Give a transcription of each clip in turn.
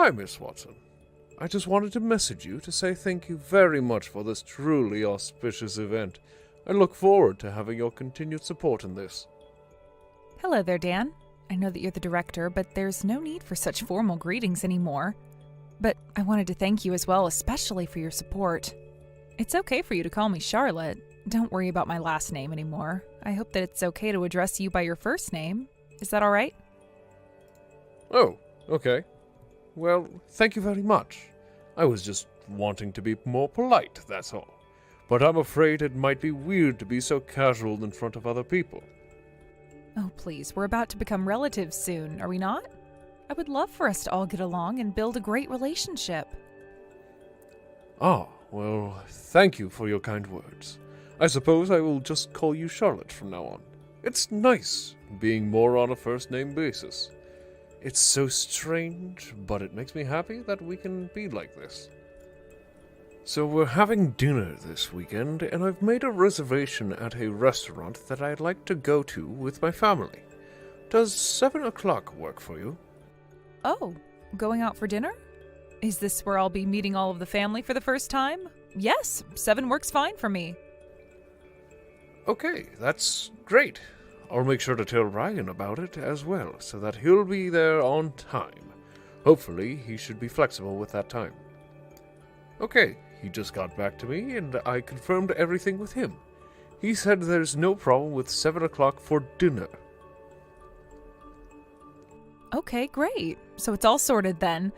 Hi, Miss Watson. I just wanted to message you to say thank you very much for this truly auspicious event. I look forward to having your continued support in this. Hello there, Dan. I know that you're the director, but there's no need for such formal greetings anymore. But I wanted to thank you as well, especially for your support. It's okay for you to call me Charlotte. Don't worry about my last name anymore. I hope that it's okay to address you by your first name. Is that all right? Oh, okay. Well, thank you very much. I was just wanting to be more polite, that's all. But I'm afraid it might be weird to be so casual in front of other people. Oh, please, we're about to become relatives soon, are we not? I would love for us to all get along and build a great relationship. Ah, well, thank you for your kind words. I suppose I will just call you Charlotte from now on. It's nice being more on a first-name basis. It's so strange, but it makes me happy that we can be like this. So we're having dinner this weekend, and I've made a reservation at a restaurant that I'd like to go to with my family. Does 7 o'clock work for you? Oh, going out for dinner? Is this where I'll be meeting all of the family for the first time? Yes, 7 works fine for me. Okay, that's great. I'll make sure to tell Ryan about it as well, so that he'll be there on time. Hopefully, he should be flexible with that time. Okay, he just got back to me, and I confirmed everything with him. He said there's no problem with 7 o'clock for dinner. Okay, great. So it's all sorted then.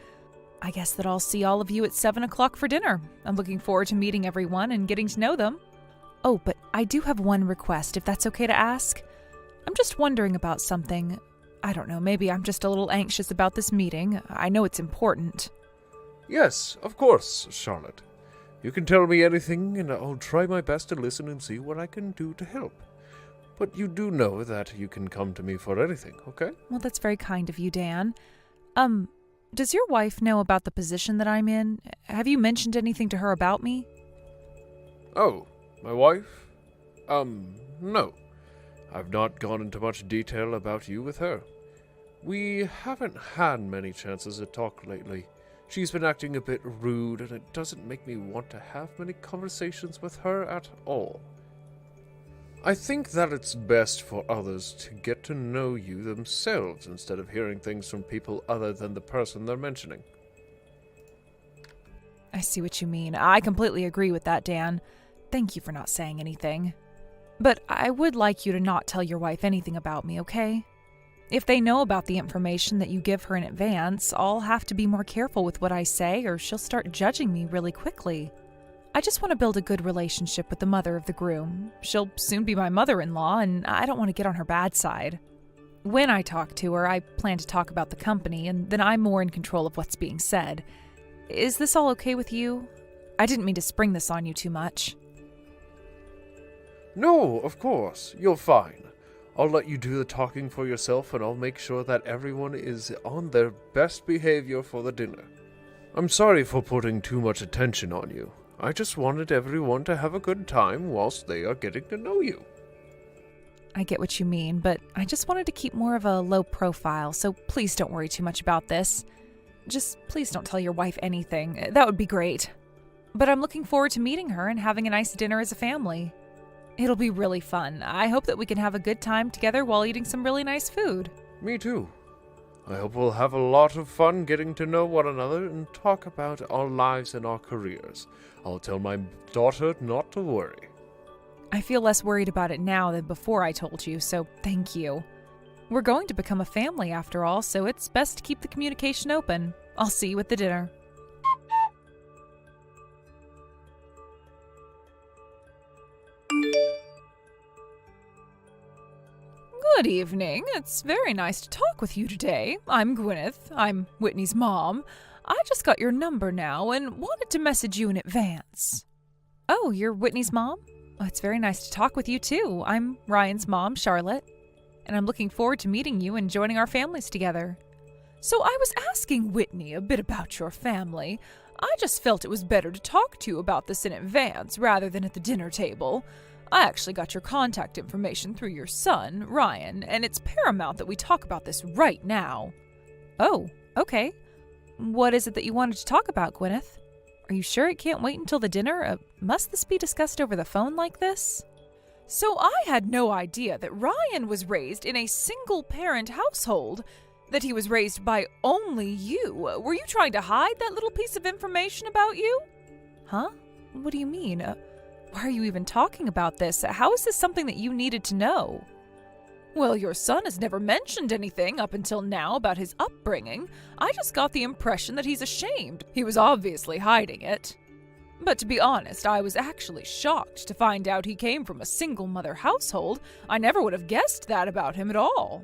I guess that I'll see all of you at 7 o'clock for dinner. I'm looking forward to meeting everyone and getting to know them. Oh, but I do have one request, if that's okay to ask. I'm just wondering about something. I don't know, maybe I'm just a little anxious about this meeting. I know it's important. Yes, of course, Charlotte. You can tell me anything, and I'll try my best to listen and see what I can do to help. But you do know that you can come to me for anything, okay? Well, that's very kind of you, Dan. Does your wife know about the position that I'm in? Have you mentioned anything to her about me? Oh, my wife? No. I've not gone into much detail about you with her. We haven't had many chances to talk lately. She's been acting a bit rude, and it doesn't make me want to have many conversations with her at all. I think that it's best for others to get to know you themselves instead of hearing things from people other than the person they're mentioning. I see what you mean. I completely agree with that, Dan. Thank you for not saying anything. But I would like you to not tell your wife anything about me, okay? If they know about the information that you give her in advance, I'll have to be more careful with what I say, or she'll start judging me really quickly. I just want to build a good relationship with the mother of the groom. She'll soon be my mother-in-law, and I don't want to get on her bad side. When I talk to her, I plan to talk about the company, and then I'm more in control of what's being said. Is this all okay with you? I didn't mean to spring this on you too much. No, of course. You're fine. I'll let you do the talking for yourself, and I'll make sure that everyone is on their best behavior for the dinner. I'm sorry for putting too much attention on you. I just wanted everyone to have a good time whilst they are getting to know you. I get what you mean, but I just wanted to keep more of a low profile, so please don't worry too much about this. Just please don't tell your wife anything. That would be great. But I'm looking forward to meeting her and having a nice dinner as a family. It'll be really fun. I hope that we can have a good time together while eating some really nice food. Me too. I hope we'll have a lot of fun getting to know one another and talk about our lives and our careers. I'll tell my daughter not to worry. I feel less worried about it now than before I told you, so thank you. We're going to become a family after all, so it's best to keep the communication open. I'll see you at the dinner. Good evening. It's very nice to talk with you today. I'm Gwyneth. I'm Whitney's mom. I just got your number now and wanted to message you in advance. Oh, you're Whitney's mom? Oh, it's very nice to talk with you too. I'm Ryan's mom, Charlotte, and I'm looking forward to meeting you and joining our families together. So I was asking Whitney a bit about your family. I just felt it was better to talk to you about this in advance rather than at the dinner table. I actually got your contact information through your son, Ryan, and it's paramount that we talk about this right now. Oh, okay. What is it that you wanted to talk about, Gwyneth? Are you sure it can't wait until the dinner? Must this be discussed over the phone like this? So I had no idea that Ryan was raised in a single-parent household, that he was raised by only you. Were you trying to hide that little piece of information about you? Huh? What do you mean? Why are you even talking about this? How is this something that you needed to know? Well, your son has never mentioned anything up until now about his upbringing. I just got the impression that he's ashamed. He was obviously hiding it. But to be honest, I was actually shocked to find out he came from a single-mother household. I never would have guessed that about him at all.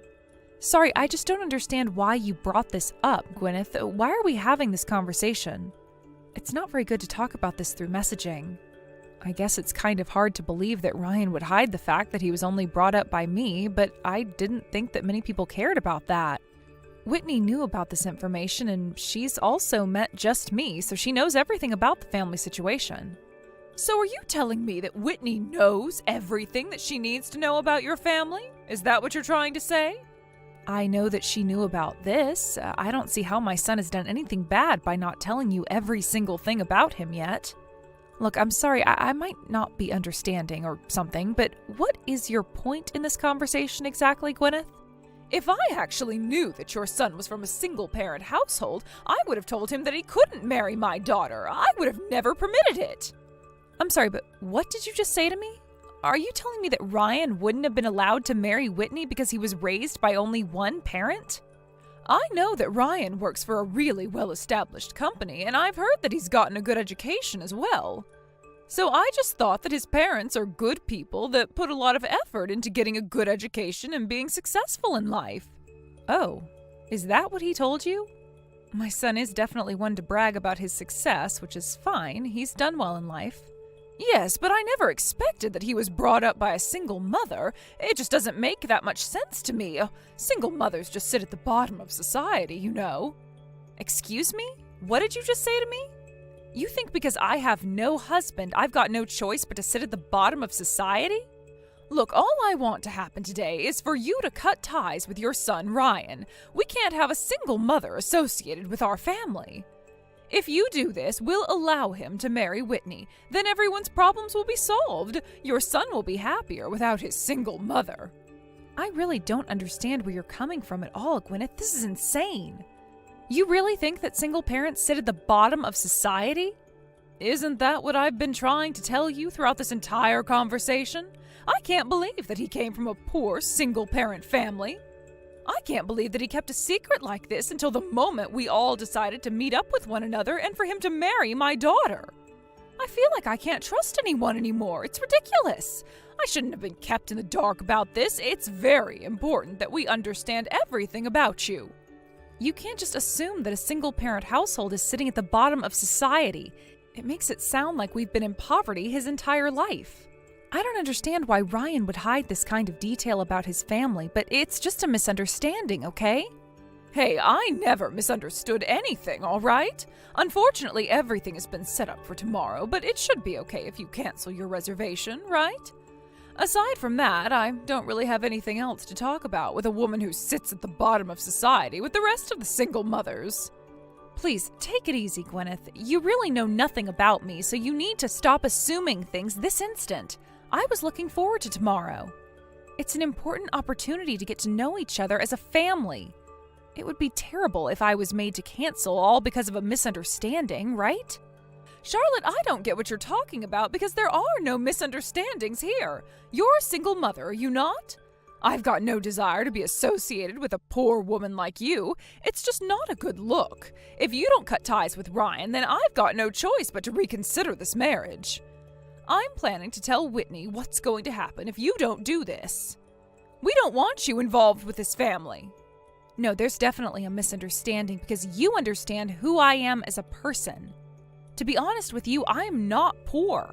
Sorry, I just don't understand why you brought this up, Gwyneth. Why are we having this conversation? It's not very good to talk about this through messaging. I guess it's kind of hard to believe that Ryan would hide the fact that he was only brought up by me, but I didn't think that many people cared about that. Whitney knew about this information, and she's also met just me, so she knows everything about the family situation. So are you telling me that Whitney knows everything that she needs to know about your family? Is that what you're trying to say? I know that she knew about this. I don't see how my son has done anything bad by not telling you every single thing about him yet. Look, I'm sorry, I might not be understanding or something, but what is your point in this conversation exactly, Gwyneth? If I actually knew that your son was from a single-parent household, I would have told him that he couldn't marry my daughter. I would have never permitted it. I'm sorry, but what did you just say to me? Are you telling me that Ryan wouldn't have been allowed to marry Whitney because he was raised by only one parent? I know that Ryan works for a really well-established company, and I've heard that he's gotten a good education as well. So I just thought that his parents are good people that put a lot of effort into getting a good education and being successful in life. Oh, is that what he told you? My son is definitely one to brag about his success, which is fine. He's done well in life. Yes, but I never expected that he was brought up by a single mother. It just doesn't make that much sense to me. Single mothers just sit at the bottom of society, you know. Excuse me? What did you just say to me? You think because I have no husband, I've got no choice but to sit at the bottom of society? Look, all I want to happen today is for you to cut ties with your son, Ryan. We can't have a single mother associated with our family. If you do this, we'll allow him to marry Whitney. Then everyone's problems will be solved. Your son will be happier without his single mother. I really don't understand where you're coming from at all, Gwyneth. This is insane. You really think that single parents sit at the bottom of society? Isn't that what I've been trying to tell you throughout this entire conversation? I can't believe that he came from a poor single-parent family. I can't believe that he kept a secret like this until the moment we all decided to meet up with one another and for him to marry my daughter. I feel like I can't trust anyone anymore. It's ridiculous. I shouldn't have been kept in the dark about this. It's very important that we understand everything about you. You can't just assume that a single-parent household is sitting at the bottom of society. It makes it sound like we've been in poverty his entire life. I don't understand why Ryan would hide this kind of detail about his family, but it's just a misunderstanding, okay? Hey, I never misunderstood anything, all right? Unfortunately, everything has been set up for tomorrow, but it should be okay if you cancel your reservation, right? Aside from that, I don't really have anything else to talk about with a woman who sits at the bottom of society with the rest of the single mothers. Please, take it easy, Gwyneth. You really know nothing about me, so you need to stop assuming things this instant. I was looking forward to tomorrow. It's an important opportunity to get to know each other as a family. It would be terrible if I was made to cancel all because of a misunderstanding, right? Charlotte, I don't get what you're talking about because there are no misunderstandings here. You're a single mother, are you not? I've got no desire to be associated with a poor woman like you. It's just not a good look. If you don't cut ties with Ryan, then I've got no choice but to reconsider this marriage. I'm planning to tell Whitney what's going to happen if you don't do this. We don't want you involved with this family. No, there's definitely a misunderstanding because you understand who I am as a person. To be honest with you, I'm not poor.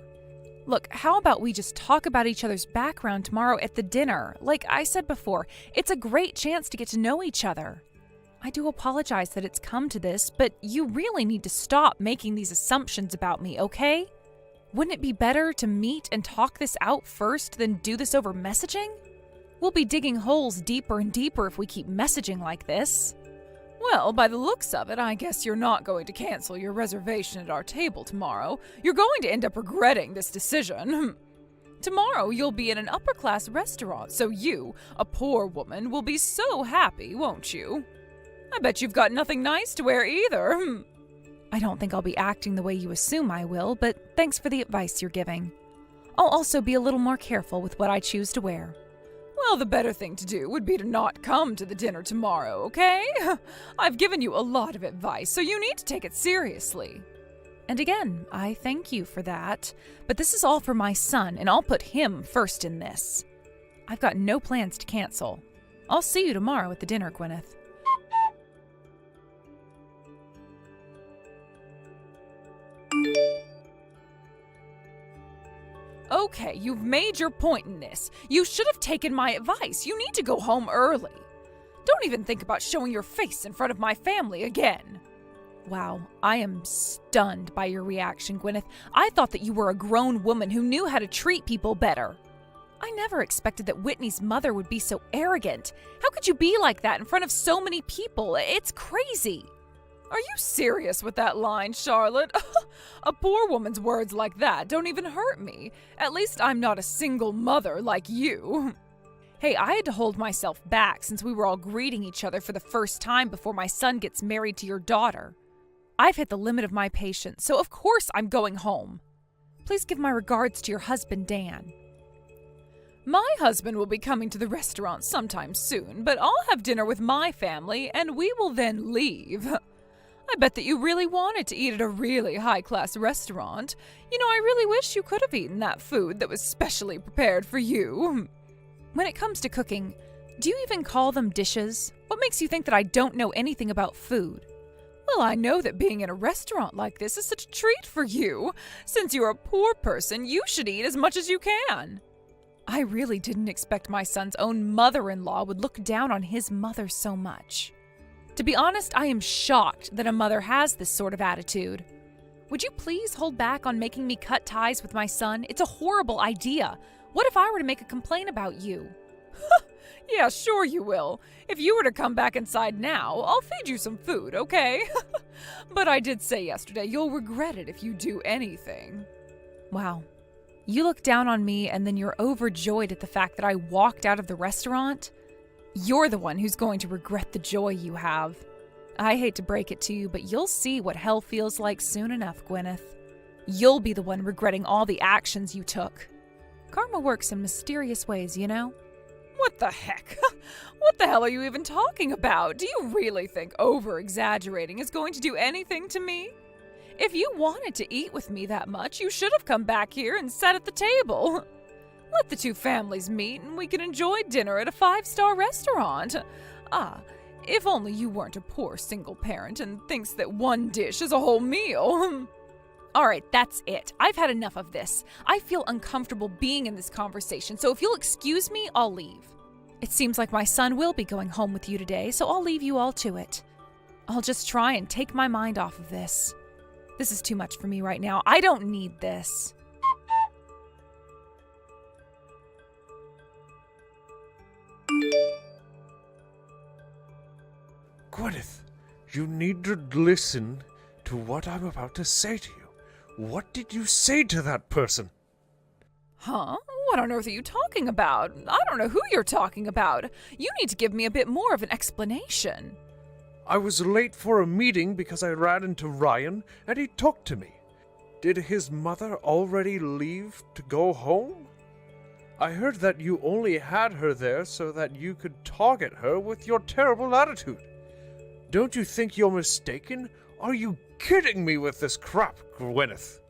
Look, how about we just talk about each other's background tomorrow at the dinner? Like I said before, it's a great chance to get to know each other. I do apologize that it's come to this, but you really need to stop making these assumptions about me, okay? Wouldn't it be better to meet and talk this out first than do this over messaging? We'll be digging holes deeper and deeper if we keep messaging like this. Well, by the looks of it, I guess you're not going to cancel your reservation at our table tomorrow. You're going to end up regretting this decision. Tomorrow you'll be in an upper-class restaurant, so you, a poor woman, will be so happy, won't you? I bet you've got nothing nice to wear either. I don't think I'll be acting the way you assume I will, but thanks for the advice you're giving. I'll also be a little more careful with what I choose to wear. Well, the better thing to do would be to not come to the dinner tomorrow, okay? I've given you a lot of advice, so you need to take it seriously. And again, I thank you for that, but this is all for my son, and I'll put him first in this. I've got no plans to cancel. I'll see you tomorrow at the dinner, Gwyneth. Okay, you've made your point in this. You should have taken my advice. You need to go home early. Don't even think about showing your face in front of my family again. Wow, I am stunned by your reaction, Gwyneth. I thought that you were a grown woman who knew how to treat people better. I never expected that Whitney's mother would be so arrogant. How could you be like that in front of so many people? It's crazy. Are you serious with that line, Charlotte? A poor woman's words like that don't even hurt me. At least I'm not a single mother like you. Hey, I had to hold myself back since we were all greeting each other for the first time before my son gets married to your daughter. I've hit the limit of my patience, so of course I'm going home. Please give my regards to your husband, Dan. My husband will be coming to the restaurant sometime soon, but I'll have dinner with my family and we will then leave. I bet that you really wanted to eat at a really high-class restaurant. You know, I really wish you could have eaten that food that was specially prepared for you. When it comes to cooking, do you even call them dishes? What makes you think that I don't know anything about food? Well, I know that being in a restaurant like this is such a treat for you. Since you're a poor person, you should eat as much as you can. I really didn't expect my son's own mother-in-law would look down on his mother so much. To be honest, I am shocked that a mother has this sort of attitude. Would you please hold back on making me cut ties with my son? It's a horrible idea. What if I were to make a complaint about you? Yeah, sure you will. If you were to come back inside now, I'll feed you some food, okay? But I did say yesterday you'll regret it if you do anything. Wow. You look down on me and then you're overjoyed at the fact that I walked out of the restaurant? You're the one who's going to regret the joy you have. I hate to break it to you, but you'll see what hell feels like soon enough, Gwyneth. You'll be the one regretting all the actions you took. Karma works in mysterious ways, you know? What the heck? What the hell are you even talking about? Do you really think over-exaggerating is going to do anything to me? If you wanted to eat with me that much, you should have come back here and sat at the table. Let the two families meet and we can enjoy dinner at a 5-star restaurant. Ah, if only you weren't a poor single parent and thinks that one dish is a whole meal. All right, that's it. I've had enough of this. I feel uncomfortable being in this conversation, so if you'll excuse me, I'll leave. It seems like my son will be going home with you today, so I'll leave you all to it. I'll just try and take my mind off of this. This is too much for me right now. I don't need this. Gwyneth, you need to listen to what I'm about to say to you. What did you say to that person? Huh? What on earth are you talking about? I don't know who you're talking about. You need to give me a bit more of an explanation. I was late for a meeting because I ran into Ryan and he talked to me. Did his mother already leave to go home? I heard that you only had her there so that you could target her with your terrible attitude. Don't you think you're mistaken? Are you kidding me with this crap, Gwyneth?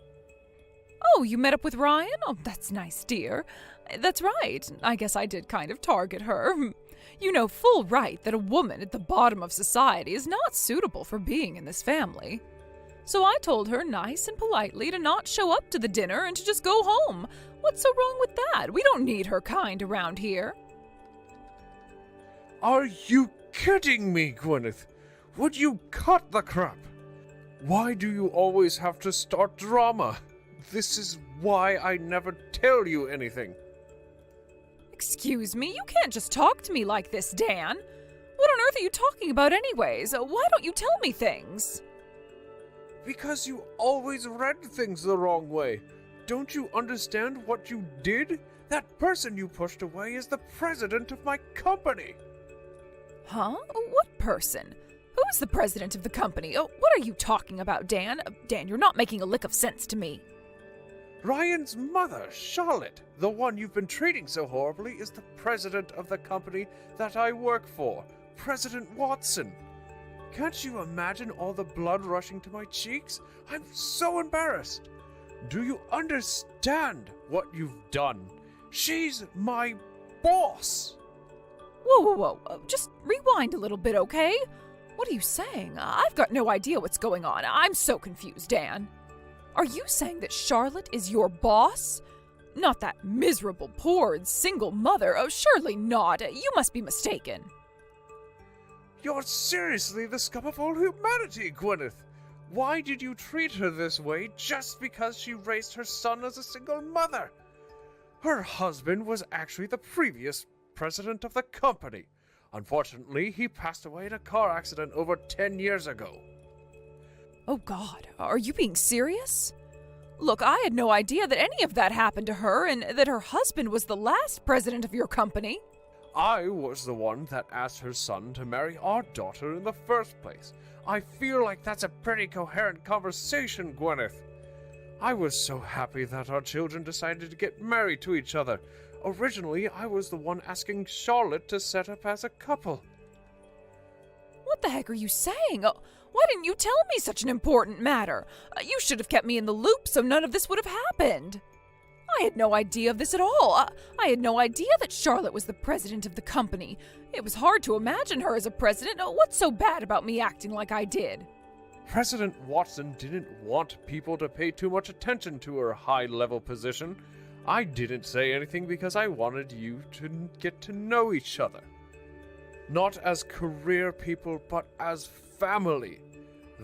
Oh, you met up with Ryan? Oh, that's nice, dear. That's right. I guess I did kind of target her. You know full right that a woman at the bottom of society is not suitable for being in this family. So I told her nice and politely to not show up to the dinner and to just go home. What's so wrong with that? We don't need her kind around here. Are you kidding me, Gwyneth? Would you cut the crap? Why do you always have to start drama? This is why I never tell you anything. Excuse me, you can't just talk to me like this, Dan. What on earth are you talking about anyways? Why don't you tell me things? Because you always read things the wrong way. Don't you understand what you did? That person you pushed away is the president of my company. Huh? What person? Who is the president of the company? Oh, what are you talking about, Dan? Dan, you're not making a lick of sense to me. Ryan's mother, Charlotte, the one you've been treating so horribly, is the president of the company that I work for, President Watson. Can't you imagine all the blood rushing to my cheeks? I'm so embarrassed. Do you understand what you've done? She's my boss. Whoa. Just rewind a little bit, okay? What are you saying? I've got no idea what's going on. I'm so confused, Dan. Are you saying that Charlotte is your boss? Not that miserable, poor, single mother. Oh, surely not. You must be mistaken. You're seriously the scum of all humanity, Gwyneth. Why did you treat her this way just because she raised her son as a single mother? Her husband was actually the previous president of the company. Unfortunately, he passed away in a car accident over 10 years ago. Oh, God. Are you being serious? Look, I had no idea that any of that happened to her and that her husband was the last president of your company. I was the one that asked her son to marry our daughter in the first place. I feel like that's a pretty coherent conversation, Gwyneth. I was so happy that our children decided to get married to each other. Originally, I was the one asking Charlotte to set up as a couple. What the heck are you saying? Why didn't you tell me such an important matter? You should have kept me in the loop so none of this would have happened. I had no idea of this at all. I had no idea that Charlotte was the president of the company. It was hard to imagine her as a president. What's so bad about me acting like I did? President Watson didn't want people to pay too much attention to her high-level position. I didn't say anything because I wanted you to get to know each other. Not as career people, but as family.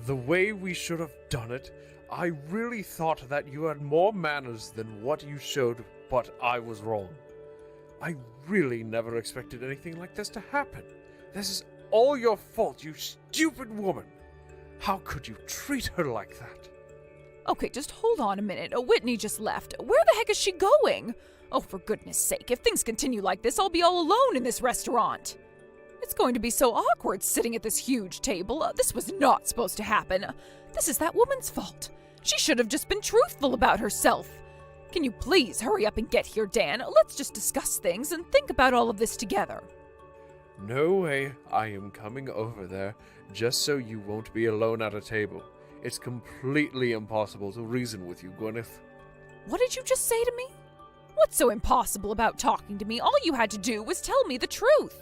The way we should have done it, I really thought that you had more manners than what you showed, but I was wrong. I really never expected anything like this to happen. This is all your fault, you stupid woman. How could you treat her like that? Okay, just hold on a minute. Whitney just left. Where the heck is she going? Oh, for goodness sake, if things continue like this, I'll be all alone in this restaurant. It's going to be so awkward sitting at this huge table. This was not supposed to happen. This is that woman's fault. She should have just been truthful about herself. Can you please hurry up and get here, Dan? Let's just discuss things and think about all of this together. No way. I am coming over there just so you won't be alone at a table. It's completely impossible to reason with you, Gwyneth. What did you just say to me? What's so impossible about talking to me? All you had to do was tell me the truth.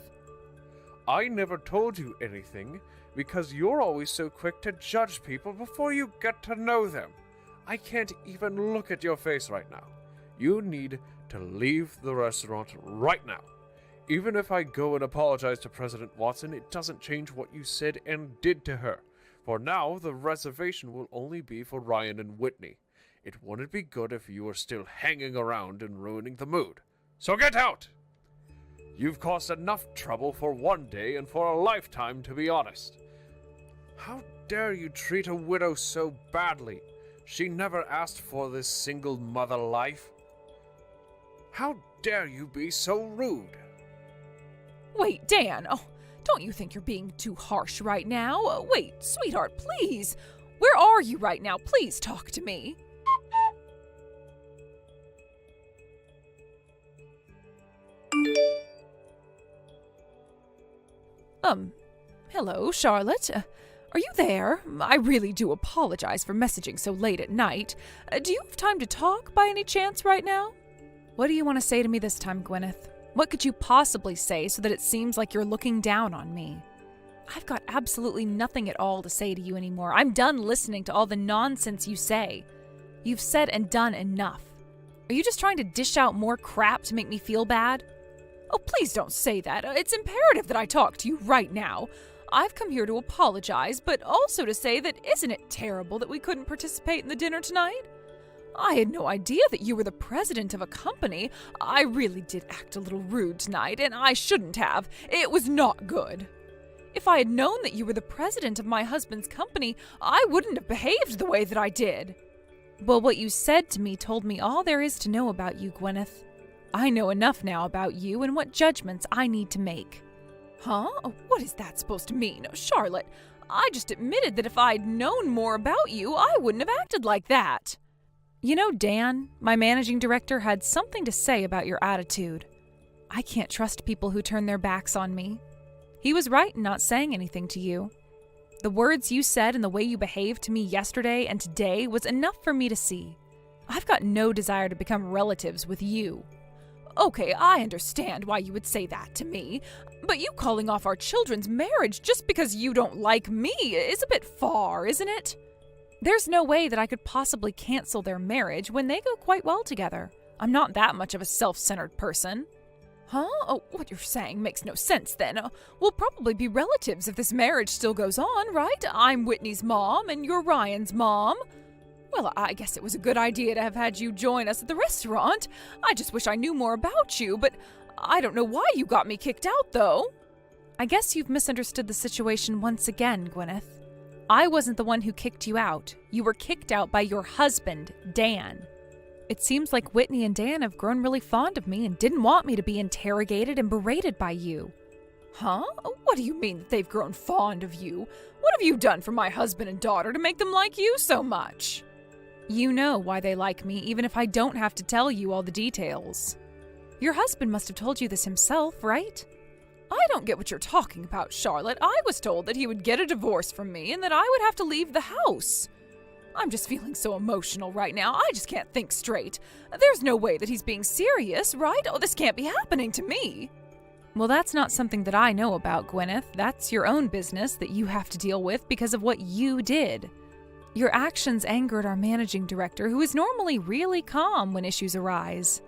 I never told you anything because you're always so quick to judge people before you get to know them. I can't even look at your face right now. You need to leave the restaurant right now. Even if I go and apologize to President Watson, it doesn't change what you said and did to her. For now, the reservation will only be for Ryan and Whitney. It wouldn't be good if you were still hanging around and ruining the mood. So get out! You've caused enough trouble for one day and for a lifetime, to be honest. How dare you treat a widow so badly? She never asked for this single mother life. How dare you be so rude? Wait, Dan. Oh, don't you think you're being too harsh right now? Wait, sweetheart, please. Where are you right now? Please talk to me. Hello, Charlotte. Are you there? I really do apologize for messaging so late at night. Do you have time to talk by any chance right now? What do you want to say to me this time, Gwyneth? What could you possibly say so that it seems like you're looking down on me? I've got absolutely nothing at all to say to you anymore. I'm done listening to all the nonsense you say. You've said and done enough. Are you just trying to dish out more crap to make me feel bad? Oh, please don't say that. It's imperative that I talk to you right now. I've come here to apologize, but also to say that isn't it terrible that we couldn't participate in the dinner tonight? I had no idea that you were the president of a company. I really did act a little rude tonight, and I shouldn't have. It was not good. If I had known that you were the president of my husband's company, I wouldn't have behaved the way that I did. Well, what you said to me told me all there is to know about you, Gwyneth. I know enough now about you and what judgments I need to make. Huh? What is that supposed to mean? Charlotte, I just admitted that if I'd known more about you, I wouldn't have acted like that. You know, Dan, my managing director, had something to say about your attitude. I can't trust people who turn their backs on me. He was right in not saying anything to you. The words you said and the way you behaved to me yesterday and today was enough for me to see. I've got no desire to become relatives with you. Okay, I understand why you would say that to me, but you calling off our children's marriage just because you don't like me is a bit far, isn't it? There's no way that I could possibly cancel their marriage when they go quite well together. I'm not that much of a self-centered person. Huh? Oh, what you're saying makes no sense then. We'll probably be relatives if this marriage still goes on, right? I'm Whitney's mom and you're Ryan's mom. Well, I guess it was a good idea to have had you join us at the restaurant. I just wish I knew more about you, but I don't know why you got me kicked out, though. I guess you've misunderstood the situation once again, Gwyneth. I wasn't the one who kicked you out. You were kicked out by your husband, Dan. It seems like Whitney and Dan have grown really fond of me and didn't want me to be interrogated and berated by you. Huh? What do you mean that they've grown fond of you? What have you done for my husband and daughter to make them like you so much? You know why they like me, even if I don't have to tell you all the details. Your husband must have told you this himself, right? I don't get what you're talking about, Charlotte. I was told that he would get a divorce from me and that I would have to leave the house. I'm just feeling so emotional right now. I just can't think straight. There's no way that he's being serious, right? Oh, this can't be happening to me. Well, that's not something that I know about, Gwyneth. That's your own business that you have to deal with because of what you did. Your actions angered our managing director, who is normally really calm when issues arise.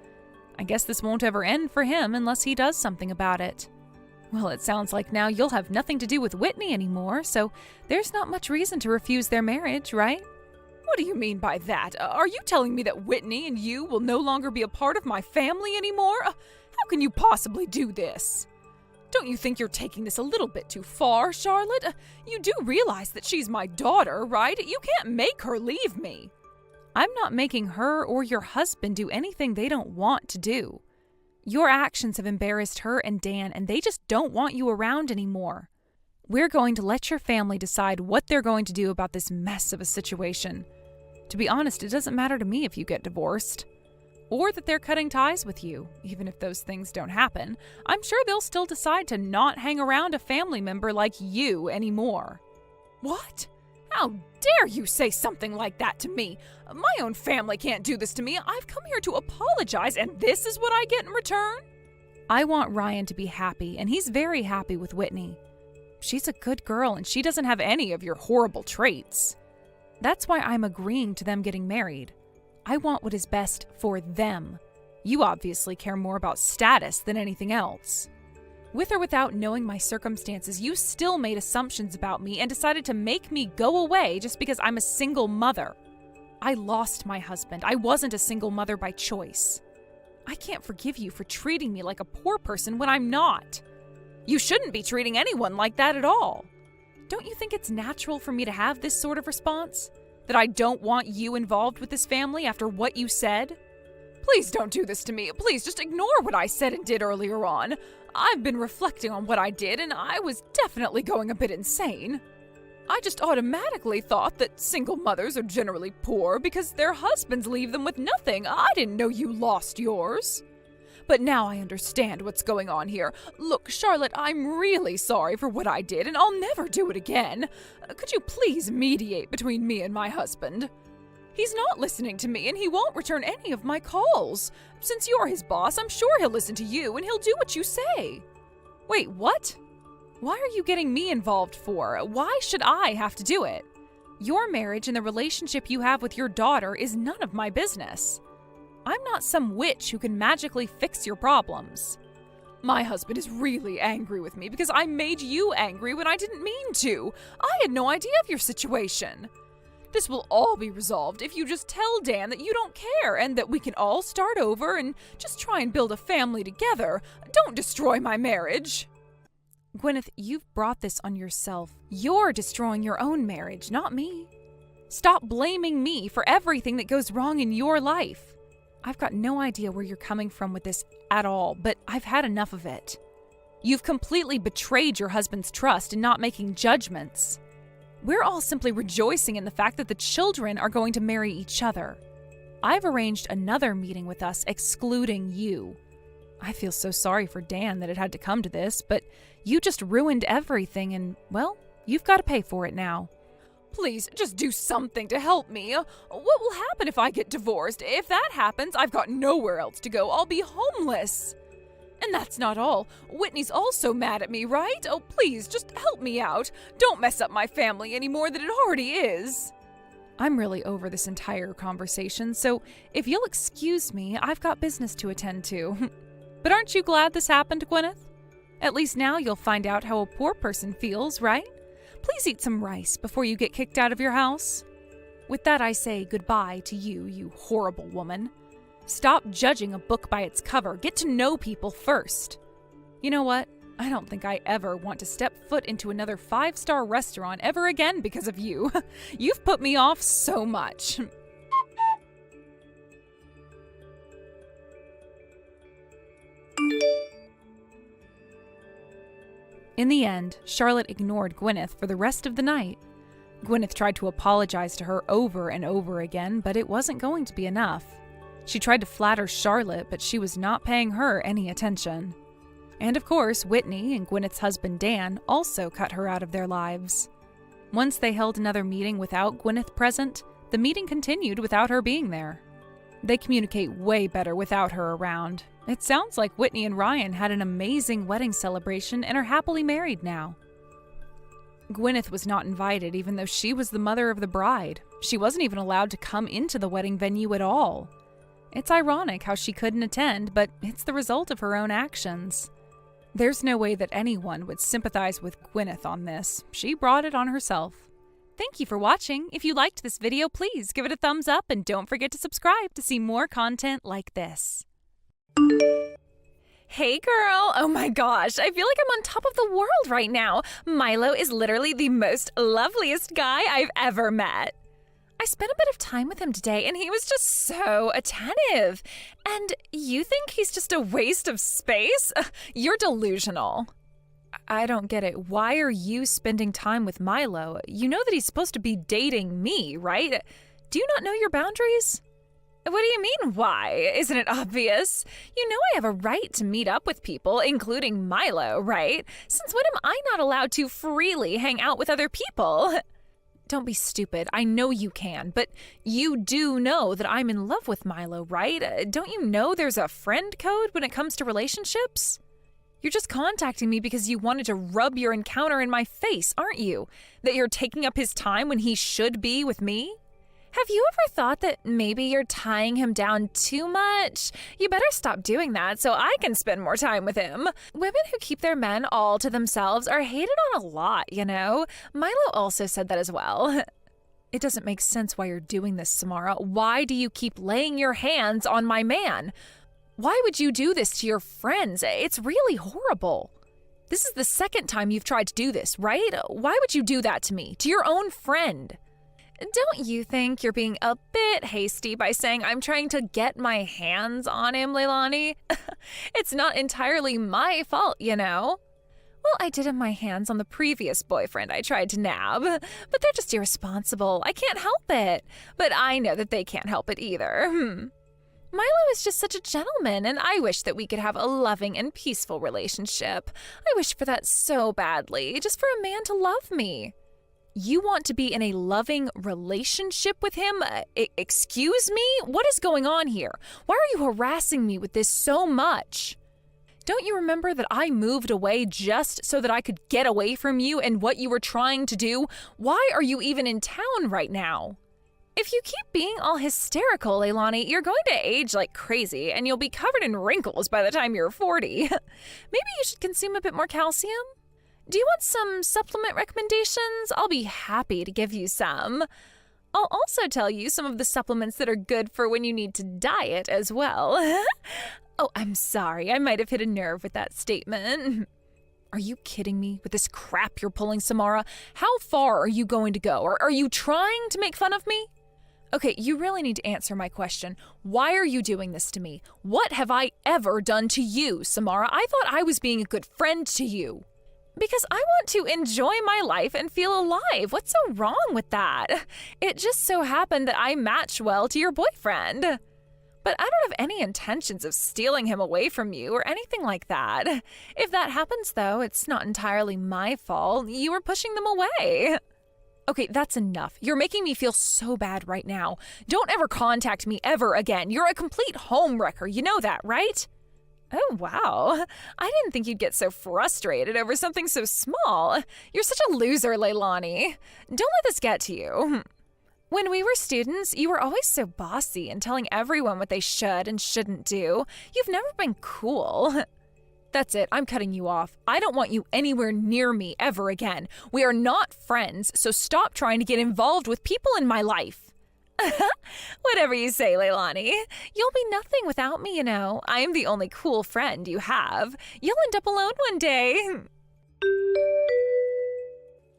I guess this won't ever end for him unless he does something about it. Well, it sounds like now you'll have nothing to do with Whitney anymore, so there's not much reason to refuse their marriage, right? What do you mean by that? Are you telling me that Whitney and you will no longer be a part of my family anymore? How can you possibly do this? Don't you think you're taking this a little bit too far, Charlotte? You do realize that she's my daughter, right? You can't make her leave me. I'm not making her or your husband do anything they don't want to do. Your actions have embarrassed her and Dan, and they just don't want you around anymore. We're going to let your family decide what they're going to do about this mess of a situation. To be honest, it doesn't matter to me if you get divorced. Or that they're cutting ties with you. Even if those things don't happen, I'm sure they'll still decide to not hang around a family member like you anymore. What? How dare you say something like that to me? My own family can't do this to me. I've come here to apologize, and this is what I get in return? I want Ryan to be happy, and he's very happy with Whitney. She's a good girl, and she doesn't have any of your horrible traits. That's why I'm agreeing to them getting married. I want what is best for them. You obviously care more about status than anything else. With or without knowing my circumstances, you still made assumptions about me and decided to make me go away just because I'm a single mother. I lost my husband. I wasn't a single mother by choice. I can't forgive you for treating me like a poor person when I'm not. You shouldn't be treating anyone like that at all. Don't you think it's natural for me to have this sort of response? That I don't want you involved with this family after what you said? Please don't do this to me. Please just ignore what I said and did earlier on. I've been reflecting on what I did, and I was definitely going a bit insane. I just automatically thought that single mothers are generally poor because their husbands leave them with nothing. I didn't know you lost yours. But now I understand what's going on here. Look, Charlotte, I'm really sorry for what I did, and I'll never do it again. Could you please mediate between me and my husband? He's not listening to me, and he won't return any of my calls. Since you're his boss, I'm sure he'll listen to you, and he'll do what you say. Wait, what? Why are you getting me involved for? Why should I have to do it? Your marriage and the relationship you have with your daughter is none of my business. I'm not some witch who can magically fix your problems. My husband is really angry with me because I made you angry when I didn't mean to. I had no idea of your situation. This will all be resolved if you just tell Dan that you don't care and that we can all start over and just try and build a family together. Don't destroy my marriage. Gwyneth, you've brought this on yourself. You're destroying your own marriage, not me. Stop blaming me for everything that goes wrong in your life. I've got no idea where you're coming from with this at all, but I've had enough of it. You've completely betrayed your husband's trust in not making judgments. We're all simply rejoicing in the fact that the children are going to marry each other. I've arranged another meeting with us excluding you. I feel so sorry for Dan that it had to come to this, but you just ruined everything and, well, you've got to pay for it now. Please, just do something to help me. What will happen if I get divorced? If that happens, I've got nowhere else to go. I'll be homeless. And that's not all. Whitney's also mad at me, right? Oh, please, just help me out. Don't mess up my family any more than it already is. I'm really over this entire conversation, so if you'll excuse me, I've got business to attend to. But aren't you glad this happened, Gwyneth? At least now you'll find out how a poor person feels, right? Please eat some rice before you get kicked out of your house. With that, I say goodbye to you, you horrible woman. Stop judging a book by its cover. Get to know people first. You know what? I don't think I ever want to step foot into another 5-star restaurant ever again because of you. You've put me off so much. In the end, Charlotte ignored Gwyneth for the rest of the night. Gwyneth tried to apologize to her over and over again, but it wasn't going to be enough. She tried to flatter Charlotte, but she was not paying her any attention. And of course, Whitney and Gwyneth's husband Dan also cut her out of their lives. Once they held another meeting without Gwyneth present, the meeting continued without her being there. They communicate way better without her around. It sounds like Whitney and Ryan had an amazing wedding celebration and are happily married now. Gwyneth was not invited even though she was the mother of the bride. She wasn't even allowed to come into the wedding venue at all. It's ironic how she couldn't attend, but it's the result of her own actions. There's no way that anyone would sympathize with Gwyneth on this. She brought it on herself. Thank you for watching. If you liked this video, please give it a thumbs up and don't forget to subscribe to see more content like this. Hey girl, oh my gosh, I feel like I'm on top of the world right now. Milo is literally the most loveliest guy I've ever met. I spent a bit of time with him today and he was just so attentive. And you think he's just a waste of space? You're delusional. I don't get it. Why are you spending time with Milo? You know that he's supposed to be dating me, right? Do you not know your boundaries? What do you mean, why? Isn't it obvious? You know I have a right to meet up with people, including Milo, right? Since when am I not allowed to freely hang out with other people? Don't be stupid. I know you can, but you do know that I'm in love with Milo, right? Don't you know there's a friend code when it comes to relationships? You're just contacting me because you wanted to rub your encounter in my face, aren't you? That you're taking up his time when he should be with me? Have you ever thought that maybe you're tying him down too much? You better stop doing that so I can spend more time with him. Women who keep their men all to themselves are hated on a lot, you know? Milo also said that as well. It doesn't make sense why you're doing this, Samara. Why do you keep laying your hands on my man? Why would you do this to your friends? It's really horrible. This is the second time you've tried to do this, right? Why would you do that to me, to your own friend? Don't you think you're being a bit hasty by saying I'm trying to get my hands on him, Leilani? It's not entirely my fault, you know? Well, I did have my hands on the previous boyfriend I tried to nab, but they're just irresponsible. I can't help it. But I know that they can't help it either. Milo is just such a gentleman, and I wish that we could have a loving and peaceful relationship. I wish for that so badly, just for a man to love me. You want to be in a loving relationship with him? Excuse me? What is going on here? Why are you harassing me with this so much? Don't you remember that I moved away just so that I could get away from you and what you were trying to do? Why are you even in town right now? If you keep being all hysterical, Leilani, you're going to age like crazy and you'll be covered in wrinkles by the time you're 40. Maybe you should consume a bit more calcium? Do you want some supplement recommendations? I'll be happy to give you some. I'll also tell you some of the supplements that are good for when you need to diet as well. Oh, I'm sorry. I might have hit a nerve with that statement. Are you kidding me with this crap you're pulling, Samara? How far are you going to go? Or are you trying to make fun of me? Okay, you really need to answer my question. Why are you doing this to me? What have I ever done to you, Samara? I thought I was being a good friend to you. Because I want to enjoy my life and feel alive. What's so wrong with that? It just so happened that I match well to your boyfriend. But I don't have any intentions of stealing him away from you or anything like that. If that happens, though, it's not entirely my fault. You were pushing them away. Okay, that's enough. You're making me feel so bad right now. Don't ever contact me ever again. You're a complete homewrecker. You know that, right? Oh, wow. I didn't think you'd get so frustrated over something so small. You're such a loser, Leilani. Don't let this get to you. When we were students, you were always so bossy and telling everyone what they should and shouldn't do. You've never been cool. That's it. I'm cutting you off. I don't want you anywhere near me ever again. We are not friends, so stop trying to get involved with people in my life. Whatever you say, Leilani. You'll be nothing without me, you know. I am the only cool friend you have. You'll end up alone one day.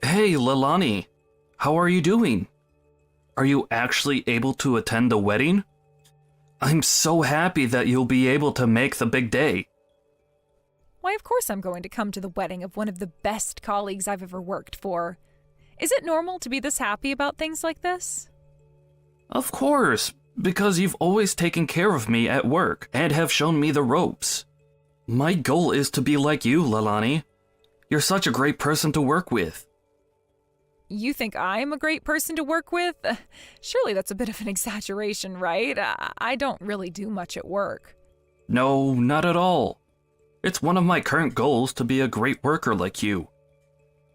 Hey, Leilani. How are you doing? Are you actually able to attend the wedding? I'm so happy that you'll be able to make the big day. Why, of course I'm going to come to the wedding of one of the best colleagues I've ever worked for. Is it normal to be this happy about things like this? Of course, because you've always taken care of me at work and have shown me the ropes. My goal is to be like you, Leilani. You're such a great person to work with. You think I'm a great person to work with? Surely that's a bit of an exaggeration, right? I don't really do much at work. No, not at all. It's one of my current goals to be a great worker like you.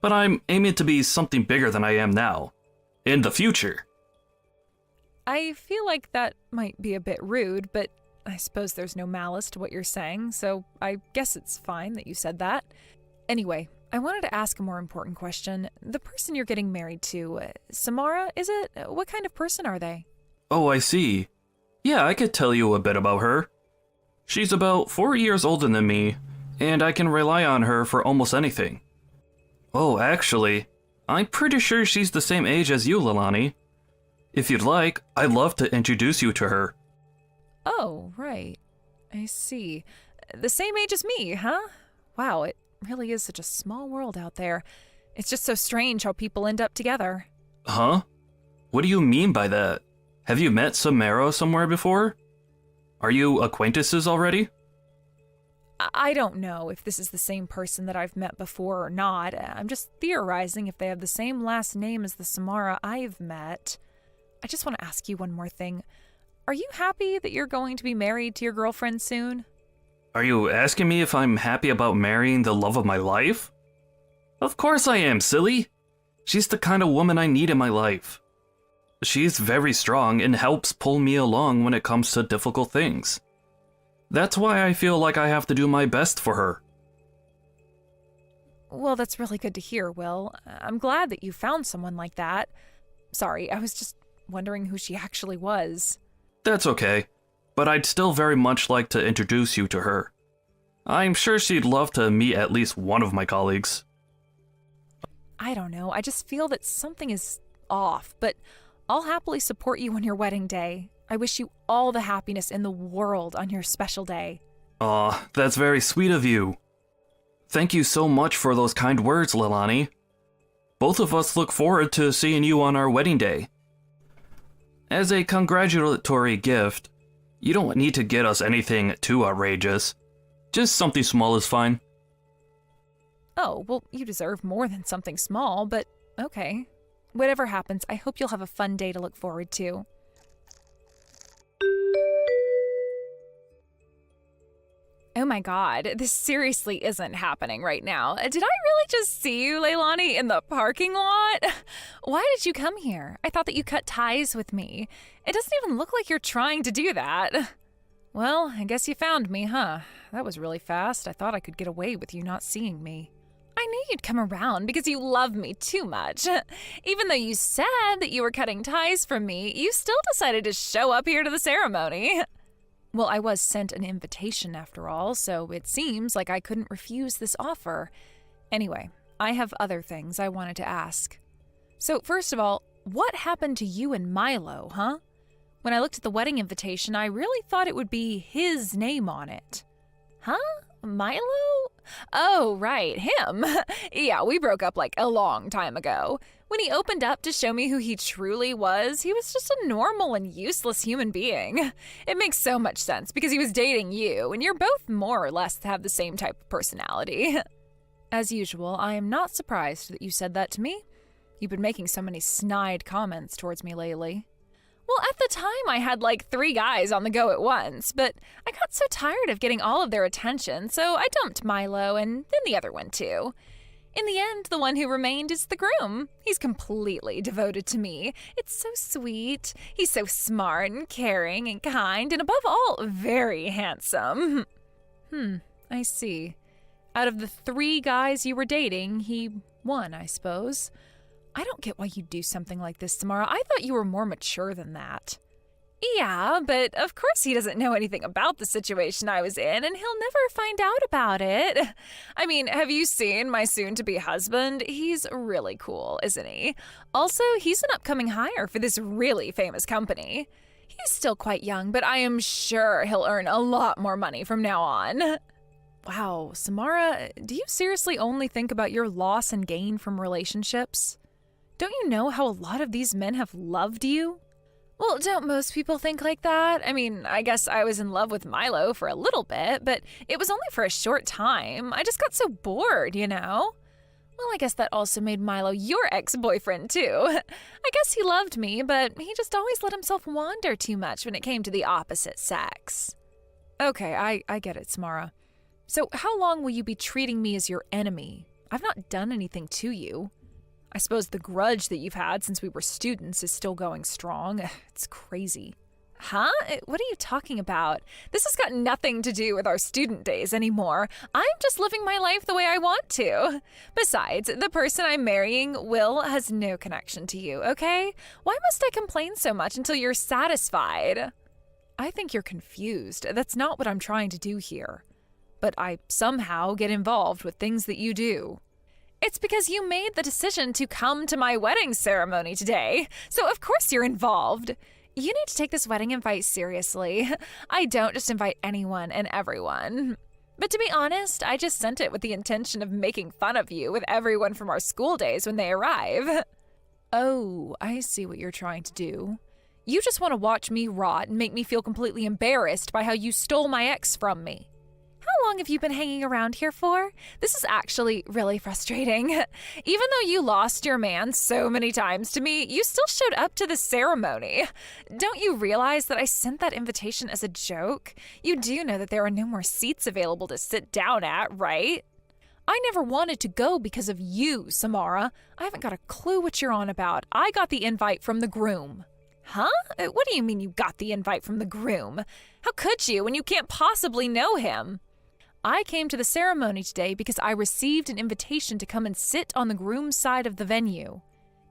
But I'm aiming to be something bigger than I am now. In the future. I feel like that might be a bit rude, but I suppose there's no malice to what you're saying, so I guess it's fine that you said that. Anyway, I wanted to ask a more important question. The person you're getting married to, Samara, is it? What kind of person are they? Oh, I see. Yeah, I could tell you a bit about her. She's about 4 years older than me, and I can rely on her for almost anything. Oh, actually, I'm pretty sure she's the same age as you, Leilani. If you'd like, I'd love to introduce you to her. Oh, right. I see. The same age as me, huh? Wow, it really is such a small world out there. It's just so strange how people end up together. Huh? What do you mean by that? Have you met Samara somewhere before? Are you acquaintances already? I don't know if this is the same person that I've met before or not. I'm just theorizing if they have the same last name as the Samara I've met. I just want to ask you one more thing. Are you happy that you're going to be married to your girlfriend soon? Are you asking me if I'm happy about marrying the love of my life? Of course I am, silly. She's the kind of woman I need in my life. She's very strong and helps pull me along when it comes to difficult things. That's why I feel like I have to do my best for her. Well, that's really good to hear, Will. I'm glad that you found someone like that. Sorry, I was just wondering who she actually was. That's okay, but I'd still very much like to introduce you to her. I'm sure she'd love to meet at least one of my colleagues. I don't know, I just feel that something is off, but I'll happily support you on your wedding day. I wish you all the happiness in the world on your special day. Aw, that's very sweet of you. Thank you so much for those kind words, Leilani. Both of us look forward to seeing you on our wedding day. As a congratulatory gift, you don't need to get us anything too outrageous. Just something small is fine. Oh, well, you deserve more than something small, but okay. Whatever happens, I hope you'll have a fun day to look forward to. Oh my god, this seriously isn't happening right now. Did I really just see you, Leilani, in the parking lot? Why did you come here? I thought that you cut ties with me. It doesn't even look like you're trying to do that. Well, I guess you found me, huh? That was really fast. I thought I could get away with you not seeing me. I knew you'd come around because you love me too much. Even though you said that you were cutting ties from me, you still decided to show up here to the ceremony. Well, I was sent an invitation after all, so it seems like I couldn't refuse this offer. Anyway, I have other things I wanted to ask. So, first of all, what happened to you and Milo, huh? When I looked at the wedding invitation, I really thought it would be his name on it. Huh? Milo? Oh, right, him. Yeah, we broke up like a long time ago. When he opened up to show me who he truly was, he was just a normal and useless human being. It makes so much sense because he was dating you, and you're both more or less have the same type of personality. As usual, I am not surprised that you said that to me. You've been making so many snide comments towards me lately. Well, at the time, I had like 3 guys on the go at once, but I got so tired of getting all of their attention, so I dumped Milo and then the other one too. In the end, the one who remained is the groom. He's completely devoted to me. It's so sweet. He's so smart and caring and kind, and above all, very handsome. I see. Out of the 3 guys you were dating, he won, I suppose. I don't get why you'd do something like this, Samara. I thought you were more mature than that. Yeah, but of course he doesn't know anything about the situation I was in, and he'll never find out about it. I mean, have you seen my soon-to-be husband? He's really cool, isn't he? Also, he's an upcoming hire for this really famous company. He's still quite young, but I am sure he'll earn a lot more money from now on. Wow, Samara, do you seriously only think about your loss and gain from relationships? Don't you know how a lot of these men have loved you? Well, don't most people think like that? I mean, I guess I was in love with Milo for a little bit, but it was only for a short time. I just got so bored, you know? Well, I guess that also made Milo your ex-boyfriend, too. I guess he loved me, but he just always let himself wander too much when it came to the opposite sex. Okay, I get it, Samara. So how long will you be treating me as your enemy? I've not done anything to you. I suppose the grudge that you've had since we were students is still going strong. It's crazy. Huh? What are you talking about? This has got nothing to do with our student days anymore. I'm just living my life the way I want to. Besides, the person I'm marrying, Will, has no connection to you, okay? Why must I complain so much until you're satisfied? I think you're confused. That's not what I'm trying to do here. But I somehow get involved with things that you do. It's because you made the decision to come to my wedding ceremony today, so of course you're involved. You need to take this wedding invite seriously. I don't just invite anyone and everyone. But to be honest, I just sent it with the intention of making fun of you with everyone from our school days when they arrive. Oh, I see what you're trying to do. You just want to watch me rot and make me feel completely embarrassed by how you stole my ex from me. How long have you been hanging around here for? This is actually really frustrating. Even though you lost your man so many times to me, you still showed up to the ceremony. Don't you realize that I sent that invitation as a joke? You do know that there are no more seats available to sit down at, right? I never wanted to go because of you, Samara. I haven't got a clue what you're on about. I got the invite from the groom. Huh? What do you mean you got the invite from the groom? How could you when you can't possibly know him? I came to the ceremony today because I received an invitation to come and sit on the groom's side of the venue.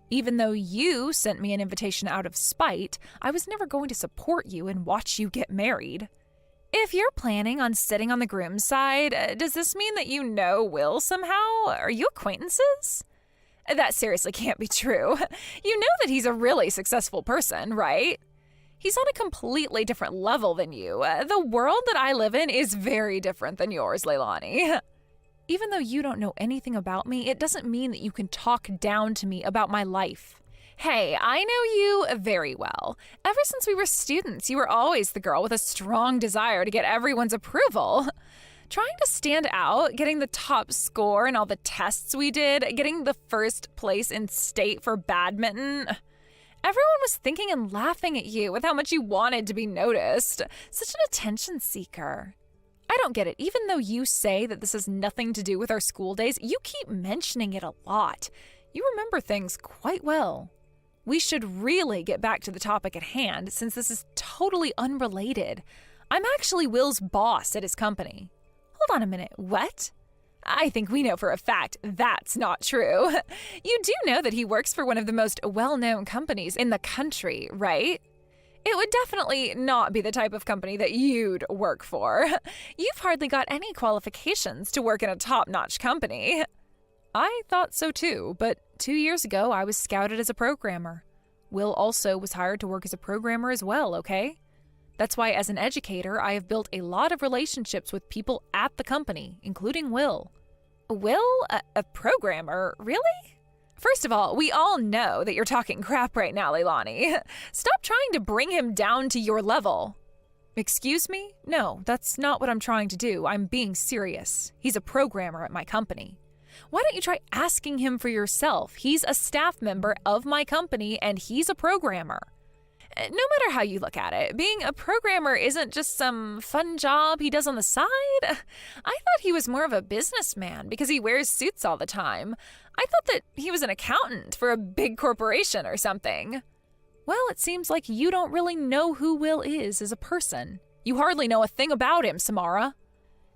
Even though you sent me an invitation out of spite, I was never going to support you and watch you get married. If you're planning on sitting on the groom's side, does this mean that you know Will somehow? Are you acquaintances? That seriously can't be true. You know that he's a really successful person, right? He's on a completely different level than you. The world that I live in is very different than yours, Leilani. Even though you don't know anything about me, it doesn't mean that you can talk down to me about my life. Hey, I know you very well. Ever since we were students, you were always the girl with a strong desire to get everyone's approval. Trying to stand out, getting the top score in all the tests we did, getting the first place in state for badminton. Everyone was thinking and laughing at you with how much you wanted to be noticed. Such an attention seeker. I don't get it. Even though you say that this has nothing to do with our school days, you keep mentioning it a lot. You remember things quite well. We should really get back to the topic at hand, since this is totally unrelated. I'm actually Will's boss at his company. Hold on a minute, what? I think we know for a fact that's not true. You do know that he works for one of the most well-known companies in the country, right? It would definitely not be the type of company that you'd work for. You've hardly got any qualifications to work in a top-notch company. I thought so too, but 2 years ago I was scouted as a programmer. Will also was hired to work as a programmer as well, okay? That's why as an educator, I have built a lot of relationships with people at the company, including Will. Will? A programmer? Really? First of all, we all know that you're talking crap right now, Leilani. Stop trying to bring him down to your level. Excuse me? No, that's not what I'm trying to do. I'm being serious. He's a programmer at my company. Why don't you try asking him for yourself? He's a staff member of my company and he's a programmer. No matter how you look at it, being a programmer isn't just some fun job he does on the side. I thought he was more of a businessman because he wears suits all the time. I thought that he was an accountant for a big corporation or something. Well, it seems like you don't really know who Will is as a person. You hardly know a thing about him, Samara.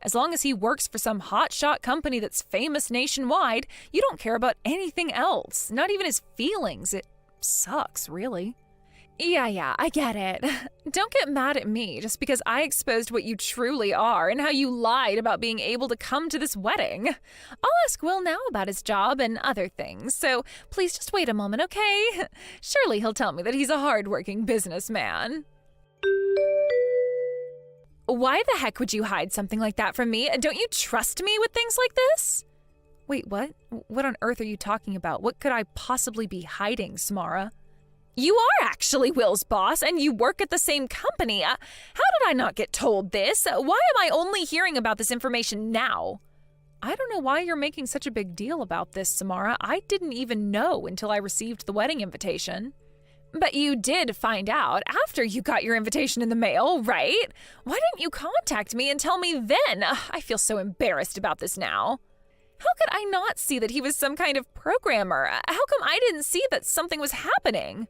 As long as he works for some hotshot company that's famous nationwide, you don't care about anything else, not even his feelings. It sucks, really. Yeah, I get it. Don't get mad at me just because I exposed what you truly are and how you lied about being able to come to this wedding. I'll ask Will now about his job and other things, so please just wait a moment, okay? Surely he'll tell me that he's a hardworking businessman. Why the heck would you hide something like that from me? Don't you trust me with things like this? Wait, what? What on earth are you talking about? What could I possibly be hiding, Samara? You are actually Will's boss, and you work at the same company. How did I not get told this? Why am I only hearing about this information now? I don't know why you're making such a big deal about this, Samara. I didn't even know until I received the wedding invitation. But you did find out after you got your invitation in the mail, right? Why didn't you contact me and tell me then? I feel so embarrassed about this now. How could I not see that he was some kind of programmer? How come I didn't see that something was happening?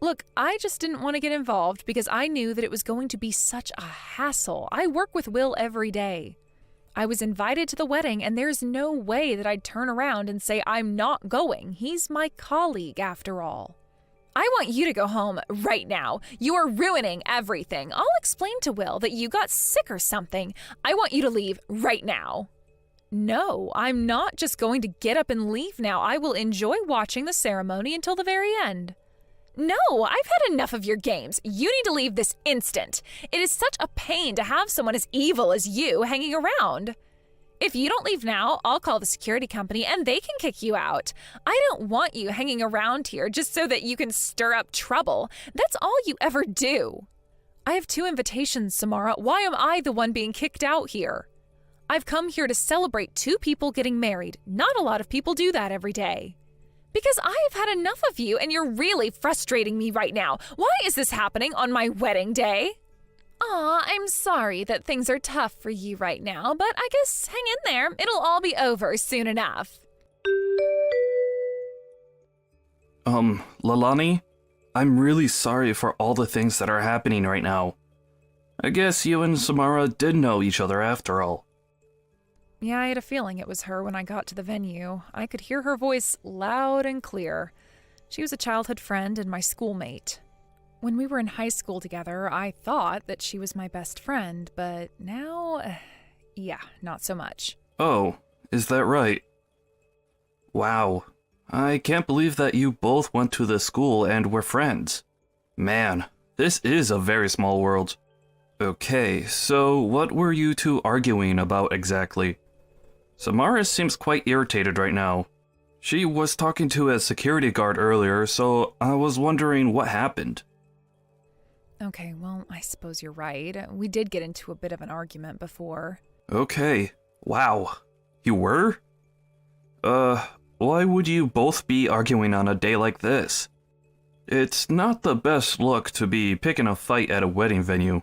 Look, I just didn't want to get involved because I knew that it was going to be such a hassle. I work with Will every day. I was invited to the wedding, and there's no way that I'd turn around and say I'm not going. He's my colleague, after all. I want you to go home right now. You are ruining everything. I'll explain to Will that you got sick or something. I want you to leave right now. No, I'm not just going to get up and leave now. I will enjoy watching the ceremony until the very end. No, I've had enough of your games. You need to leave this instant. It is such a pain to have someone as evil as you hanging around. If you don't leave now, I'll call the security company and they can kick you out. I don't want you hanging around here just so that you can stir up trouble. That's all you ever do. I have 2 invitations, Samara. Why am I the one being kicked out here? I've come here to celebrate 2 people getting married. Not a lot of people do that every day. Because I have had enough of you and you're really frustrating me right now. Why is this happening on my wedding day? Aw, I'm sorry that things are tough for you right now, but I guess hang in there. It'll all be over soon enough. Leilani? I'm really sorry for all the things that are happening right now. I guess you and Samara did know each other after all. Yeah, I had a feeling it was her when I got to the venue. I could hear her voice loud and clear. She was a childhood friend and my schoolmate. When we were in high school together, I thought that she was my best friend, but now, yeah, not so much. Oh, is that right? Wow, I can't believe that you both went to the school and were friends. Man, this is a very small world. Okay, so what were you two arguing about exactly? Samara seems quite irritated right now. She was talking to a security guard earlier, so I was wondering what happened. Okay, well, I suppose you're right. We did get into a bit of an argument before. Okay, wow. You were? Why would you both be arguing on a day like this? It's not the best look to be picking a fight at a wedding venue.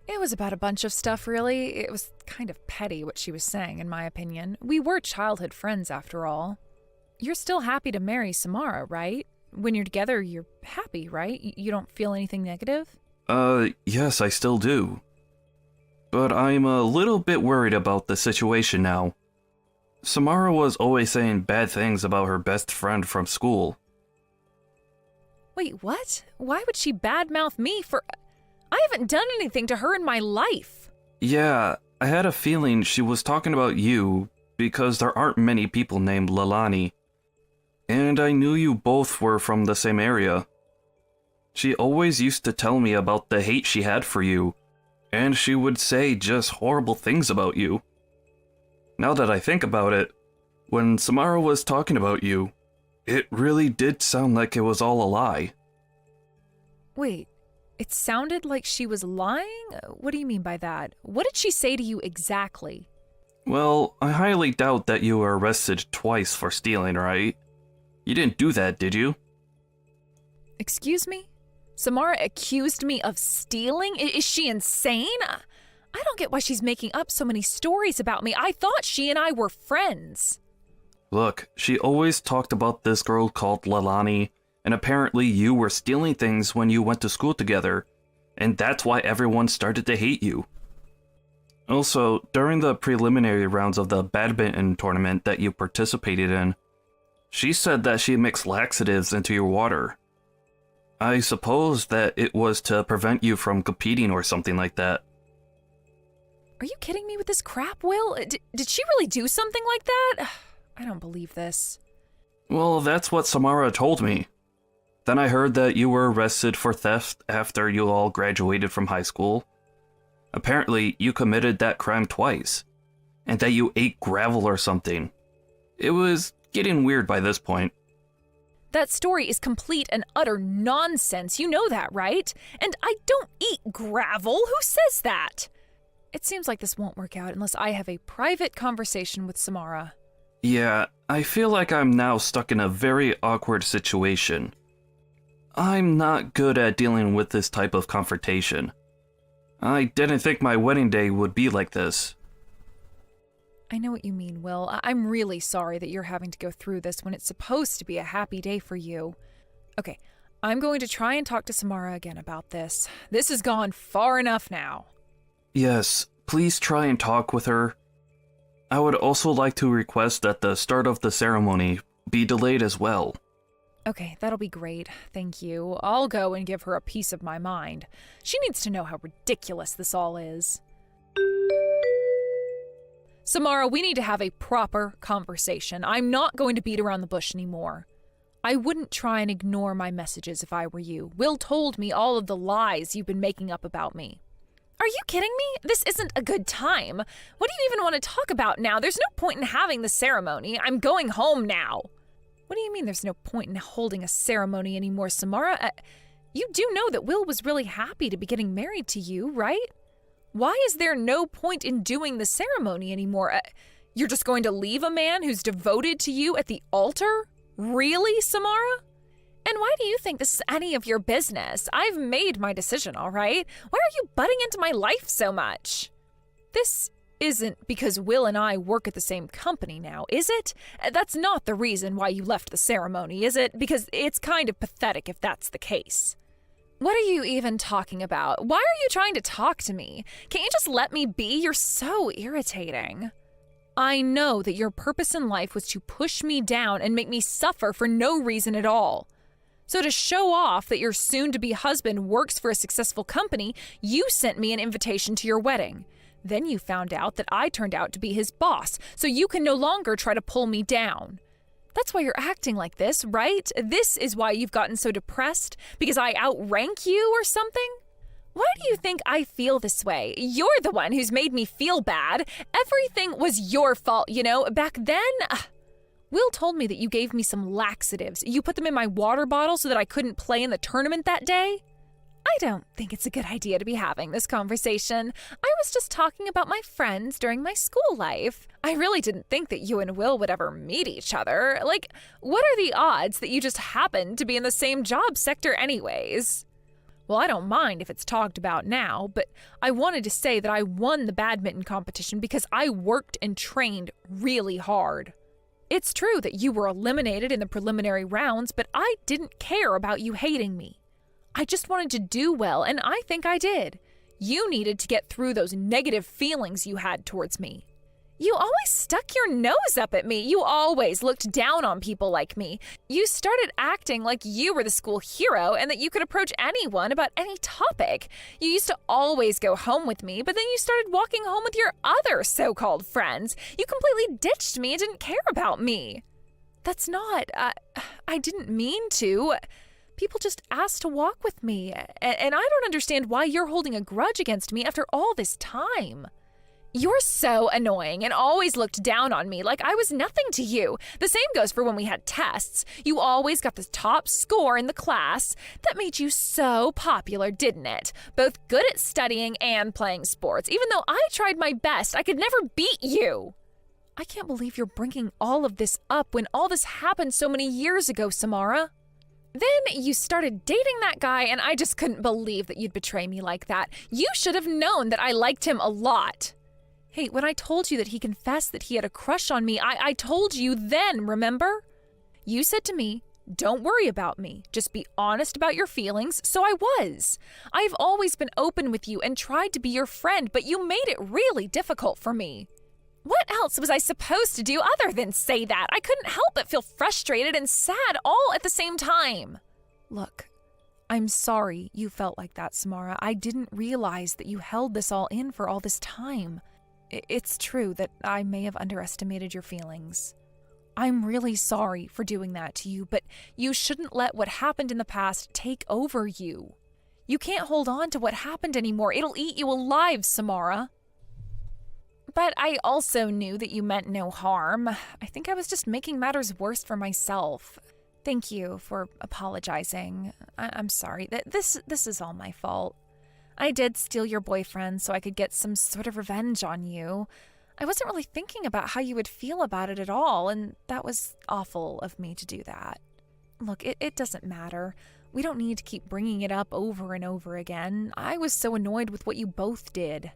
It was about a bunch of stuff, really. It was kind of petty what she was saying, in my opinion. We were childhood friends, after all. You're still happy to marry Samara, right? When you're together, you're happy, right? You don't feel anything negative? Yes, I still do. But I'm a little bit worried about the situation now. Samara was always saying bad things about her best friend from school. Wait, what? Why would she badmouth me for... I haven't done anything to her in my life. Yeah, I had a feeling she was talking about you because there aren't many people named Leilani. And I knew you both were from the same area. She always used to tell me about the hate she had for you, and she would say just horrible things about you. Now that I think about it, when Samara was talking about you, it really did sound like it was all a lie. Wait, it sounded like she was lying? What do you mean by that? What did she say to you exactly? Well, I highly doubt that you were arrested twice for stealing, right? You didn't do that, did you? Excuse me? Samara accused me of stealing? Is she insane? I don't get why she's making up so many stories about me. I thought she and I were friends. Look, she always talked about this girl called Leilani, and apparently you were stealing things when you went to school together, and that's why everyone started to hate you. Also, during the preliminary rounds of the badminton tournament that you participated in, she said that she mixed laxatives into your water. I suppose that it was to prevent you from competing or something like that. Are you kidding me with this crap, Will? Did she really do something like that? I don't believe this. Well, that's what Samara told me. Then I heard that you were arrested for theft after you all graduated from high school. Apparently, you committed that crime twice, and that you ate gravel or something. It was getting weird by this point. That story is complete and utter nonsense. You know that, right? And I don't eat gravel. Who says that? It seems like this won't work out unless I have a private conversation with Samara. Yeah, I feel like I'm now stuck in a very awkward situation. I'm not good at dealing with this type of confrontation. I didn't think my wedding day would be like this. I know what you mean, Will. I'm really sorry that you're having to go through this when it's supposed to be a happy day for you. Okay, I'm going to try and talk to Samara again about this. This has gone far enough now. Yes, please try and talk with her. I would also like to request that the start of the ceremony be delayed as well. Okay, that'll be great. Thank you. I'll go and give her a piece of my mind. She needs to know how ridiculous this all is. Samara, we need to have a proper conversation. I'm not going to beat around the bush anymore. I wouldn't try and ignore my messages if I were you. Will told me all of the lies you've been making up about me. Are you kidding me? This isn't a good time. What do you even want to talk about now? There's no point in having the ceremony. I'm going home now. What do you mean there's no point in holding a ceremony anymore, Samara? You do know that Will was really happy to be getting married to you, right? Why is there no point in doing the ceremony anymore? You're just going to leave a man who's devoted to you at the altar? Really, Samara? And why do you think this is any of your business? I've made my decision, all right? Why are you butting into my life so much? This isn't because Will and I work at the same company now, is it? That's not the reason why you left the ceremony, is it? Because it's kind of pathetic if that's the case. What are you even talking about? Why are you trying to talk to me? Can't you just let me be? You're so irritating. I know that your purpose in life was to push me down and make me suffer for no reason at all. So to show off that your soon-to-be husband works for a successful company, you sent me an invitation to your wedding. Then you found out that I turned out to be his boss, so you can no longer try to pull me down. That's why you're acting like this, right? This is why you've gotten so depressed? Because I outrank you or something? Why do you think I feel this way? You're the one who's made me feel bad. Everything was your fault, you know? Back then, Will told me that you gave me some laxatives. You put them in my water bottle so that I couldn't play in the tournament that day? I don't think it's a good idea to be having this conversation. I was just talking about my friends during my school life. I really didn't think that you and Will would ever meet each other. Like, what are the odds that you just happen to be in the same job sector anyways? Well, I don't mind if it's talked about now, but I wanted to say that I won the badminton competition because I worked and trained really hard. It's true that you were eliminated in the preliminary rounds, but I didn't care about you hating me. I just wanted to do well, and I think I did. You needed to get through those negative feelings you had towards me. You always stuck your nose up at me. You always looked down on people like me. You started acting like you were the school hero and that you could approach anyone about any topic. You used to always go home with me, but then you started walking home with your other so-called friends. You completely ditched me and didn't care about me. That's not... I didn't mean to. People just asked to walk with me, and I don't understand why you're holding a grudge against me after all this time. You're so annoying and always looked down on me like I was nothing to you. The same goes for when we had tests. You always got the top score in the class. That made you so popular, didn't it? Both good at studying and playing sports. Even though I tried my best, I could never beat you. I can't believe you're bringing all of this up when all this happened so many years ago, Samara. Then you started dating that guy, and I just couldn't believe that you'd betray me like that. You should have known that I liked him a lot. Hey, when I told you that he confessed that he had a crush on me, I told you then, remember? You said to me, don't worry about me. Just be honest about your feelings, so I was. I've always been open with you and tried to be your friend, but you made it really difficult for me. What else was I supposed to do other than say that? I couldn't help but feel frustrated and sad all at the same time. Look, I'm sorry you felt like that, Samara. I didn't realize that you held this all in for all this time. It's true that I may have underestimated your feelings. I'm really sorry for doing that to you, but you shouldn't let what happened in the past take over you. You can't hold on to what happened anymore. It'll eat you alive, Samara. But I also knew that you meant no harm. I think I was just making matters worse for myself. Thank you for apologizing. I'm sorry. This is all my fault. I did steal your boyfriend so I could get some sort of revenge on you. I wasn't really thinking about how you would feel about it at all, and that was awful of me to do that. Look, it doesn't matter. We don't need to keep bringing it up over and over again. I was so annoyed with what you both did.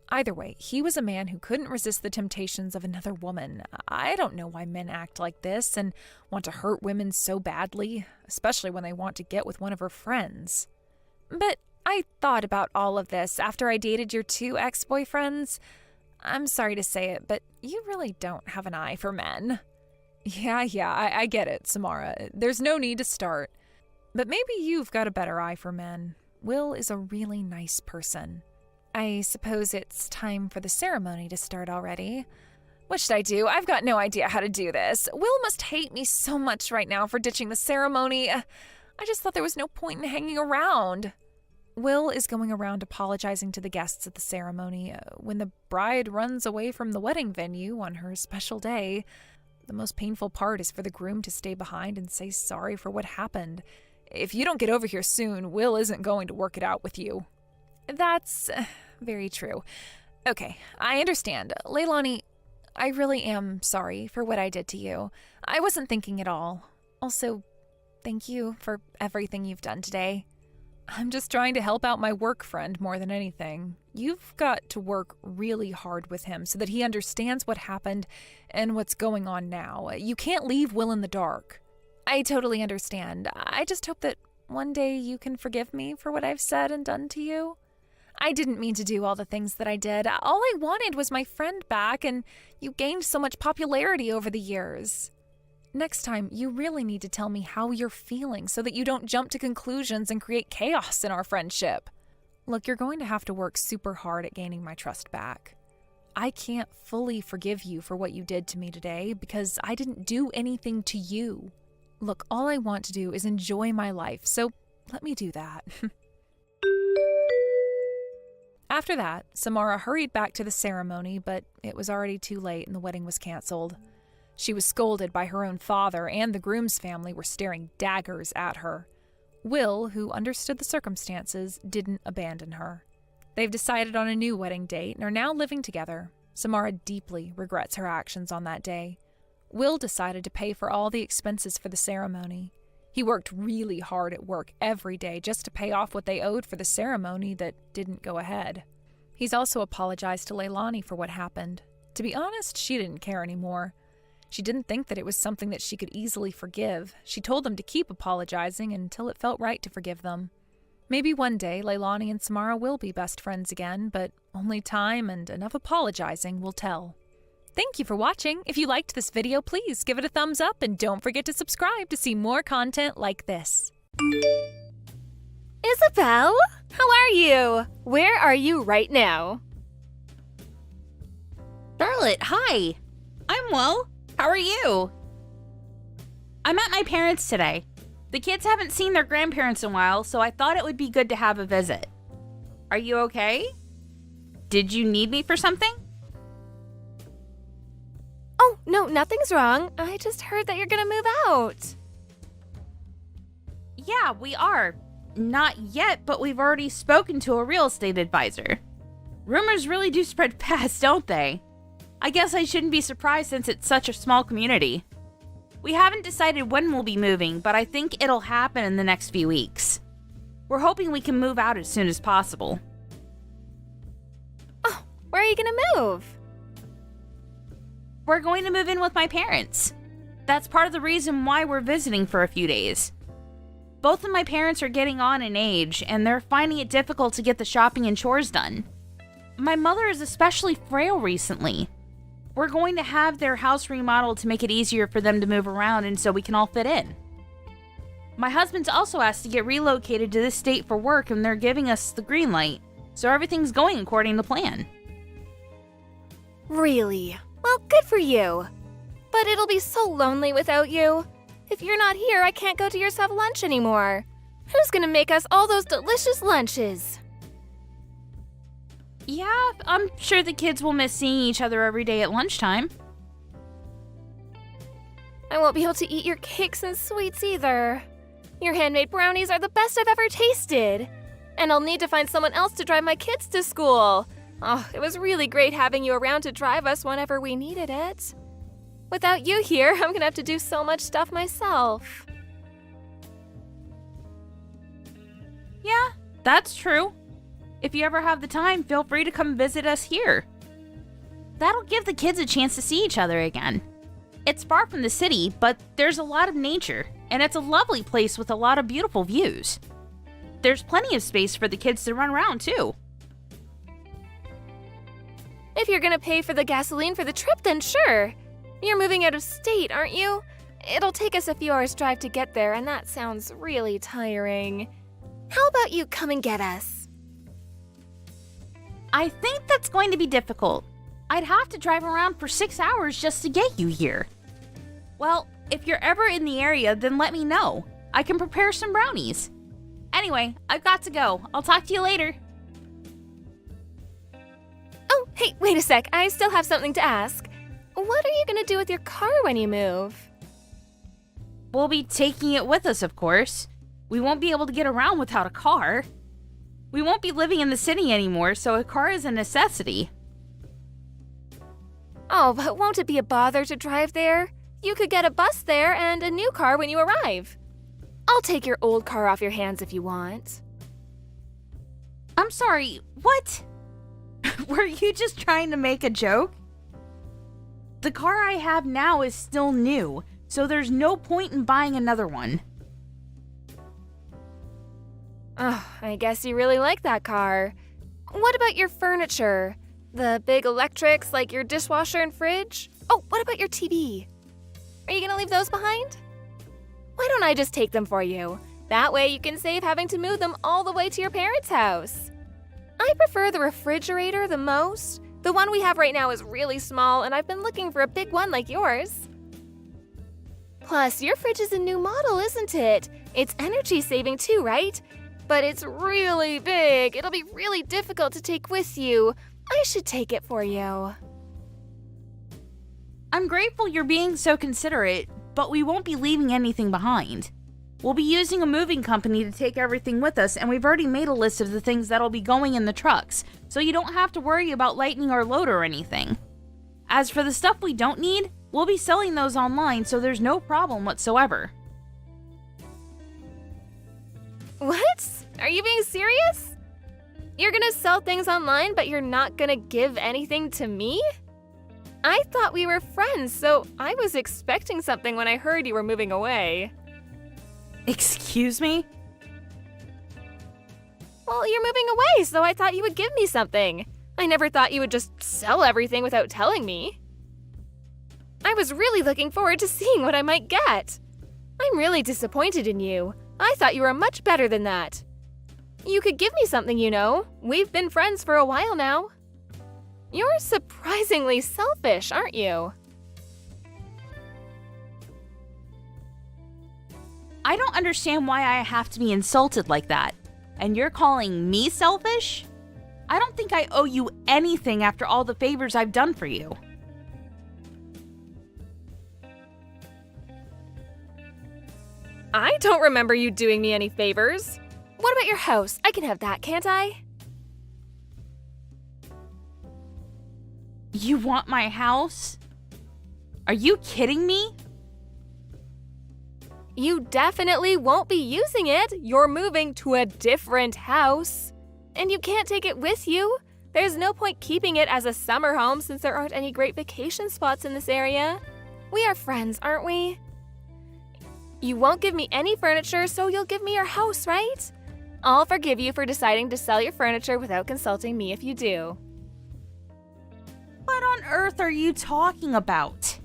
Either way, he was a man who couldn't resist the temptations of another woman. I don't know why men act like this and want to hurt women so badly, especially when they want to get with one of her friends. But I thought about all of this after I dated your 2 ex-boyfriends. I'm sorry to say it, but you really don't have an eye for men. Yeah, I get it, Samara. There's no need to start. But maybe you've got a better eye for men. Will is a really nice person. I suppose it's time for the ceremony to start already. What should I do? I've got no idea how to do this. Will must hate me so much right now for ditching the ceremony. I just thought there was no point in hanging around. Will is going around apologizing to the guests at the ceremony. When the bride runs away from the wedding venue on her special day, the most painful part is for the groom to stay behind and say sorry for what happened. If you don't get over here soon, Will isn't going to work it out with you. That's very true. Okay, I understand. Leilani, I really am sorry for what I did to you. I wasn't thinking at all. Also, thank you for everything you've done today. I'm just trying to help out my work friend more than anything. You've got to work really hard with him so that he understands what happened and what's going on now. You can't leave Will in the dark. I totally understand. I just hope that one day you can forgive me for what I've said and done to you. I didn't mean to do all the things that I did. All I wanted was my friend back, and you gained so much popularity over the years. Next time, you really need to tell me how you're feeling so that you don't jump to conclusions and create chaos in our friendship. Look, you're going to have to work super hard at gaining my trust back. I can't fully forgive you for what you did to me today because I didn't do anything to you. Look, all I want to do is enjoy my life, so let me do that. After that, Samara hurried back to the ceremony, but it was already too late and the wedding was canceled. She was scolded by her own father, and the groom's family were staring daggers at her. Will, who understood the circumstances, didn't abandon her. They've decided on a new wedding date and are now living together. Samara deeply regrets her actions on that day. Will decided to pay for all the expenses for the ceremony. He worked really hard at work every day just to pay off what they owed for the ceremony that didn't go ahead. He's also apologized to Leilani for what happened. To be honest, she didn't care anymore. She didn't think that it was something that she could easily forgive. She told them to keep apologizing until it felt right to forgive them. Maybe one day Leilani and Samara will be best friends again, but only time and enough apologizing will tell. Thank you for watching. If you liked this video, please give it a thumbs up and don't forget to subscribe to see more content like this. Isabel, how are you? Where are you right now? Charlotte, hi. I'm well. How are you? I'm at my parents' today. The kids haven't seen their grandparents in a while, so I thought it would be good to have a visit. Are you okay? Did you need me for something? Oh, no, nothing's wrong. I just heard that you're gonna move out. Yeah, we are. Not yet, but we've already spoken to a real estate advisor. Rumors really do spread fast, don't they? I guess I shouldn't be surprised since it's such a small community. We haven't decided when we'll be moving, but I think it'll happen in the next few weeks. We're hoping we can move out as soon as possible. Oh, where are you gonna move? We're going to move in with my parents. That's part of the reason why we're visiting for a few days. Both of my parents are getting on in age, and they're finding it difficult to get the shopping and chores done. My mother is especially frail recently. We're going to have their house remodeled to make it easier for them to move around and so we can all fit in. My husband's also asked to get relocated to this state for work, and they're giving us the green light, so everything's going according to plan. Really? Well, good for you. But it'll be so lonely without you. If you're not here, I can't go to yours have lunch anymore. Who's gonna make us all those delicious lunches? Yeah, I'm sure the kids will miss seeing each other every day at lunchtime. I won't be able to eat your cakes and sweets either. Your handmade brownies are the best I've ever tasted. And I'll need to find someone else to drive my kids to school. Oh, it was really great having you around to drive us whenever we needed it. Without you here, I'm gonna have to do so much stuff myself. Yeah, that's true. If you ever have the time, feel free to come visit us here. That'll give the kids a chance to see each other again. It's far from the city, but there's a lot of nature, and it's a lovely place with a lot of beautiful views. There's plenty of space for the kids to run around, too. If you're gonna pay for the gasoline for the trip, then sure. You're moving out of state, aren't you? It'll take us a few hours' drive to get there, and that sounds really tiring. How about you come and get us? I think that's going to be difficult. I'd have to drive around for 6 hours just to get you here. Well, if you're ever in the area, then let me know. I can prepare some brownies. Anyway, I've got to go. I'll talk to you later. Oh, hey, wait a sec. I still have something to ask. What are you gonna do with your car when you move? We'll be taking it with us, of course. We won't be able to get around without a car. We won't be living in the city anymore, so a car is a necessity. Oh, but won't it be a bother to drive there? You could get a bus there and a new car when you arrive. I'll take your old car off your hands if you want. I'm sorry, what? Were you just trying to make a joke? The car I have now is still new, so there's no point in buying another one. Oh, I guess you really like that car. What about your furniture? The big electrics like your dishwasher and fridge? Oh, what about your TV? Are you gonna leave those behind? Why don't I just take them for you? That way you can save having to move them all the way to your parents' house. I prefer the refrigerator the most. The one we have right now is really small, and I've been looking for a big one like yours. Plus, your fridge is a new model, isn't it? It's energy saving too, right? But it's really big. It'll be really difficult to take with you. I should take it for you. I'm grateful you're being so considerate, but we won't be leaving anything behind. We'll be using a moving company to take everything with us, and we've already made a list of the things that'll be going in the trucks, so you don't have to worry about lightening our load or anything. As for the stuff we don't need, we'll be selling those online, so there's no problem whatsoever. What? Are you being serious? You're gonna sell things online, but you're not gonna give anything to me? I thought we were friends, so I was expecting something when I heard you were moving away. Excuse me? Well, you're moving away, so I thought you would give me something. I never thought you would just sell everything without telling me. I was really looking forward to seeing what I might get. I'm really disappointed in you. I thought you were much better than that. You could give me something, you know. We've been friends for a while now. You're surprisingly selfish, aren't you? I don't understand why I have to be insulted like that. And you're calling me selfish? I don't think I owe you anything after all the favors I've done for you. I don't remember you doing me any favors. What about your house? I can have that, can't I? You want my house? Are you kidding me? You definitely won't be using it. You're moving to a different house. And you can't take it with you. There's no point keeping it as a summer home since there aren't any great vacation spots in this area. We are friends, aren't we? You won't give me any furniture, so you'll give me your house, right? I'll forgive you for deciding to sell your furniture without consulting me if you do. What on earth are you talking about?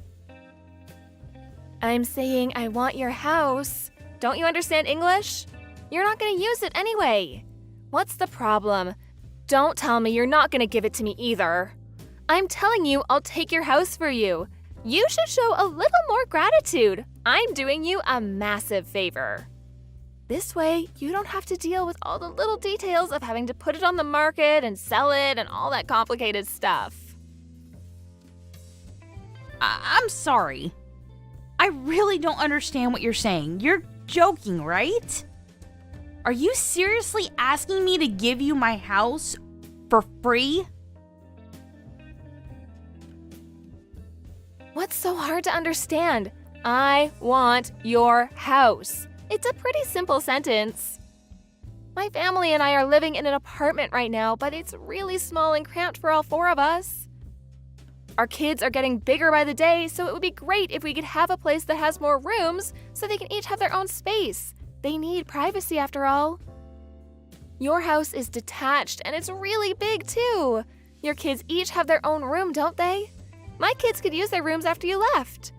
I'm saying I want your house. Don't you understand English? You're not going to use it anyway. What's the problem? Don't tell me you're not going to give it to me either. I'm telling you I'll take your house for you. You should show a little more gratitude. I'm doing you a massive favor. This way, you don't have to deal with all the little details of having to put it on the market and sell it and all that complicated stuff. I'm sorry. I really don't understand what you're saying. You're joking, right? Are you seriously asking me to give you my house for free? What's so hard to understand? I want your house. It's a pretty simple sentence. My family and I are living in an apartment right now, but it's really small and cramped for all four of us. Our kids are getting bigger by the day, so it would be great if we could have a place that has more rooms so they can each have their own space. They need privacy after all. Your house is detached and it's really big too. Your kids each have their own room, don't they? My kids could use their rooms after you left.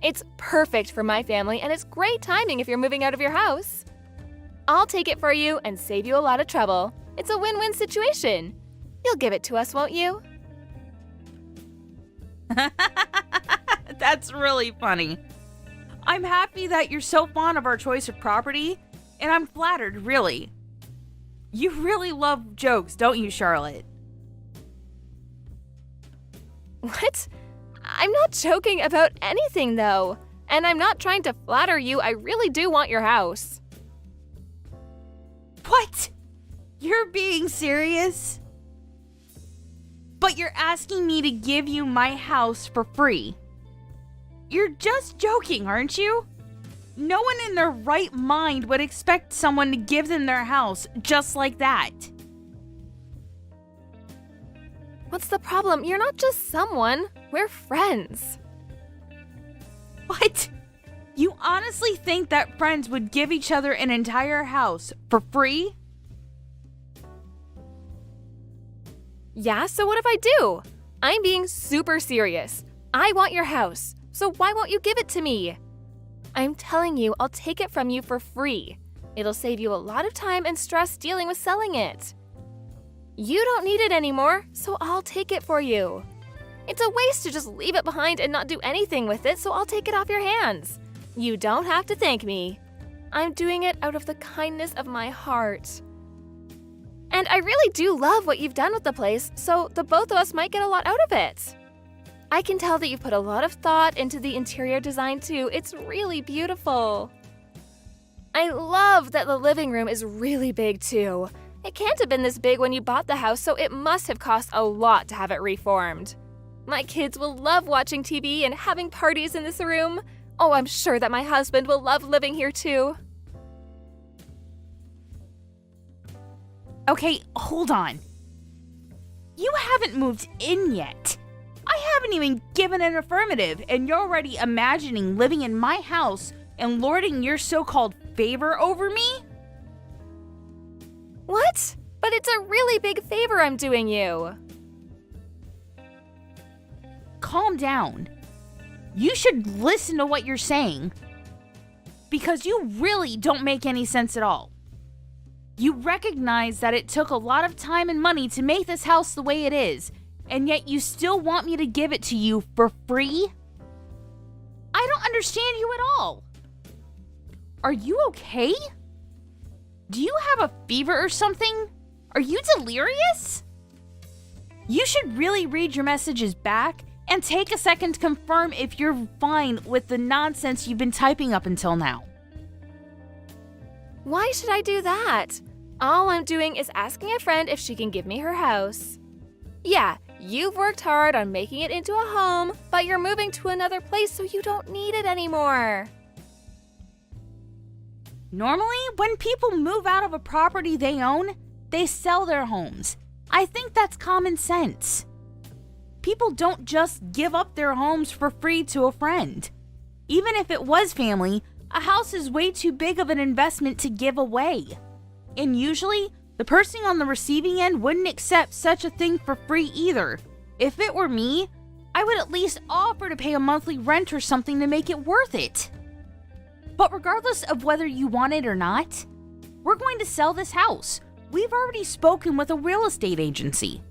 It's perfect for my family and it's great timing if you're moving out of your house. I'll take it for you and save you a lot of trouble. It's a win-win situation. You'll give it to us, won't you? That's really funny. I'm happy that you're so fond of our choice of property, and I'm flattered, really. You really love jokes, don't you, Charlotte? What? I'm not joking about anything, though. And I'm not trying to flatter you. I really do want your house. What? You're being serious? But you're asking me to give you my house for free. You're just joking, aren't you? No one in their right mind would expect someone to give them their house just like that. What's the problem? You're not just someone. We're friends. What? You honestly think that friends would give each other an entire house for free? Yeah, so what if I do? I'm being super serious. I want your house, so why won't you give it to me? I'm telling you, I'll take it from you for free. It'll save you a lot of time and stress dealing with selling it. You don't need it anymore, so I'll take it for you. It's a waste to just leave it behind and not do anything with it, so I'll take it off your hands. You don't have to thank me. I'm doing it out of the kindness of my heart. And I really do love what you've done with the place, so the both of us might get a lot out of it. I can tell that you've put a lot of thought into the interior design too. It's really beautiful. I love that the living room is really big too. It can't have been this big when you bought the house, so it must have cost a lot to have it reformed. My kids will love watching TV and having parties in this room. Oh, I'm sure that my husband will love living here too. Okay, hold on. You haven't moved in yet. I haven't even given an affirmative, and you're already imagining living in my house and lording your so-called favor over me? What? But it's a really big favor I'm doing you. Calm down. You should listen to what you're saying. Because you really don't make any sense at all. You recognize that it took a lot of time and money to make this house the way it is, and yet you still want me to give it to you for free? I don't understand you at all. Are you okay? Do you have a fever or something? Are you delirious? You should really read your messages back and take a second to confirm if you're fine with the nonsense you've been typing up until now. Why should I do that? All I'm doing is asking a friend if she can give me her house. Yeah, you've worked hard on making it into a home, but you're moving to another place so you don't need it anymore. Normally, when people move out of a property they own, they sell their homes. I think that's common sense. People don't just give up their homes for free to a friend. Even if it was family, a house is way too big of an investment to give away. And usually, the person on the receiving end wouldn't accept such a thing for free either. If it were me, I would at least offer to pay a monthly rent or something to make it worth it. But regardless of whether you want it or not, we're going to sell this house. We've already spoken with a real estate agency.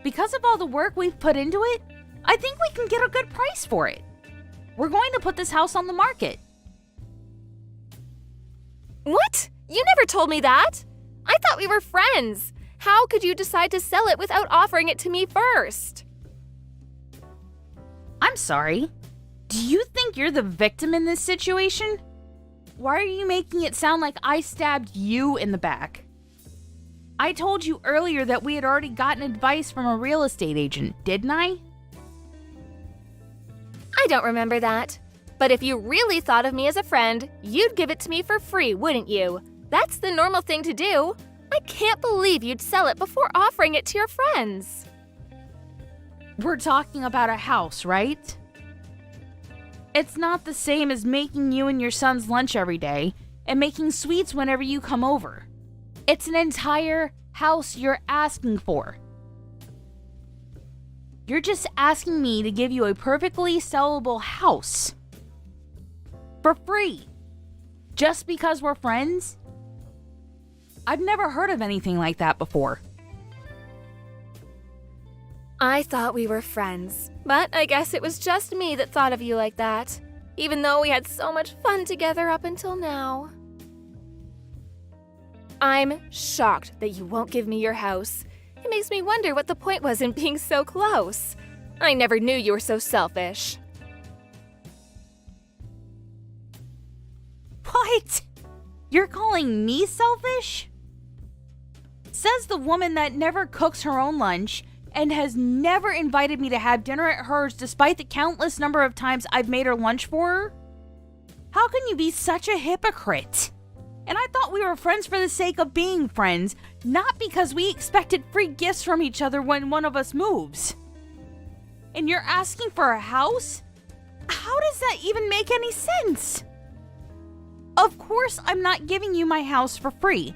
Because of all the work we've put into it, I think we can get a good price for it. We're going to put this house on the market. What? You never told me that. I thought we were friends. How could you decide to sell it without offering it to me first? I'm sorry. Do you think you're the victim in this situation? Why are you making it sound like I stabbed you in the back? I told you earlier that we had already gotten advice from a real estate agent, didn't I? I don't remember that. But if you really thought of me as a friend, you'd give it to me for free, wouldn't you? That's the normal thing to do. I can't believe you'd sell it before offering it to your friends. We're talking about a house, right? It's not the same as making you and your son's lunch every day and making sweets whenever you come over. It's an entire house you're asking for. You're just asking me to give you a perfectly sellable house. For free. Just because we're friends? I've never heard of anything like that before. I thought we were friends, but I guess it was just me that thought of you like that, even though we had so much fun together up until now. I'm shocked that you won't give me your house. It makes me wonder what the point was in being so close. I never knew you were so selfish. What? You're calling me selfish? Says the woman that never cooks her own lunch and has never invited me to have dinner at hers despite the countless number of times I've made her lunch for her? How can you be such a hypocrite? And I thought we were friends for the sake of being friends, not because we expected free gifts from each other when one of us moves. And you're asking for a house? How does that even make any sense? Of course I'm not giving you my house for free.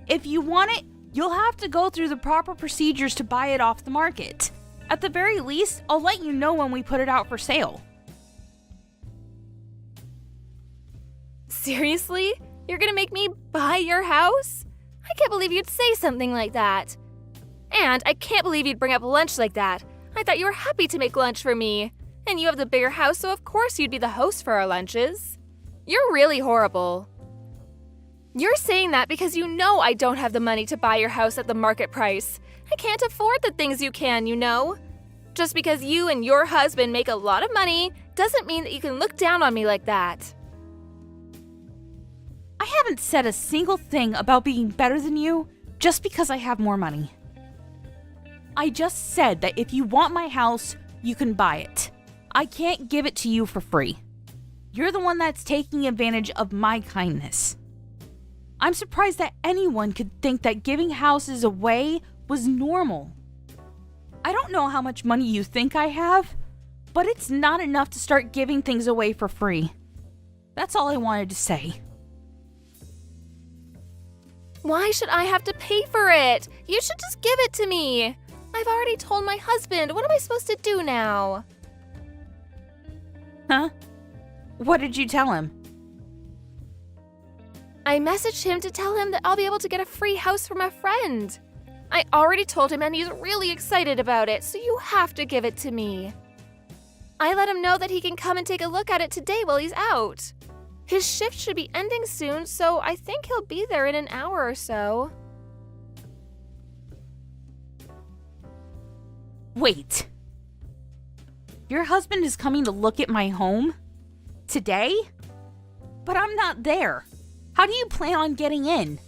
If you want it, you'll have to go through the proper procedures to buy it off the market. At the very least, I'll let you know when we put it out for sale. Seriously? You're gonna make me buy your house? I can't believe you'd say something like that. And I can't believe you'd bring up lunch like that. I thought you were happy to make lunch for me. And you have the bigger house, so of course you'd be the host for our lunches. You're really horrible. You're saying that because you know I don't have the money to buy your house at the market price. I can't afford the things you can, you know. Just because you and your husband make a lot of money doesn't mean that you can look down on me like that. I haven't said a single thing about being better than you just because I have more money. I just said that if you want my house, you can buy it. I can't give it to you for free. You're the one that's taking advantage of my kindness. I'm surprised that anyone could think that giving houses away was normal. I don't know how much money you think I have, but it's not enough to start giving things away for free. That's all I wanted to say. Why should I have to pay for it? You should just give it to me. I've already told my husband. What am I supposed to do now? Huh? What did you tell him? I messaged him to tell him that I'll be able to get a free house from a friend. I already told him and he's really excited about it, so you have to give it to me. I let him know that he can come and take a look at it today while he's out. His shift should be ending soon, so I think he'll be there in an hour or so. Wait. Your husband is coming to look at my home? Today? But I'm not there. How do you plan on getting in?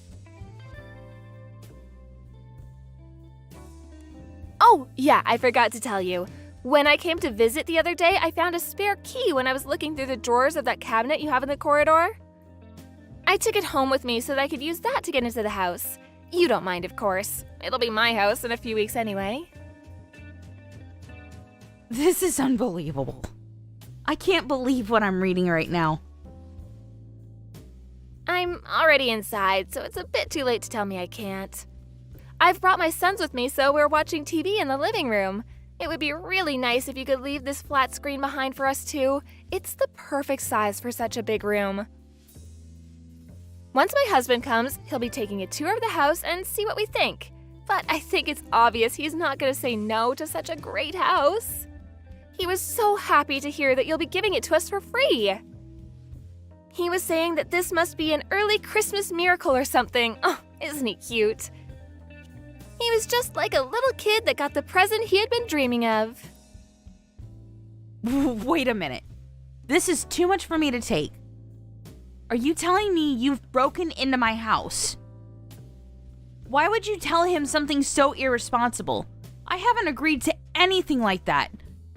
Oh, yeah, I forgot to tell you. When I came to visit the other day, I found a spare key when I was looking through the drawers of that cabinet you have in the corridor. I took it home with me so that I could use that to get into the house. You don't mind, of course. It'll be my house in a few weeks anyway. This is unbelievable. I can't believe what I'm reading right now. I'm already inside, so it's a bit too late to tell me I can't. I've brought my sons with me, so we're watching TV in the living room. It would be really nice if you could leave this flat screen behind for us too. It's the perfect size for such a big room. Once my husband comes, he'll be taking a tour of the house and see what we think. But I think it's obvious he's not going to say no to such a great house. He was so happy to hear that you'll be giving it to us for free. He was saying that this must be an early Christmas miracle or something. Oh, isn't he cute? He was just like a little kid that got the present he had been dreaming of. Wait a minute. This is too much for me to take. Are you telling me you've broken into my house? Why would you tell him something so irresponsible? I haven't agreed to anything like that.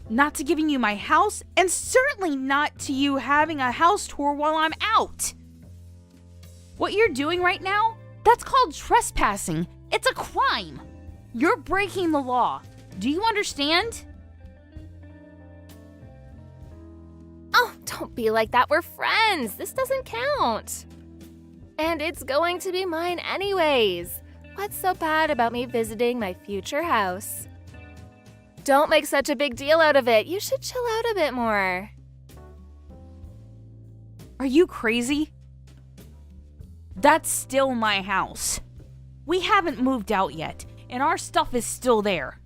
Not to giving you my house, and certainly not to you having a house tour while I'm out. What you're doing right now, that's called trespassing. It's a crime. You're breaking the law. Do you understand? Oh, don't be like that. We're friends. This doesn't count. And it's going to be mine anyways. What's so bad about me visiting my future house? Don't make such a big deal out of it. You should chill out a bit more. Are you crazy? That's still my house. We haven't moved out yet, and our stuff is still there.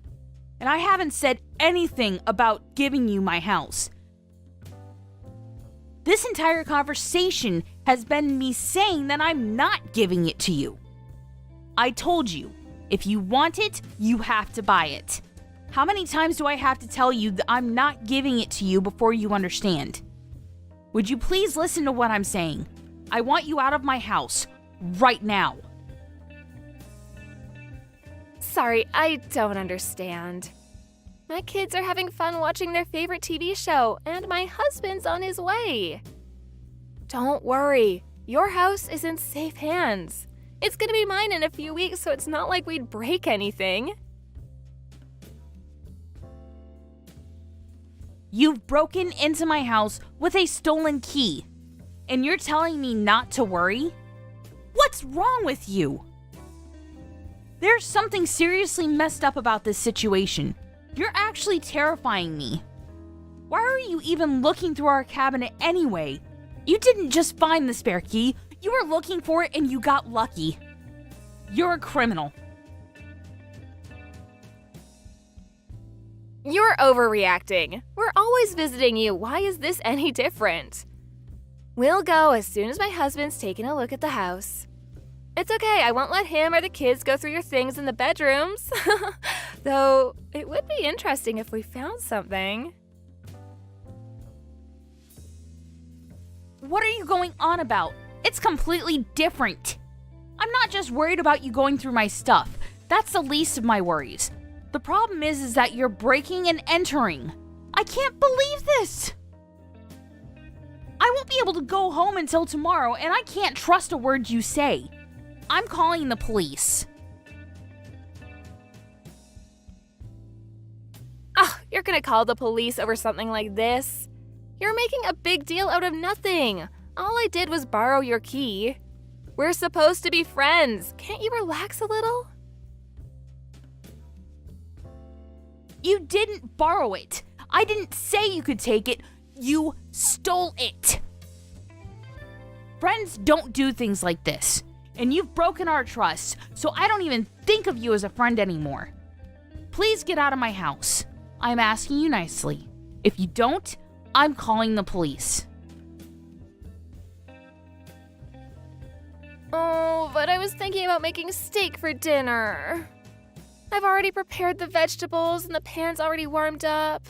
And I haven't said anything about giving you my house. This entire conversation has been me saying that I'm not giving it to you. I told you, if you want it, you have to buy it. How many times do I have to tell you that I'm not giving it to you before you understand? Would you please listen to what I'm saying? I want you out of my house, right now. Sorry, I don't understand. My kids are having fun watching their favorite TV show, and my husband's on his way. Don't worry, your house is in safe hands. It's gonna be mine in a few weeks, so it's not like we'd break anything. You've broken into my house with a stolen key, and you're telling me not to worry? What's wrong with you? There's something seriously messed up about this situation. You're actually terrifying me. Why are you even looking through our cabinet anyway? You didn't just find the spare key, you were looking for it and you got lucky. You're a criminal. You're overreacting. We're always visiting you. Why is this any different? We'll go as soon as my husband's taken a look at the house. It's okay, I won't let him or the kids go through your things in the bedrooms. Though, it would be interesting if we found something. What are you going on about? It's completely different. I'm not just worried about you going through my stuff. That's the least of my worries. The problem is that you're breaking and entering. I can't believe this. I won't be able to go home until tomorrow, and I can't trust a word you say. I'm calling the police. Ah, you're gonna call the police over something like this? You're making a big deal out of nothing. All I did was borrow your key. We're supposed to be friends. Can't you relax a little? You didn't borrow it. I didn't say you could take it. You stole it. Friends don't do things like this, and you've broken our trust, so I don't even think of you as a friend anymore. Please get out of my house. I'm asking you nicely. If you don't, I'm calling the police. Oh, but I was thinking about making steak for dinner. I've already prepared the vegetables and the pan's already warmed up.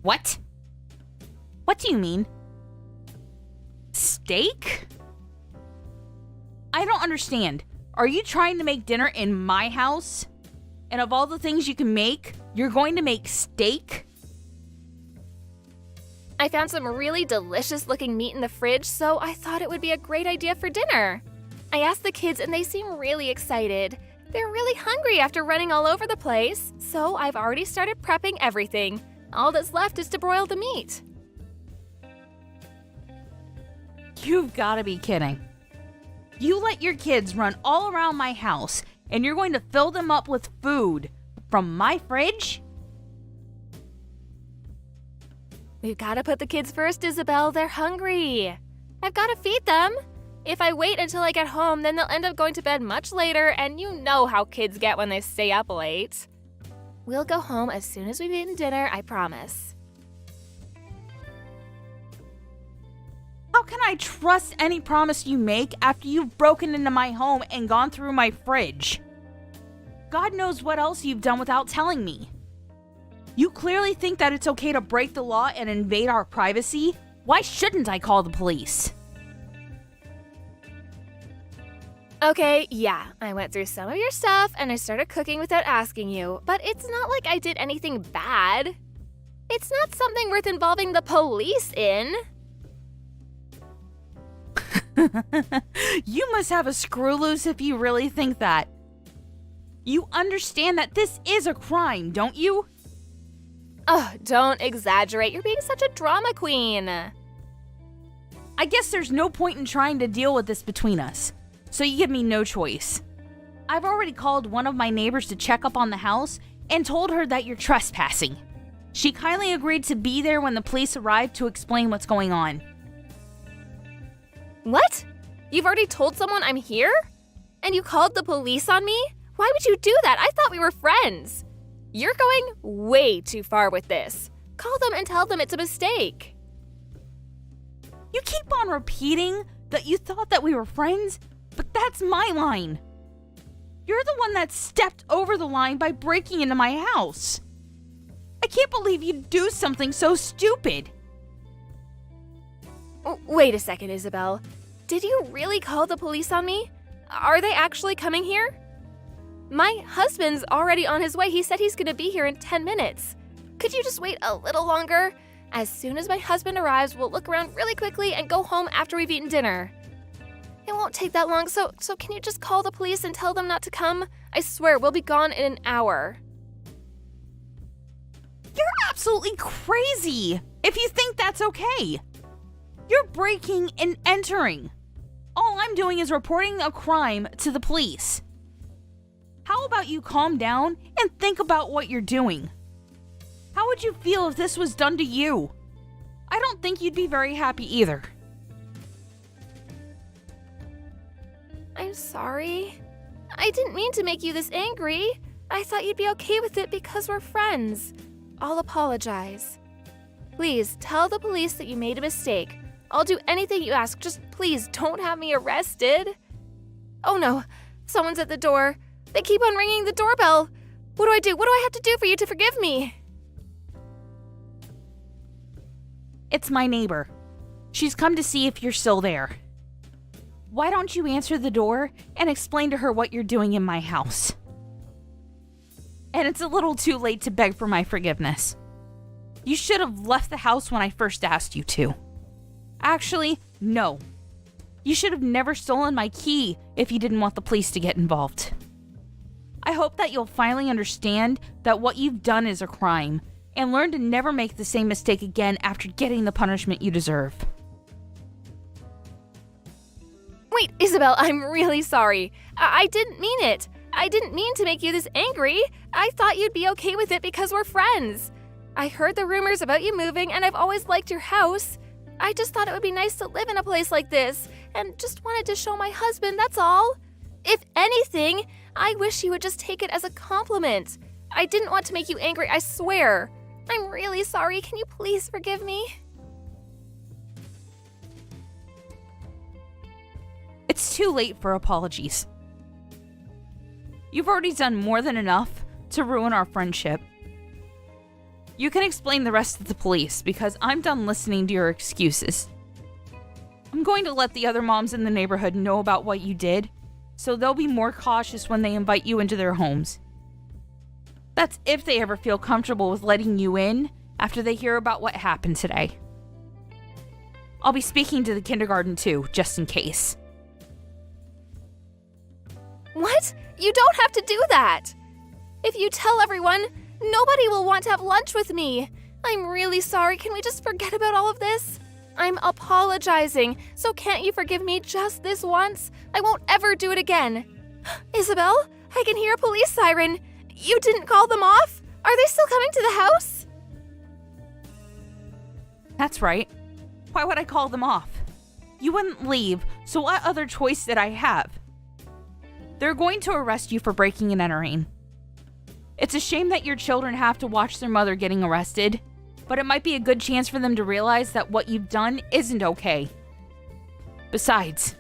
What? What do you mean? Steak? I don't understand. Are you trying to make dinner in my house? And of all the things you can make, you're going to make steak? I found some really delicious looking meat in the fridge, so I thought it would be a great idea for dinner. I asked the kids and they seem really excited. They're really hungry after running all over the place, so I've already started prepping everything. All that's left is to broil the meat. You've got to be kidding. You let your kids run all around my house, and you're going to fill them up with food from my fridge? We've got to put the kids first, Isabel. They're hungry. I've got to feed them. If I wait until I get home, then they'll end up going to bed much later, and you know how kids get when they stay up late. We'll go home as soon as we've eaten dinner, I promise. How can I trust any promise you make after you've broken into my home and gone through my fridge? God knows what else you've done without telling me. You clearly think that it's okay to break the law and invade our privacy? Why shouldn't I call the police? Okay, yeah, I went through some of your stuff and I started cooking without asking you, but it's not like I did anything bad. It's not something worth involving the police in. You must have a screw loose if you really think that. You understand that this is a crime, don't you? Oh, don't exaggerate. You're being such a drama queen. I guess there's no point in trying to deal with this between us, so you give me no choice. I've already called one of my neighbors to check up on the house and told her that you're trespassing. She kindly agreed to be there when the police arrived to explain what's going on. What? You've already told someone I'm here? And you called the police on me? Why would you do that? I thought we were friends. You're going way too far with this. Call them and tell them it's a mistake. You keep on repeating that you thought that we were friends, but that's my line. You're the one that stepped over the line by breaking into my house. I can't believe you'd do something so stupid. Wait a second, Isabel. Did you really call the police on me? Are they actually coming here? My husband's already on his way. He said he's gonna be here in 10 minutes. Could you just wait a little longer? As soon as my husband arrives, we'll look around really quickly and go home after we've eaten dinner. It won't take that long, so can you just call the police and tell them not to come? I swear, we'll be gone in an hour. You're absolutely crazy if you think that's okay. You're breaking and entering. All I'm doing is reporting a crime to the police. How about you calm down and think about what you're doing? How would you feel if this was done to you? I don't think you'd be very happy either. I'm sorry. I didn't mean to make you this angry. I thought you'd be okay with it because we're friends. I'll apologize. Please tell the police that you made a mistake. I'll do anything you ask. Just please don't have me arrested. Oh no, someone's at the door. They keep on ringing the doorbell. What do I do? What do I have to do for you to forgive me? It's my neighbor. She's come to see if you're still there. Why don't you answer the door and explain to her what you're doing in my house? And it's a little too late to beg for my forgiveness. You should have left the house when I first asked you to. Actually, no. You should have never stolen my key if you didn't want the police to get involved. I hope that you'll finally understand that what you've done is a crime and learn to never make the same mistake again after getting the punishment you deserve. Wait, Isabel, I'm really sorry. I didn't mean it. I didn't mean to make you this angry. I thought you'd be okay with it because we're friends. I heard the rumors about you moving, and I've always liked your house. I just thought it would be nice to live in a place like this, and just wanted to show my husband, that's all. If anything, I wish you would just take it as a compliment. I didn't want to make you angry, I swear. I'm really sorry. Can you please forgive me? It's too late for apologies. You've already done more than enough to ruin our friendship. You can explain the rest to the police because I'm done listening to your excuses. I'm going to let the other moms in the neighborhood know about what you did, so they'll be more cautious when they invite you into their homes. That's if they ever feel comfortable with letting you in after they hear about what happened today. I'll be speaking to the kindergarten too, just in case. What? You don't have to do that. If you tell everyone, nobody will want to have lunch with me. I'm really sorry. Can we just forget about all of this? I'm apologizing, so can't you forgive me just this once? I won't ever do it again. Isabel, I can hear a police siren. You didn't call them off? Are they still coming to the house? That's right. Why would I call them off? You wouldn't leave, so what other choice did I have? They're going to arrest you for breaking and entering. It's a shame that your children have to watch their mother getting arrested, but it might be a good chance for them to realize that what you've done isn't okay. Besides,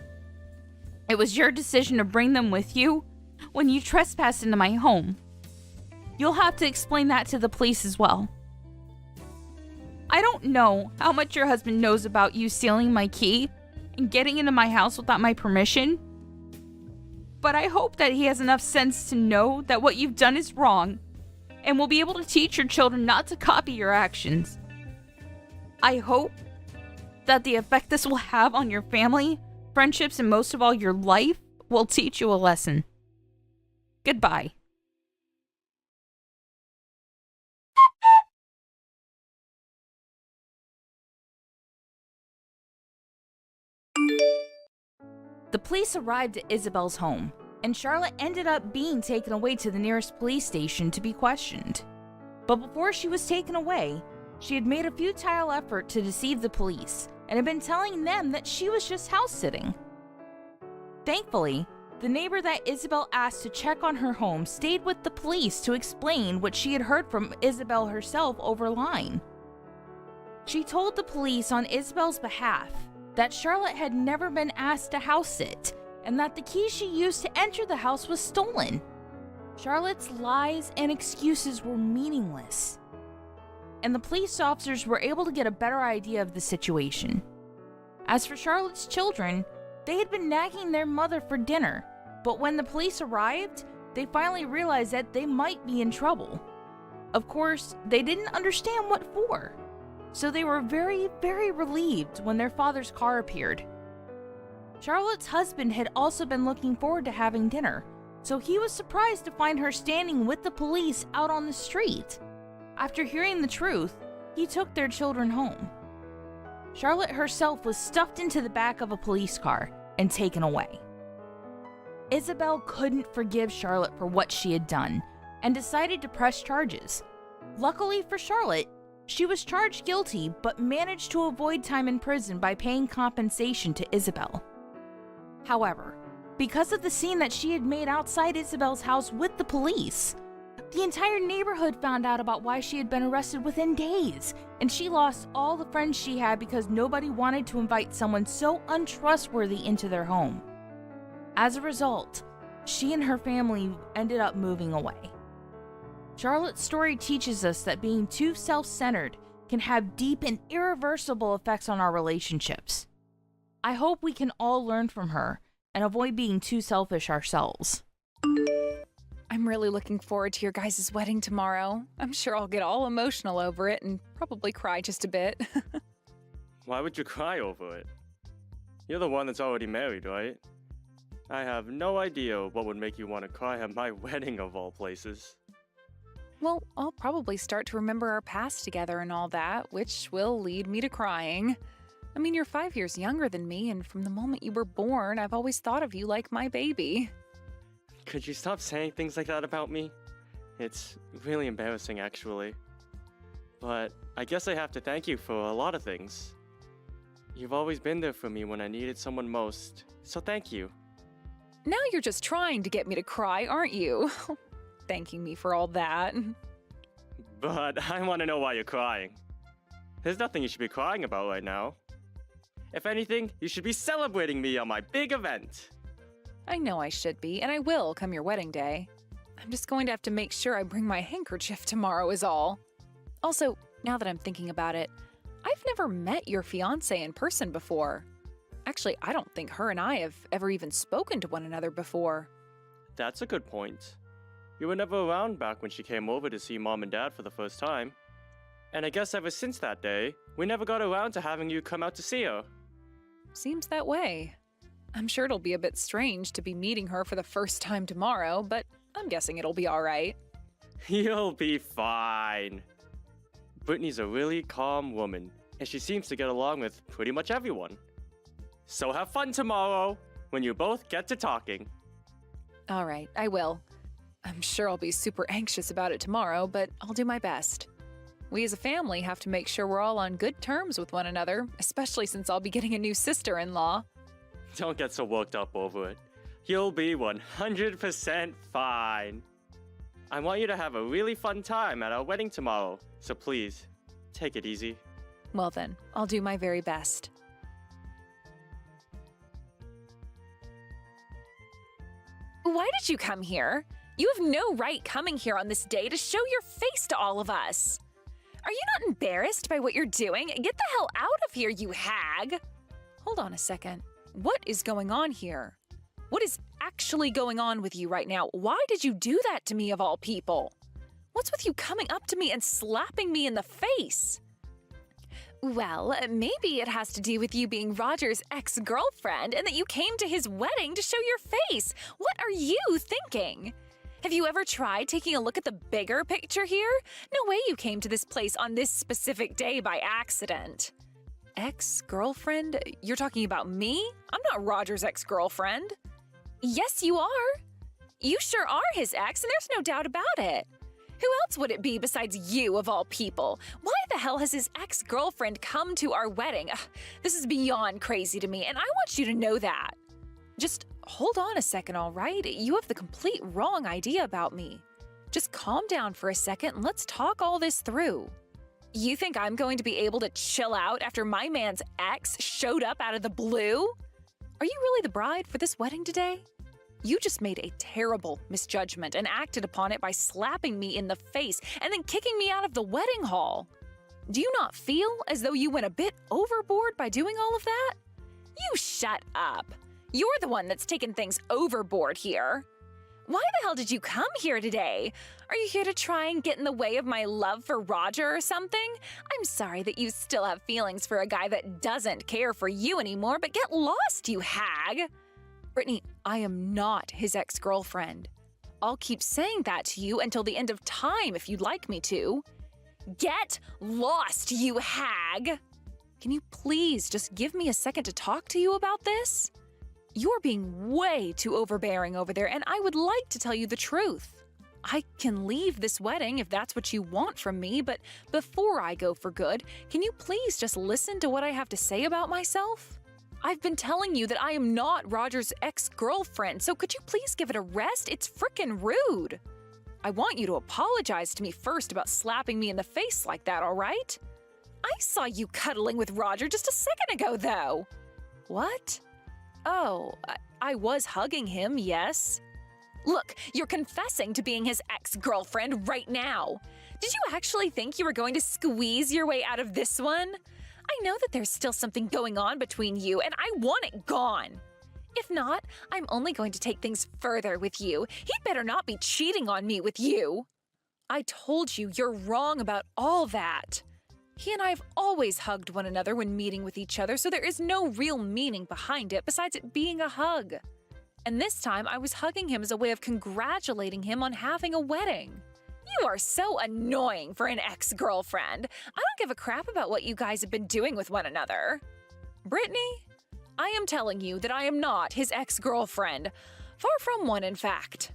it was your decision to bring them with you when you trespassed into my home. You'll have to explain that to the police as well. I don't know how much your husband knows about you stealing my key and getting into my house without my permission, but I hope that he has enough sense to know that what you've done is wrong and will be able to teach your children not to copy your actions. I hope that the effect this will have on your family, friendships, and most of all your life will teach you a lesson. Goodbye. The police arrived at Isabel's home, and Charlotte ended up being taken away to the nearest police station to be questioned. But before she was taken away, she had made a futile effort to deceive the police and had been telling them that she was just house-sitting. Thankfully, the neighbor that Isabel asked to check on her home stayed with the police to explain what she had heard from Isabel herself over line. She told the police on Isabel's behalf that Charlotte had never been asked to house sit, and that the key she used to enter the house was stolen. Charlotte's lies and excuses were meaningless, and the police officers were able to get a better idea of the situation. As for Charlotte's children, they had been nagging their mother for dinner, but when the police arrived, they finally realized that they might be in trouble. Of course, they didn't understand what for, so they were very, very relieved when their father's car appeared. Charlotte's husband had also been looking forward to having dinner, so he was surprised to find her standing with the police out on the street. After hearing the truth, he took their children home. Charlotte herself was stuffed into the back of a police car and taken away. Isabel couldn't forgive Charlotte for what she had done and decided to press charges. Luckily for Charlotte, she was charged guilty but managed to avoid time in prison by paying compensation to Isabel. However, because of the scene that she had made outside Isabel's house with the police, the entire neighborhood found out about why she had been arrested within days, and she lost all the friends she had because nobody wanted to invite someone so untrustworthy into their home. As a result, she and her family ended up moving away. Charlotte's story teaches us that being too self-centered can have deep and irreversible effects on our relationships. I hope we can all learn from her and avoid being too selfish ourselves. I'm really looking forward to your guys' wedding tomorrow. I'm sure I'll get all emotional over it and probably cry just a bit. Why would you cry over it? You're the one that's already married, right? I have no idea what would make you want to cry at my wedding of all places. Well, I'll probably start to remember our past together and all that, which will lead me to crying. I mean, you're 5 years younger than me, and from the moment you were born, I've always thought of you like my baby. Could you stop saying things like that about me? It's really embarrassing, actually. But I guess I have to thank you for a lot of things. You've always been there for me when I needed someone most, so thank you. Now you're just trying to get me to cry, aren't you? Thanking me for all that. But I want to know why you're crying. There's nothing you should be crying about right now. If anything, you should be celebrating me on my big event. I know I should be, and I will come your wedding day. I'm just going to have to make sure I bring my handkerchief tomorrow is all. Also, now that I'm thinking about it, I've never met your fiancé in person before. Actually, I don't think her and I have ever even spoken to one another before. That's a good point. You were never around back when she came over to see Mom and Dad for the first time. And I guess ever since that day, we never got around to having you come out to see her. Seems that way. I'm sure it'll be a bit strange to be meeting her for the first time tomorrow, but I'm guessing it'll be all right. You'll be fine. Brittany's a really calm woman, and she seems to get along with pretty much everyone. So have fun tomorrow, when you both get to talking. All right, I will. I'm sure I'll be super anxious about it tomorrow, but I'll do my best. We as a family have to make sure we're all on good terms with one another, especially since I'll be getting a new sister-in-law. Don't get so worked up over it. You'll be 100% fine. I want you to have a really fun time at our wedding tomorrow, so please, take it easy. Well then, I'll do my very best. Why did you come here? You have no right coming here on this day to show your face to all of us. Are you not embarrassed by what you're doing? Get the hell out of here, you hag! Hold on a second. What is going on here? What is actually going on with you right now? Why did you do that to me of all people? What's with you coming up to me and slapping me in the face? Well, maybe it has to do with you being Roger's ex-girlfriend and that you came to his wedding to show your face. What are you thinking? Have you ever tried taking a look at the bigger picture here? No way you came to this place on this specific day by accident. Ex-girlfriend? You're talking about me? I'm not Roger's ex-girlfriend. Yes, you are. You sure are his ex, and there's no doubt about it. Who else would it be besides you, of all people? Why the hell has his ex-girlfriend come to our wedding? Ugh, this is beyond crazy to me, and I want you to know that. Just hold on a second, all right? You have the complete wrong idea about me. Just calm down for a second and let's talk all this through. You think I'm going to be able to chill out after my man's ex showed up out of the blue? Are you really the bride for this wedding today? You just made a terrible misjudgment and acted upon it by slapping me in the face and then kicking me out of the wedding hall. Do you not feel as though you went a bit overboard by doing all of that? You shut up. You're the one that's taken things overboard here. Why the hell did you come here today? Are you here to try and get in the way of my love for Roger or something? I'm sorry that you still have feelings for a guy that doesn't care for you anymore, but get lost, you hag! Brittany, I am not his ex-girlfriend. I'll keep saying that to you until the end of time if you'd like me to. Get lost, you hag! Can you please just give me a second to talk to you about this? You're being way too overbearing over there, and I would like to tell you the truth. I can leave this wedding if that's what you want from me, but before I go for good, can you please just listen to what I have to say about myself? I've been telling you that I am not Roger's ex-girlfriend, so could you please give it a rest? It's frickin' rude. I want you to apologize to me first about slapping me in the face like that, all right? I saw you cuddling with Roger just a second ago, though. What? Oh, I was hugging him, yes. Look, you're confessing to being his ex-girlfriend right now. Did you actually think you were going to squeeze your way out of this one? I know that there's still something going on between you, and I want it gone. If not, I'm only going to take things further with you. He'd better not be cheating on me with you. I told you you're wrong about all that. He and I have always hugged one another when meeting with each other, so there is no real meaning behind it besides it being a hug. And this time I was hugging him as a way of congratulating him on having a wedding. You are so annoying for an ex-girlfriend. I don't give a crap about what you guys have been doing with one another. Brittany, I am telling you that I am not his ex-girlfriend. Far from one, in fact.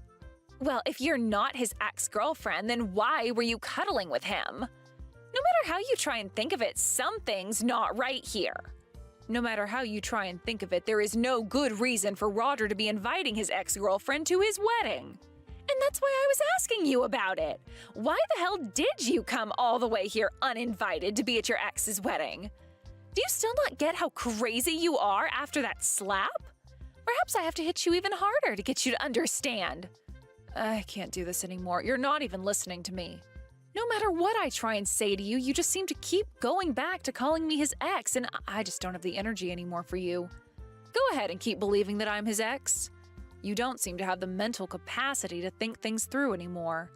Well, if you're not his ex-girlfriend, then why were you cuddling with him? No how you try and think of it, something's not right here. No matter how you try and think of it, there is no good reason for Roger to be inviting his ex-girlfriend to his wedding. And that's why I was asking you about it. Why the hell did you come all the way here uninvited to be at your ex's wedding? Do you still not get how crazy you are after that slap? Perhaps I have to hit you even harder to get you to understand. I can't do this anymore. You're not even listening to me. No matter what I try and say to you, you just seem to keep going back to calling me his ex, and I just don't have the energy anymore for you. Go ahead and keep believing that I'm his ex. You don't seem to have the mental capacity to think things through anymore.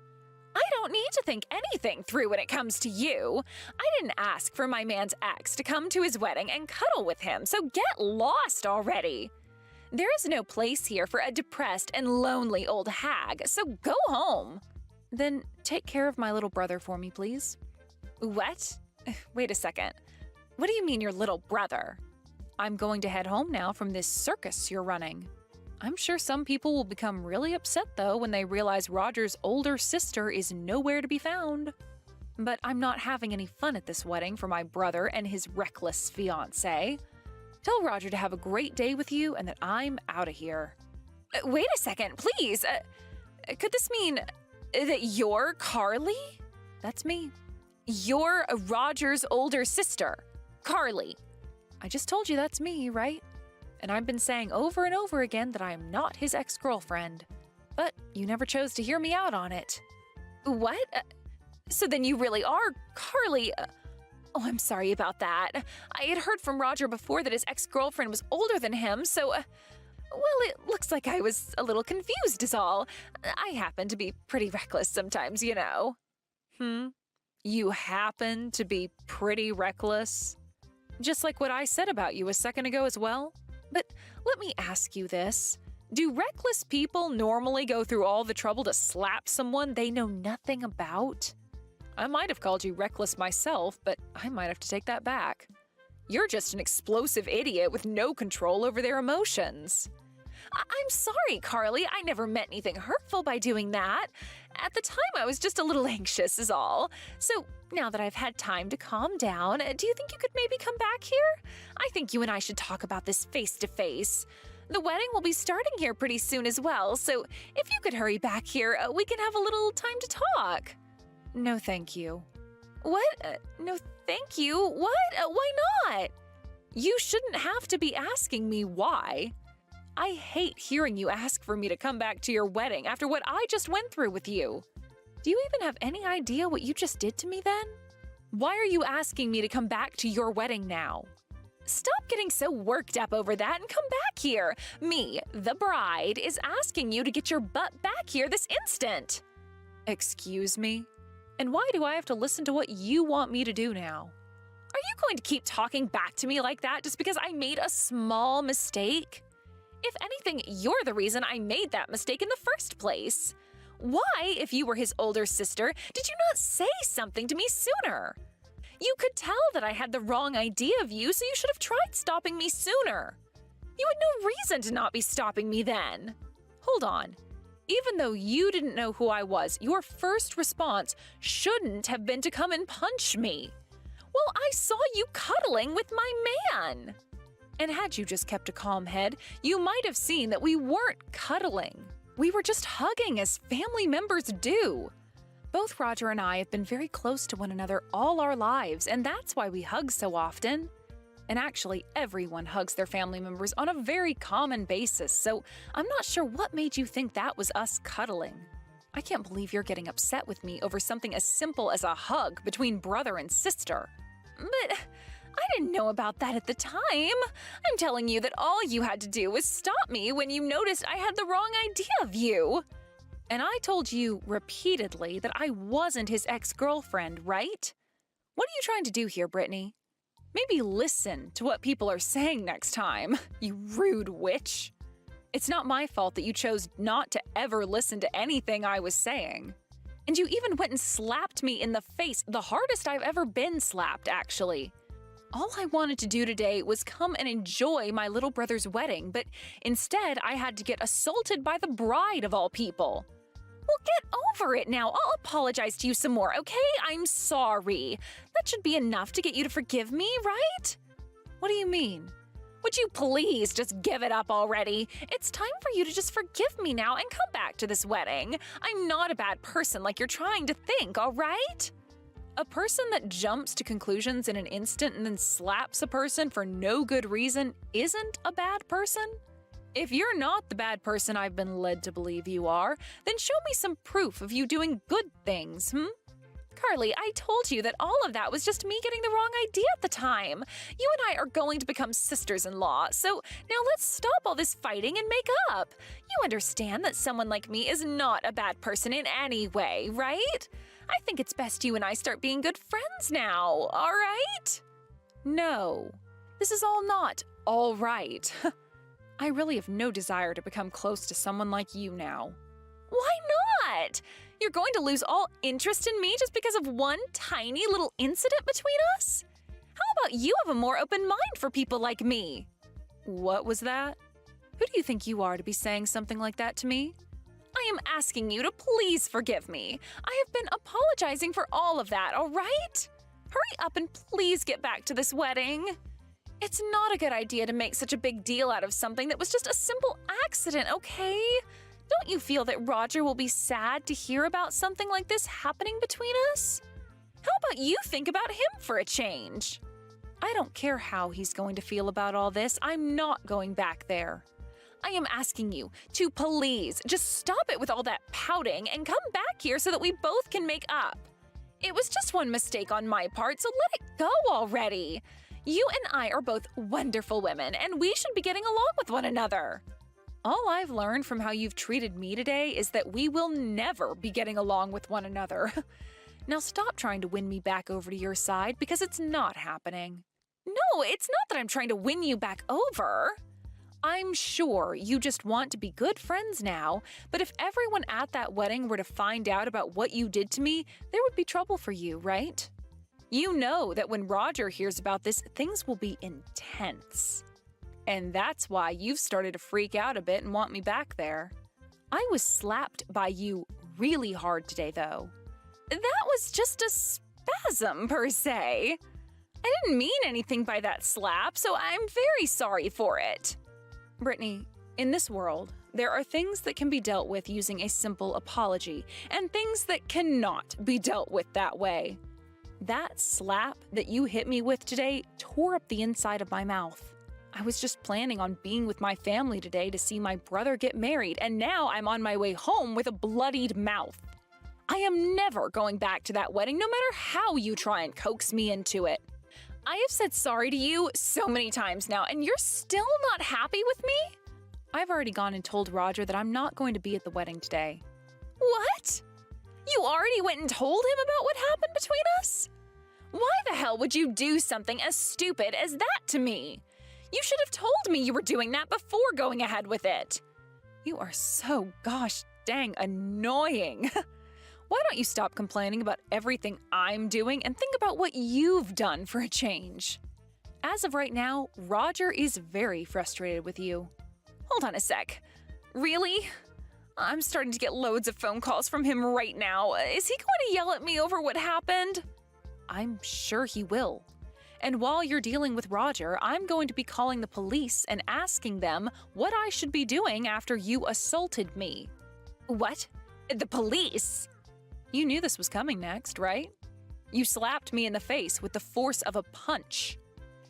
I don't need to think anything through when it comes to you. I didn't ask for my man's ex to come to his wedding and cuddle with him, so get lost already. There is no place here for a depressed and lonely old hag, so go home. Then take care of my little brother for me, please. What? Wait a second. What do you mean your little brother? I'm going to head home now from this circus you're running. I'm sure some people will become really upset, though, when they realize Roger's older sister is nowhere to be found. But I'm not having any fun at this wedding for my brother and his reckless fiancé. Tell Roger to have a great day with you and that I'm out of here. Wait a second, please. Could this mean that you're Carly? That's me. You're Roger's older sister, Carly. I just told you that's me, right? And I've been saying over and over again that I am not his ex-girlfriend. But you never chose to hear me out on it. What? So then you really are Carly. Oh, I'm sorry about that. I had heard from Roger before that his ex-girlfriend was older than him, so... well, it looks like I was a little confused is all. I happen to be pretty reckless sometimes, you know. You happen to be pretty reckless? Just like what I said about you a second ago as well? But let me ask you this. Do reckless people normally go through all the trouble to slap someone they know nothing about? I might have called you reckless myself, but I might have to take that back. You're just an explosive idiot with no control over their emotions. I'm sorry, Carly. I never meant anything hurtful by doing that. At the time, I was just a little anxious is all. So now that I've had time to calm down, do you think you could maybe come back here? I think you and I should talk about this face to face. The wedding will be starting here pretty soon as well, so if you could hurry back here, we can have a little time to talk. No, thank you. What? No, thank you? What? Why not? You shouldn't have to be asking me why. I hate hearing you ask for me to come back to your wedding after what I just went through with you. Do you even have any idea what you just did to me then? Why are you asking me to come back to your wedding now? Stop getting so worked up over that and come back here. Me, the bride, is asking you to get your butt back here this instant. Excuse me? And why do I have to listen to what you want me to do now? Are you going to keep talking back to me like that just because I made a small mistake? If anything, you're the reason I made that mistake in the first place. Why, if you were his older sister, did you not say something to me sooner? You could tell that I had the wrong idea of you, so you should have tried stopping me sooner. You had no reason to not be stopping me then. Hold on. Even though you didn't know who I was, your first response shouldn't have been to come and punch me. Well, I saw you cuddling with my man. And had you just kept a calm head, you might have seen that we weren't cuddling. We were just hugging as family members do. Both Roger and I have been very close to one another all our lives, and that's why we hug so often. And actually, everyone hugs their family members on a very common basis, so I'm not sure what made you think that was us cuddling. I can't believe you're getting upset with me over something as simple as a hug between brother and sister. But I didn't know about that at the time. I'm telling you that all you had to do was stop me when you noticed I had the wrong idea of you. And I told you repeatedly that I wasn't his ex-girlfriend, right? What are you trying to do here, Brittany? Maybe listen to what people are saying next time, you rude witch. It's not my fault that you chose not to ever listen to anything I was saying. And you even went and slapped me in the face, the hardest I've ever been slapped, actually. All I wanted to do today was come and enjoy my little brother's wedding, but instead I had to get assaulted by the bride of all people. Well, get over it now. I'll apologize to you some more, okay? I'm sorry. That should be enough to get you to forgive me, right? What do you mean? Would you please just give it up already? It's time for you to just forgive me now and come back to this wedding. I'm not a bad person like you're trying to think, all right? A person that jumps to conclusions in an instant and then slaps a person for no good reason isn't a bad person? If you're not the bad person I've been led to believe you are, then show me some proof of you doing good things, Carly, I told you that all of that was just me getting the wrong idea at the time. You and I are going to become sisters-in-law, so now let's stop all this fighting and make up. You understand that someone like me is not a bad person in any way, right? I think it's best you and I start being good friends now, all right? No, this is all not all right. I really have no desire to become close to someone like you now. Why not? You're going to lose all interest in me just because of one tiny little incident between us? How about you have a more open mind for people like me? What was that? Who do you think you are to be saying something like that to me? I am asking you to please forgive me. I have been apologizing for all of that, all right? Hurry up and please get back to this wedding. It's not a good idea to make such a big deal out of something that was just a simple accident, okay? Don't you feel that Roger will be sad to hear about something like this happening between us? How about you think about him for a change? I don't care how he's going to feel about all this. I'm not going back there. I am asking you to please just stop it with all that pouting and come back here so that we both can make up. It was just one mistake on my part, so let it go already. You and I are both wonderful women, and we should be getting along with one another. All I've learned from how you've treated me today is that we will never be getting along with one another. Now stop trying to win me back over to your side because it's not happening. No, it's not that I'm trying to win you back over. I'm sure you just want to be good friends now, but if everyone at that wedding were to find out about what you did to me, there would be trouble for you, right? You know that when Roger hears about this, things will be intense. And that's why you've started to freak out a bit and want me back there. I was slapped by you really hard today, though. That was just a spasm, per se. I didn't mean anything by that slap, so I'm very sorry for it. Brittany, in this world, there are things that can be dealt with using a simple apology, and things that cannot be dealt with that way. That slap that you hit me with today tore up the inside of my mouth. I was just planning on being with my family today to see my brother get married, and now I'm on my way home with a bloodied mouth. I am never going back to that wedding, no matter how you try and coax me into it. I have said sorry to you so many times now, and you're still not happy with me? I've already gone and told Roger that I'm not going to be at the wedding today. What? You already went and told him about what happened between us? Why the hell would you do something as stupid as that to me? You should have told me you were doing that before going ahead with it. You are so gosh dang annoying. Why don't you stop complaining about everything I'm doing and think about what you've done for a change? As of right now, Roger is very frustrated with you. Hold on a sec. Really? I'm starting to get loads of phone calls from him right now. Is he going to yell at me over what happened? I'm sure he will. And while you're dealing with Roger, I'm going to be calling the police and asking them what I should be doing after you assaulted me. What? The police? You knew this was coming next, right? You slapped me in the face with the force of a punch.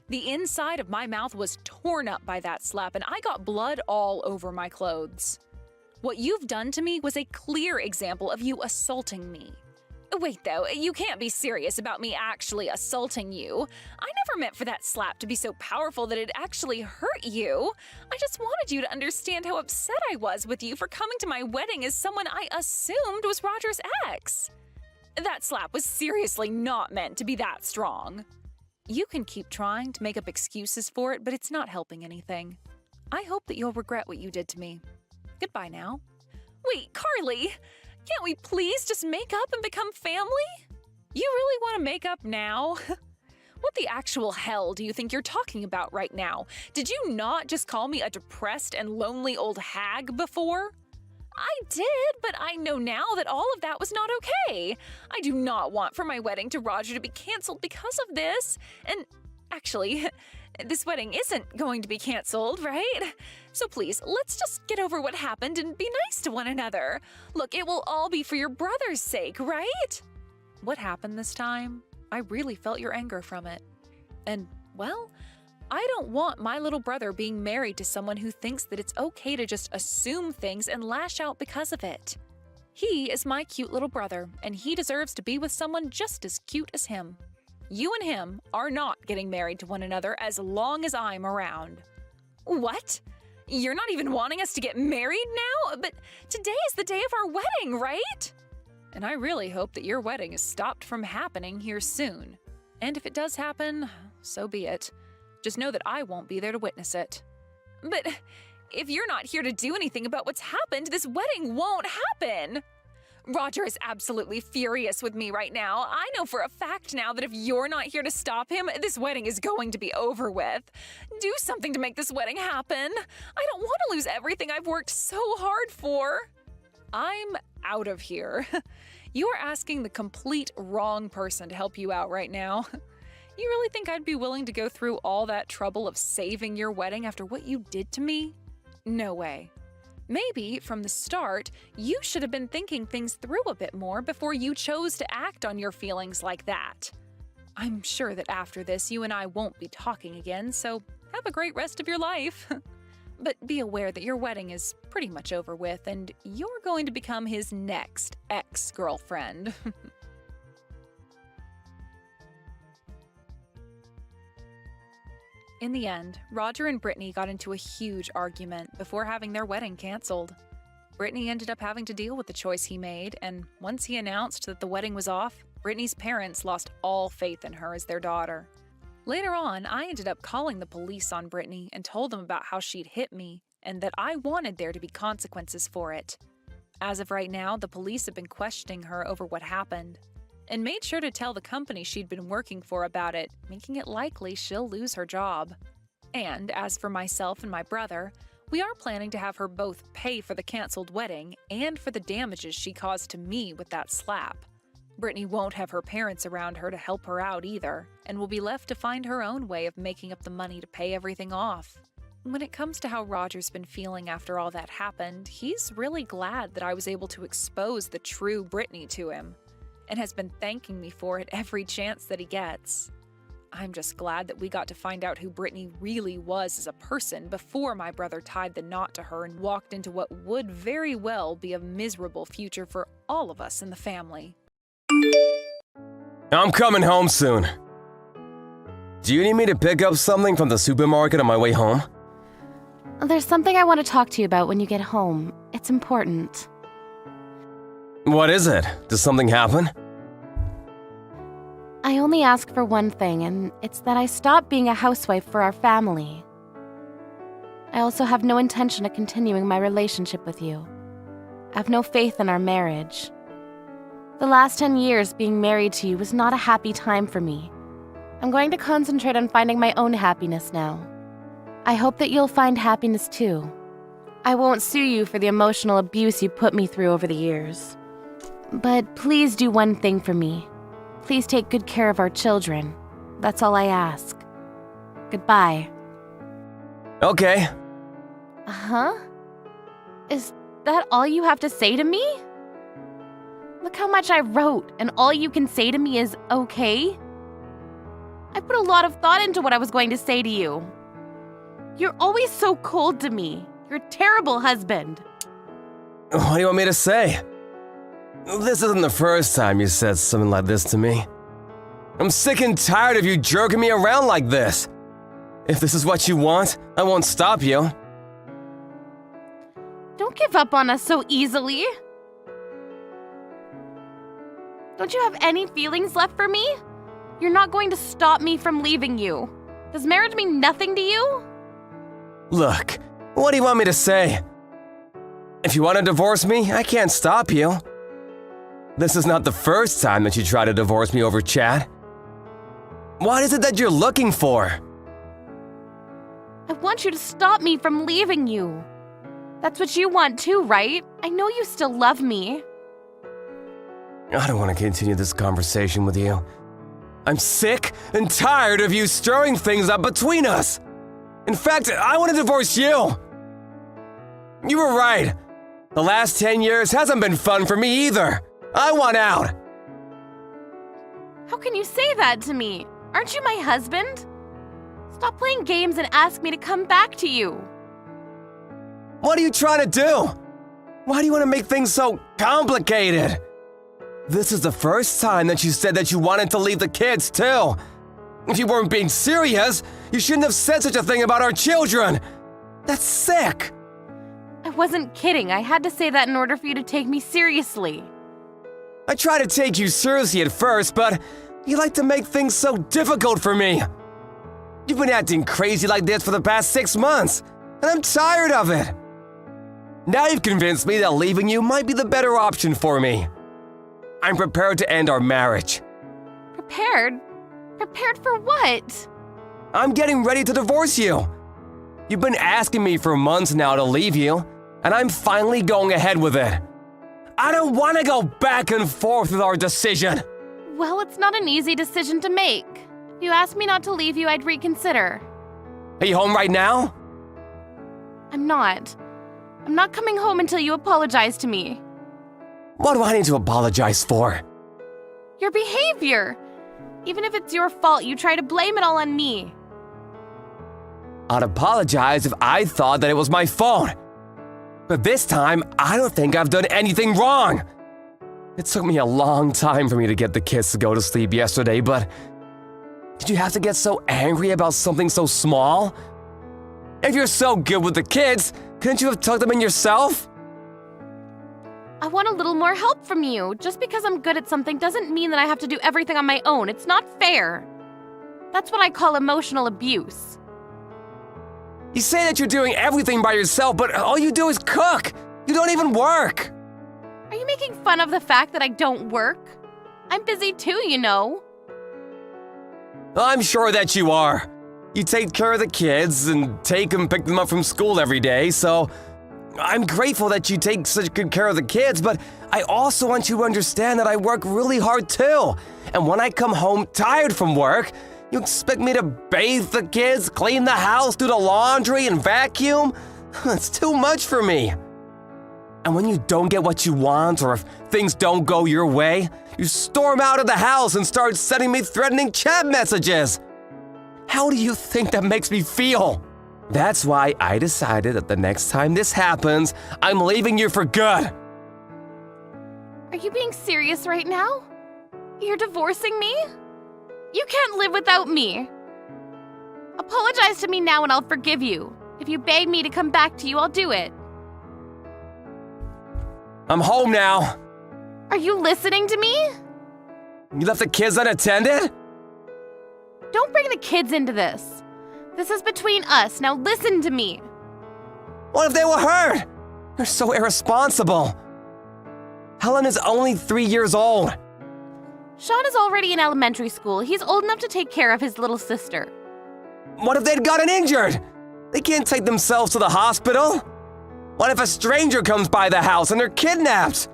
The inside of my mouth was torn up by that slap, and I got blood all over my clothes. What you've done to me was a clear example of you assaulting me. Wait, though, you can't be serious about me actually assaulting you. I never meant for that slap to be so powerful that it actually hurt you. I just wanted you to understand how upset I was with you for coming to my wedding as someone I assumed was Roger's ex. That slap was seriously not meant to be that strong. You can keep trying to make up excuses for it, but it's not helping anything. I hope that you'll regret what you did to me. Goodbye now. Wait, Carly! Can't we please just make up and become family? You really want to make up now? What the actual hell do you think you're talking about right now? Did you not just call me a depressed and lonely old hag before? I did, but I know now that all of that was not okay. I do not want for my wedding to Roger to be canceled because of this. And actually, this wedding isn't going to be canceled, right? So please, let's just get over what happened and be nice to one another. Look, it will all be for your brother's sake, right? What happened this time? I really felt your anger from it. And, well, I don't want my little brother being married to someone who thinks that it's okay to just assume things and lash out because of it. He is my cute little brother, and he deserves to be with someone just as cute as him. You and him are not getting married to one another as long as I'm around. What? You're not even wanting us to get married now? But today is the day of our wedding, right? And I really hope that your wedding is stopped from happening here soon. And if it does happen, so be it. Just know that I won't be there to witness it. But if you're not here to do anything about what's happened, this wedding won't happen. Roger is absolutely furious with me right now. I know for a fact now that if you're not here to stop him, this wedding is going to be over with. Do something to make this wedding happen. I don't want to lose everything I've worked so hard for. I'm out of here. You are asking the complete wrong person to help you out right now. You really think I'd be willing to go through all that trouble of saving your wedding after what you did to me? No way. Maybe, from the start, you should have been thinking things through a bit more before you chose to act on your feelings like that. I'm sure that after this, you and I won't be talking again, so have a great rest of your life. But be aware that your wedding is pretty much over with, and you're going to become his next ex-girlfriend. In the end, Roger and Brittany got into a huge argument before having their wedding canceled. Brittany ended up having to deal with the choice he made, and once he announced that the wedding was off, Brittany's parents lost all faith in her as their daughter. Later on, I ended up calling the police on Brittany and told them about how she'd hit me and that I wanted there to be consequences for it. As of right now, the police have been questioning her over what happened, and made sure to tell the company she'd been working for about it, making it likely she'll lose her job. And as for myself and my brother, we are planning to have her both pay for the canceled wedding and for the damages she caused to me with that slap. Brittany won't have her parents around her to help her out either, and will be left to find her own way of making up the money to pay everything off. When it comes to how Roger's been feeling after all that happened, he's really glad that I was able to expose the true Brittany to him, and has been thanking me for it every chance that he gets. I'm just glad that we got to find out who Brittany really was as a person before my brother tied the knot to her and walked into what would very well be a miserable future for all of us in the family. I'm coming home soon. Do you need me to pick up something from the supermarket on my way home? There's something I want to talk to you about when you get home. It's important. What is it? Does something happen? I only ask for one thing, and it's that I stop being a housewife for our family. I also have no intention of continuing my relationship with you. I have no faith in our marriage. The last 10 years being married to you was not a happy time for me. I'm going to concentrate on finding my own happiness now. I hope that you'll find happiness too. I won't sue you for the emotional abuse you put me through over the years. But please do one thing for me. Please take good care of our children. That's all I ask. Goodbye. Okay. Huh? Is that all you have to say to me? Look how much I wrote, and all you can say to me is okay? I put a lot of thought into what I was going to say to you. You're always so cold to me. You're a terrible husband. What do you want me to say? This isn't the first time you said something like this to me. I'm sick and tired of you jerking me around like this. If this is what you want, I won't stop you. Don't give up on us so easily. Don't you have any feelings left for me? You're not going to stop me from leaving you. Does marriage mean nothing to you? Look, what do you want me to say? If you want to divorce me, I can't stop you. This is not the first time that you try to divorce me over chat. What is it that you're looking for? I want you to stop me from leaving you. That's what you want too, right? I know you still love me. I don't want to continue this conversation with you. I'm sick and tired of you stirring things up between us. In fact, I want to divorce you. You were right. The last 10 years hasn't been fun for me either. I want out. How can you say that to me? Aren't you my husband? Stop playing games and ask me to come back to you. What are you trying to do? Why do you want to make things so complicated? This is the first time that you said that you wanted to leave the kids, too. If you weren't being serious, you shouldn't have said such a thing about our children. That's sick. I wasn't kidding. I had to say that in order for you to take me seriously. I tried to take you seriously at first, but you like to make things so difficult for me. You've been acting crazy like this for the past 6 months, and I'm tired of it. Now you've convinced me that leaving you might be the better option for me. I'm prepared to end our marriage. Prepared? Prepared for what? I'm getting ready to divorce you. You've been asking me for months now to leave you, and I'm finally going ahead with it. I don't want to go back and forth with our decision. Well, it's not an easy decision to make. If you asked me not to leave you, I'd reconsider. Are you home right now? I'm not. I'm not coming home until you apologize to me. What do I need to apologize for? Your behavior. Even if it's your fault, you try to blame it all on me. I'd apologize if I thought that it was my fault. But this time, I don't think I've done anything wrong. It took me a long time for me to get the kids to go to sleep yesterday, but did you have to get so angry about something so small? If you're so good with the kids, couldn't you have tucked them in yourself? I want a little more help from you. Just because I'm good at something doesn't mean that I have to do everything on my own. It's not fair. That's what I call emotional abuse. You say that you're doing everything by yourself, but all you do is cook. You don't even work. Are you making fun of the fact that I don't work? I'm busy too, you know. I'm sure that you are. You take care of the kids and pick them up from school every day, so I'm grateful that you take such good care of the kids, but I also want you to understand that I work really hard too. And when I come home tired from work, you expect me to bathe the kids, clean the house, do the laundry, and vacuum? It's too much for me. And when you don't get what you want, or if things don't go your way, you storm out of the house and start sending me threatening chat messages. How do you think that makes me feel? That's why I decided that the next time this happens, I'm leaving you for good. Are you being serious right now? You're divorcing me? You can't live without me. Apologize to me now and I'll forgive you. If you beg me to come back to you, I'll do it. I'm home now. Are you listening to me? You left the kids unattended? Don't bring the kids into this. This is between us. Now listen to me. What if they were hurt? You're so irresponsible. Helen is only 3 years old. Sean is already in elementary school. He's old enough to take care of his little sister. What if they'd gotten injured? They can't take themselves to the hospital. What if a stranger comes by the house and they're kidnapped?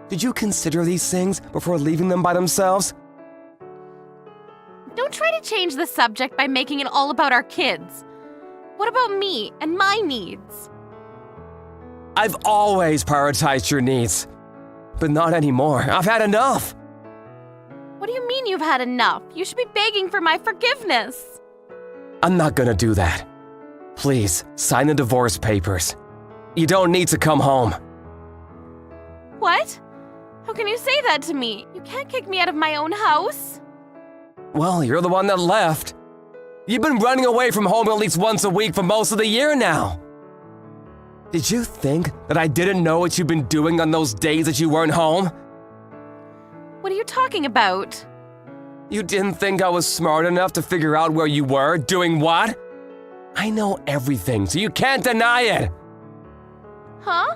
Did you consider these things before leaving them by themselves? Don't try to change the subject by making it all about our kids. What about me and my needs? I've always prioritized your needs, but not anymore. I've had enough. What do you mean you've had enough? You should be begging for my forgiveness. I'm not gonna do that. Please, sign the divorce papers. You don't need to come home. What? How can you say that to me? You can't kick me out of my own house. Well, you're the one that left. You've been running away from home at least once a week for most of the year now. Did you think that I didn't know what you've been doing on those days that you weren't home? What are you talking about? You didn't think I was smart enough to figure out where you were, doing what? I know everything, so you can't deny it. Huh?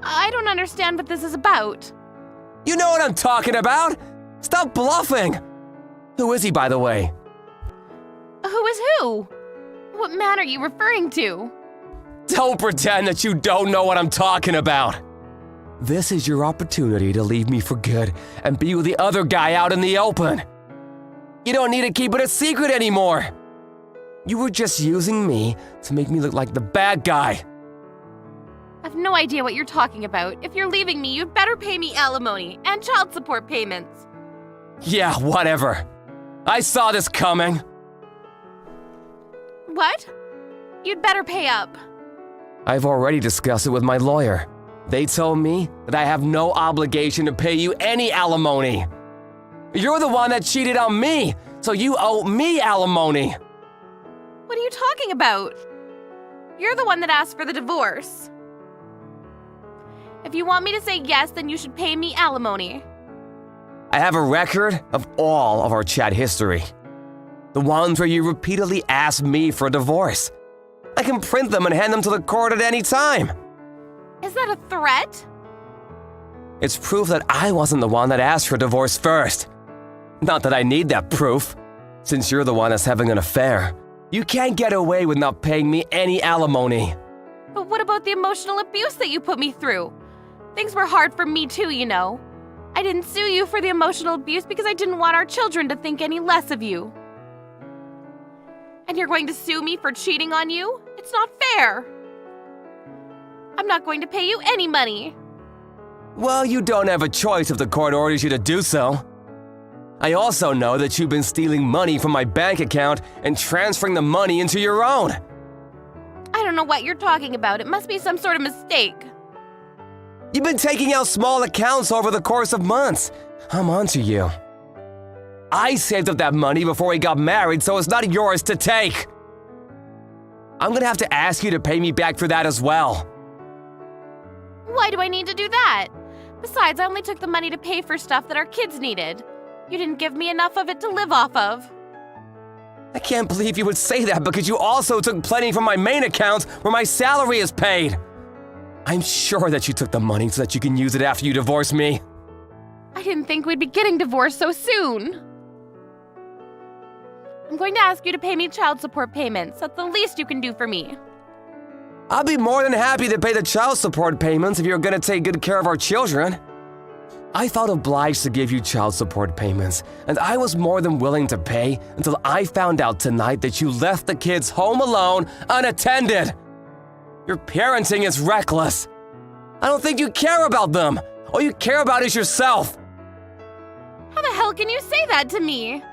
I don't understand what this is about. You know what I'm talking about. Stop bluffing. Who is he, by the way? Who is who? What man are you referring to? Don't pretend that you don't know what I'm talking about. This is your opportunity to leave me for good and be with the other guy out in the open. You don't need to keep it a secret anymore. You were just using me to make me look like the bad guy. I've no idea what you're talking about. If you're leaving me, you'd better pay me alimony and child support payments. Yeah, whatever. I saw this coming. What? You'd better pay up. I've already discussed it with my lawyer. They told me that I have no obligation to pay you any alimony. You're the one that cheated on me, so you owe me alimony. What are you talking about? You're the one that asked for the divorce. If you want me to say yes, then you should pay me alimony. I have a record of all of our chat history. The ones where you repeatedly asked me for a divorce. I can print them and hand them to the court at any time. Is that a threat? It's proof that I wasn't the one that asked for a divorce first. Not that I need that proof. Since you're the one that's having an affair, you can't get away with not paying me any alimony. But what about the emotional abuse that you put me through? Things were hard for me too, you know. I didn't sue you for the emotional abuse because I didn't want our children to think any less of you. And you're going to sue me for cheating on you? It's not fair. I'm not going to pay you any money. Well, you don't have a choice if the court orders you to do so. I also know that you've been stealing money from my bank account and transferring the money into your own. I don't know what you're talking about. It must be some sort of mistake. You've been taking out small accounts over the course of months. I'm onto you. I saved up that money before we got married, so it's not yours to take. I'm gonna have to ask you to pay me back for that as well. Why do I need to do that? Besides, I only took the money to pay for stuff that our kids needed. You didn't give me enough of it to live off of. I can't believe you would say that because you also took plenty from my main account where my salary is paid. I'm sure that you took the money so that you can use it after you divorce me. I didn't think we'd be getting divorced so soon. I'm going to ask you to pay me child support payments. That's the least you can do for me. I'll be more than happy to pay the child support payments if you're gonna take good care of our children. I felt obliged to give you child support payments, and I was more than willing to pay until I found out tonight that you left the kids home alone, unattended. Your parenting is reckless. I don't think you care about them. All you care about is yourself. How the hell can you say that to me?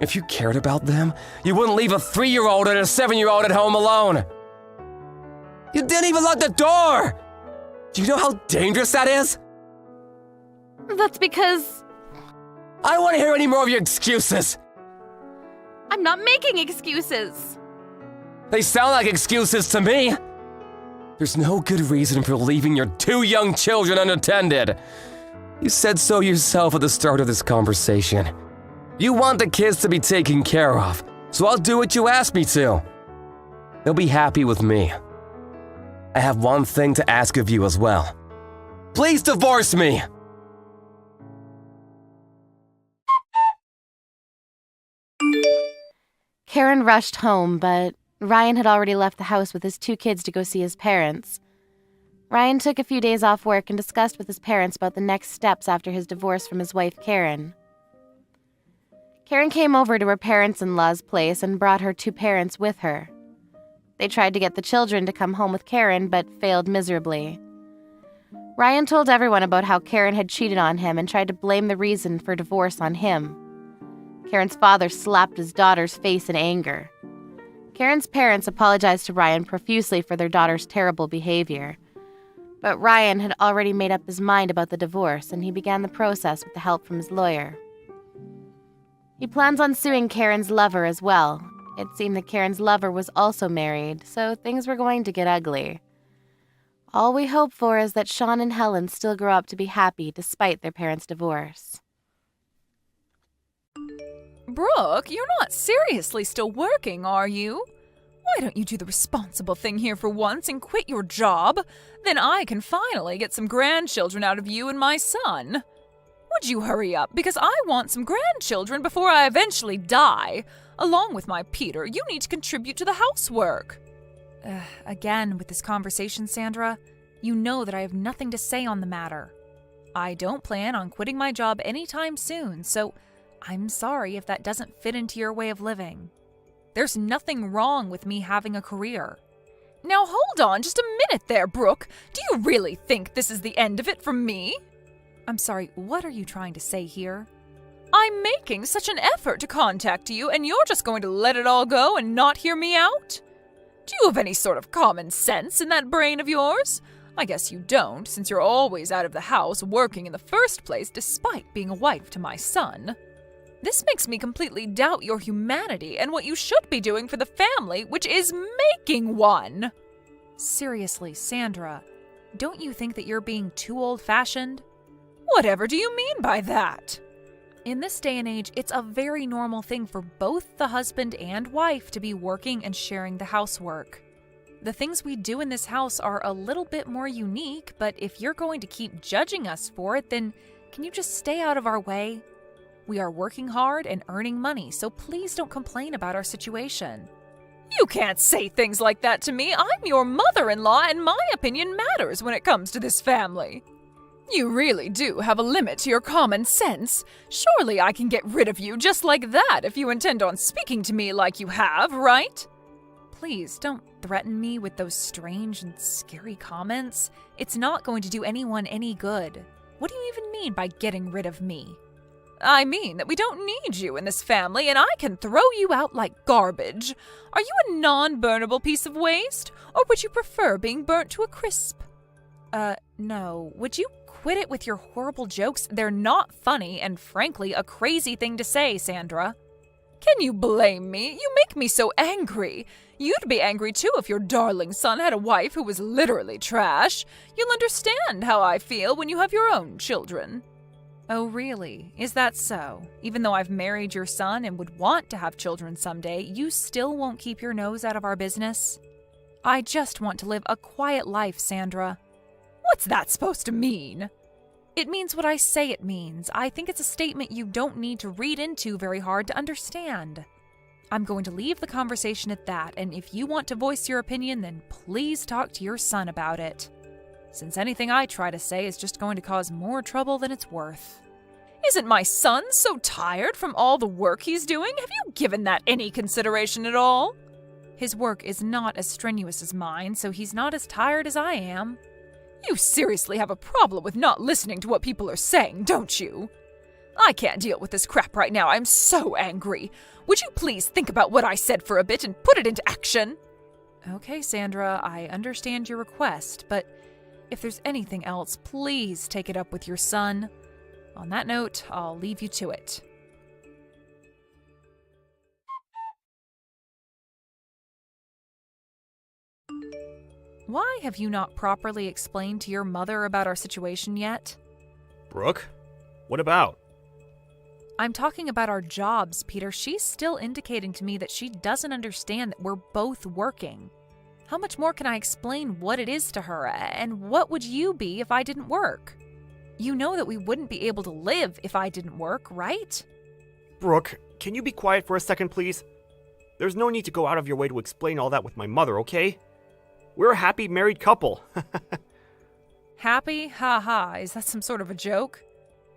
If you cared about them, you wouldn't leave a 3-year-old and a 7-year-old at home alone. You didn't even lock the door! Do you know how dangerous that is? That's because I don't want to hear any more of your excuses. I'm not making excuses. They sound like excuses to me. There's no good reason for leaving your 2 young children unattended. You said so yourself at the start of this conversation. You want the kids to be taken care of, so I'll do what you ask me to. They'll be happy with me. I have one thing to ask of you as well. Please divorce me! Karen rushed home, but Ryan had already left the house with his 2 kids to go see his parents. Ryan took a few days off work and discussed with his parents about the next steps after his divorce from his wife, Karen. Karen came over to her parents-in-law's place and brought her 2 parents with her. They tried to get the children to come home with Karen, but failed miserably. Ryan told everyone about how Karen had cheated on him and tried to blame the reason for divorce on him. Karen's father slapped his daughter's face in anger. Karen's parents apologized to Ryan profusely for their daughter's terrible behavior. But Ryan had already made up his mind about the divorce, and he began the process with the help from his lawyer. He plans on suing Karen's lover as well. It seemed that Karen's lover was also married, so things were going to get ugly. All we hope for is that Sean and Helen still grow up to be happy despite their parents' divorce. Brooke, you're not seriously still working, are you? Why don't you do the responsible thing here for once and quit your job? Then I can finally get some grandchildren out of you and my son. Would you hurry up? Because I want some grandchildren before I eventually die. Along with my Peter, you need to contribute to the housework. Again, with this conversation, Sandra, you know that I have nothing to say on the matter. I don't plan on quitting my job anytime soon, so I'm sorry if that doesn't fit into your way of living. There's nothing wrong with me having a career. Now hold on just a minute there, Brooke. Do you really think this is the end of it for me? I'm sorry, what are you trying to say here? I'm making such an effort to contact you, and you're just going to let it all go and not hear me out? Do you have any sort of common sense in that brain of yours? I guess you don't, since you're always out of the house working in the first place despite being a wife to my son. This makes me completely doubt your humanity and what you should be doing for the family, which is making one. Seriously, Sandra, don't you think that you're being too old-fashioned? Whatever do you mean by that? In this day and age, it's a very normal thing for both the husband and wife to be working and sharing the housework. The things we do in this house are a little bit more unique, but if you're going to keep judging us for it, then can you just stay out of our way? We are working hard and earning money, so please don't complain about our situation. You can't say things like that to me. I'm your mother-in-law, and my opinion matters when it comes to this family. You really do have a limit to your common sense. Surely I can get rid of you just like that if you intend on speaking to me like you have, right? Please don't threaten me with those strange and scary comments. It's not going to do anyone any good. What do you even mean by getting rid of me? I mean that we don't need you in this family, and I can throw you out like garbage. Are you a non-burnable piece of waste, or would you prefer being burnt to a crisp? No. Would you quit it with your horrible jokes? They're not funny and, frankly, a crazy thing to say, Sandra. Can you blame me? You make me so angry. You'd be angry too if your darling son had a wife who was literally trash. You'll understand how I feel when you have your own children. Oh, really? Is that so? Even though I've married your son and would want to have children someday, you still won't keep your nose out of our business? I just want to live a quiet life, Sandra. What's that supposed to mean? It means what I say it means. I think it's a statement you don't need to read into very hard to understand. I'm going to leave the conversation at that, and if you want to voice your opinion, then please talk to your son about it. Since anything I try to say is just going to cause more trouble than it's worth. Isn't my son so tired from all the work he's doing? Have you given that any consideration at all? His work is not as strenuous as mine, so he's not as tired as I am. You seriously have a problem with not listening to what people are saying, don't you? I can't deal with this crap right now. I'm so angry. Would you please think about what I said for a bit and put it into action? Okay, Sandra, I understand your request, but if there's anything else, please take it up with your son. On that note, I'll leave you to it. Why have you not properly explained to your mother about our situation yet? Brooke? What about? I'm talking about our jobs, Peter. She's still indicating to me that she doesn't understand that we're both working. How much more can I explain what it is to her, and what would you be if I didn't work? You know that we wouldn't be able to live if I didn't work, right? Brooke, can you be quiet for a second, please? There's no need to go out of your way to explain all that with my mother, okay? We're a happy married couple. Happy? Ha ha. Is that some sort of a joke?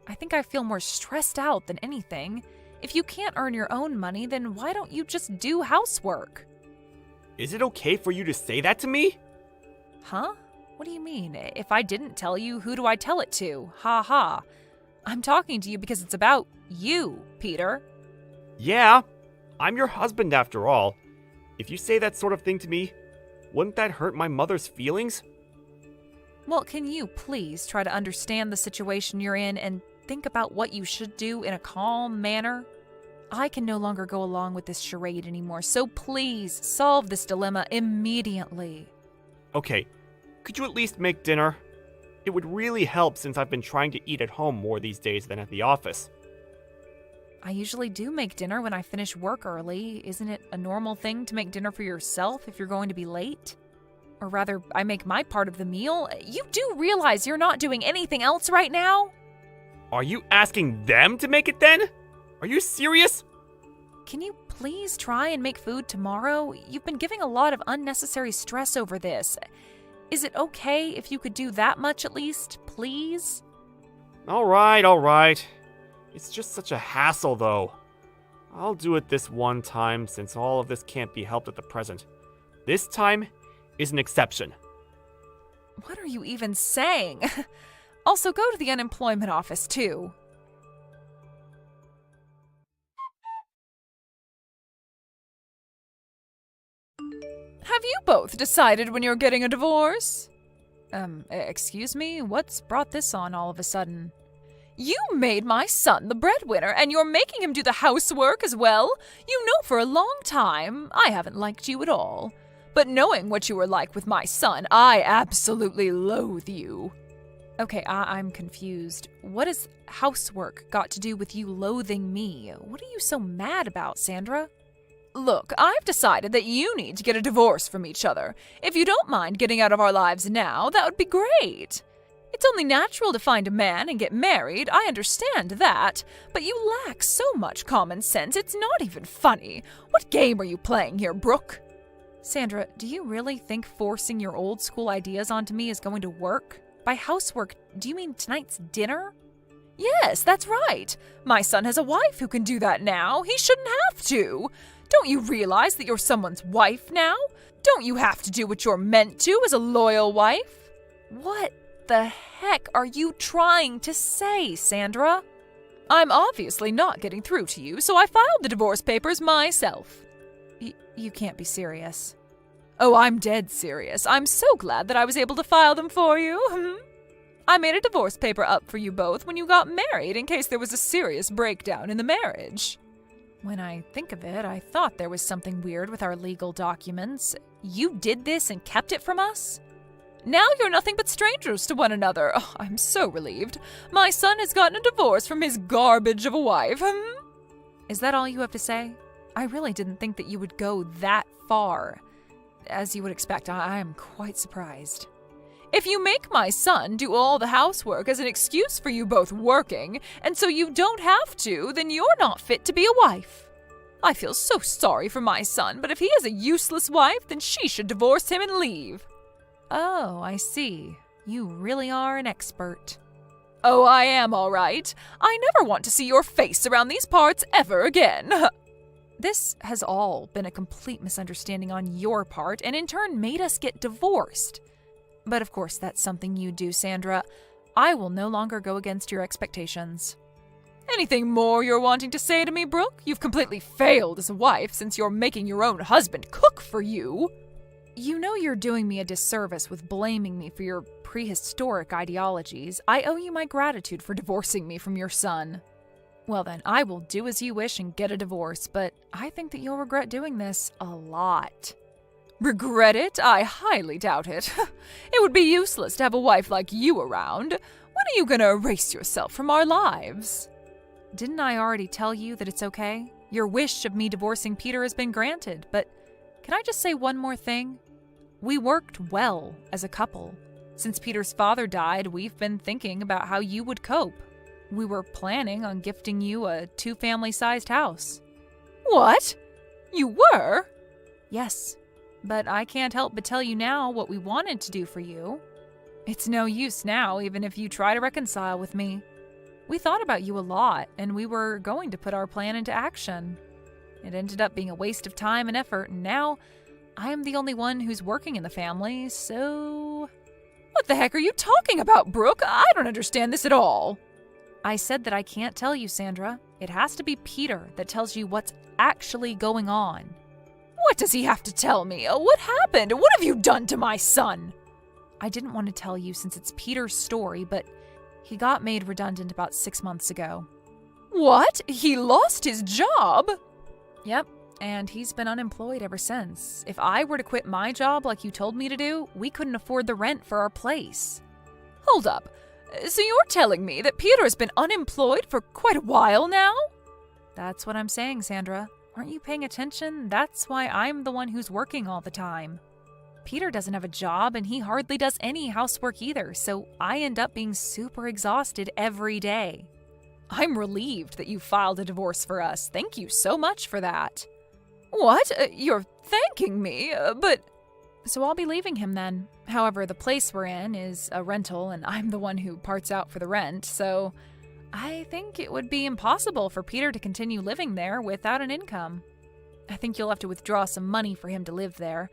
I think I feel more stressed out than anything. If you can't earn your own money, then why don't you just do housework? Is it okay for you to say that to me? Huh? What do you mean? If I didn't tell you, who do I tell it to? Ha ha. I'm talking to you because it's about you, Peter. Yeah, I'm your husband after all. If you say that sort of thing to me, wouldn't that hurt my mother's feelings? Well, can you please try to understand the situation you're in and think about what you should do in a calm manner? I can no longer go along with this charade anymore, so please solve this dilemma immediately. Okay, could you at least make dinner? It would really help since I've been trying to eat at home more these days than at the office. I usually do make dinner when I finish work early. Isn't it a normal thing to make dinner for yourself if you're going to be late? Or rather, I make my part of the meal. You do realize you're not doing anything else right now? Are you asking them to make it then? Are you serious? Can you please try and make food tomorrow? You've been giving a lot of unnecessary stress over this. Is it okay if you could do that much at least, please? Alright. It's just such a hassle, though. I'll do it this one time since all of this can't be helped at the present. This time is an exception. What are you even saying? Also, go to the unemployment office, too. Have you both decided when you're getting a divorce? Excuse me? What's brought this on all of a sudden? You made my son the breadwinner, and you're making him do the housework as well? You know for a long time I haven't liked you at all. But knowing what you were like with my son, I absolutely loathe you. Okay, I'm confused. What has housework got to do with you loathing me? What are you so mad about, Sandra? Look, I've decided that you need to get a divorce from each other. If you don't mind getting out of our lives now, that would be great. It's only natural to find a man and get married, I understand that. But you lack so much common sense, it's not even funny. What game are you playing here, Brooke? Sandra, do you really think forcing your old school ideas onto me is going to work? By housework, do you mean tonight's dinner? Yes, that's right. My son has a wife who can do that now. He shouldn't have to. Don't you realize that you're someone's wife now? Don't you have to do what you're meant to as a loyal wife? What the heck are you trying to say, Sandra? I'm obviously not getting through to you, so I filed the divorce papers myself. You can't be serious. Oh, I'm dead serious. I'm so glad that I was able to file them for you. I made a divorce paper up for you both when you got married in case there was a serious breakdown in the marriage. When I think of it, I thought there was something weird with our legal documents. You did this and kept it from us? Now you're nothing but strangers to one another. Oh, I'm so relieved. My son has gotten a divorce from his garbage of a wife. Is that all you have to say? I really didn't think that you would go that far. As you would expect, I am quite surprised. If you make my son do all the housework as an excuse for you both working, and so you don't have to, then you're not fit to be a wife. I feel so sorry for my son, but if he has a useless wife, then she should divorce him and leave. Oh, I see. You really are an expert. Oh, I am all right. I never want to see your face around these parts ever again. This has all been a complete misunderstanding on your part, and in turn made us get divorced. But of course, that's something you do, Sandra. I will no longer go against your expectations. Anything more you're wanting to say to me, Brooke? You've completely failed as a wife since you're making your own husband cook for you. You know you're doing me a disservice with blaming me for your prehistoric ideologies. I owe you my gratitude for divorcing me from your son. Well then, I will do as you wish and get a divorce, but I think that you'll regret doing this a lot. Regret it? I highly doubt it. It would be useless to have a wife like you around. When are you gonna erase yourself from our lives? Didn't I already tell you that it's okay? Your wish of me divorcing Peter has been granted, but can I just say one more thing? We worked well as a couple. Since Peter's father died, we've been thinking about how you would cope. We were planning on gifting you a 2-family-sized house. What? You were? Yes, but I can't help but tell you now what we wanted to do for you. It's no use now, even if you try to reconcile with me. We thought about you a lot, and we were going to put our plan into action. It ended up being a waste of time and effort, and now I am the only one who's working in the family, so... What the heck are you talking about, Brooke? I don't understand this at all. I said that I can't tell you, Sandra. It has to be Peter that tells you what's actually going on. What does he have to tell me? What happened? What have you done to my son? I didn't want to tell you since it's Peter's story, but he got made redundant about 6 months ago. What? He lost his job? Yep, and he's been unemployed ever since. If I were to quit my job like you told me to do, we couldn't afford the rent for our place. Hold up. So you're telling me that Peter has been unemployed for quite a while now? That's what I'm saying, Sandra. Aren't you paying attention? That's why I'm the one who's working all the time. Peter doesn't have a job, and he hardly does any housework either, so I end up being super exhausted every day. I'm relieved that you filed a divorce for us. Thank you so much for that. What? You're thanking me? But... So I'll be leaving him then. However, the place we're in is a rental, and I'm the one who parts out for the rent, so I think it would be impossible for Peter to continue living there without an income. I think you'll have to withdraw some money for him to live there,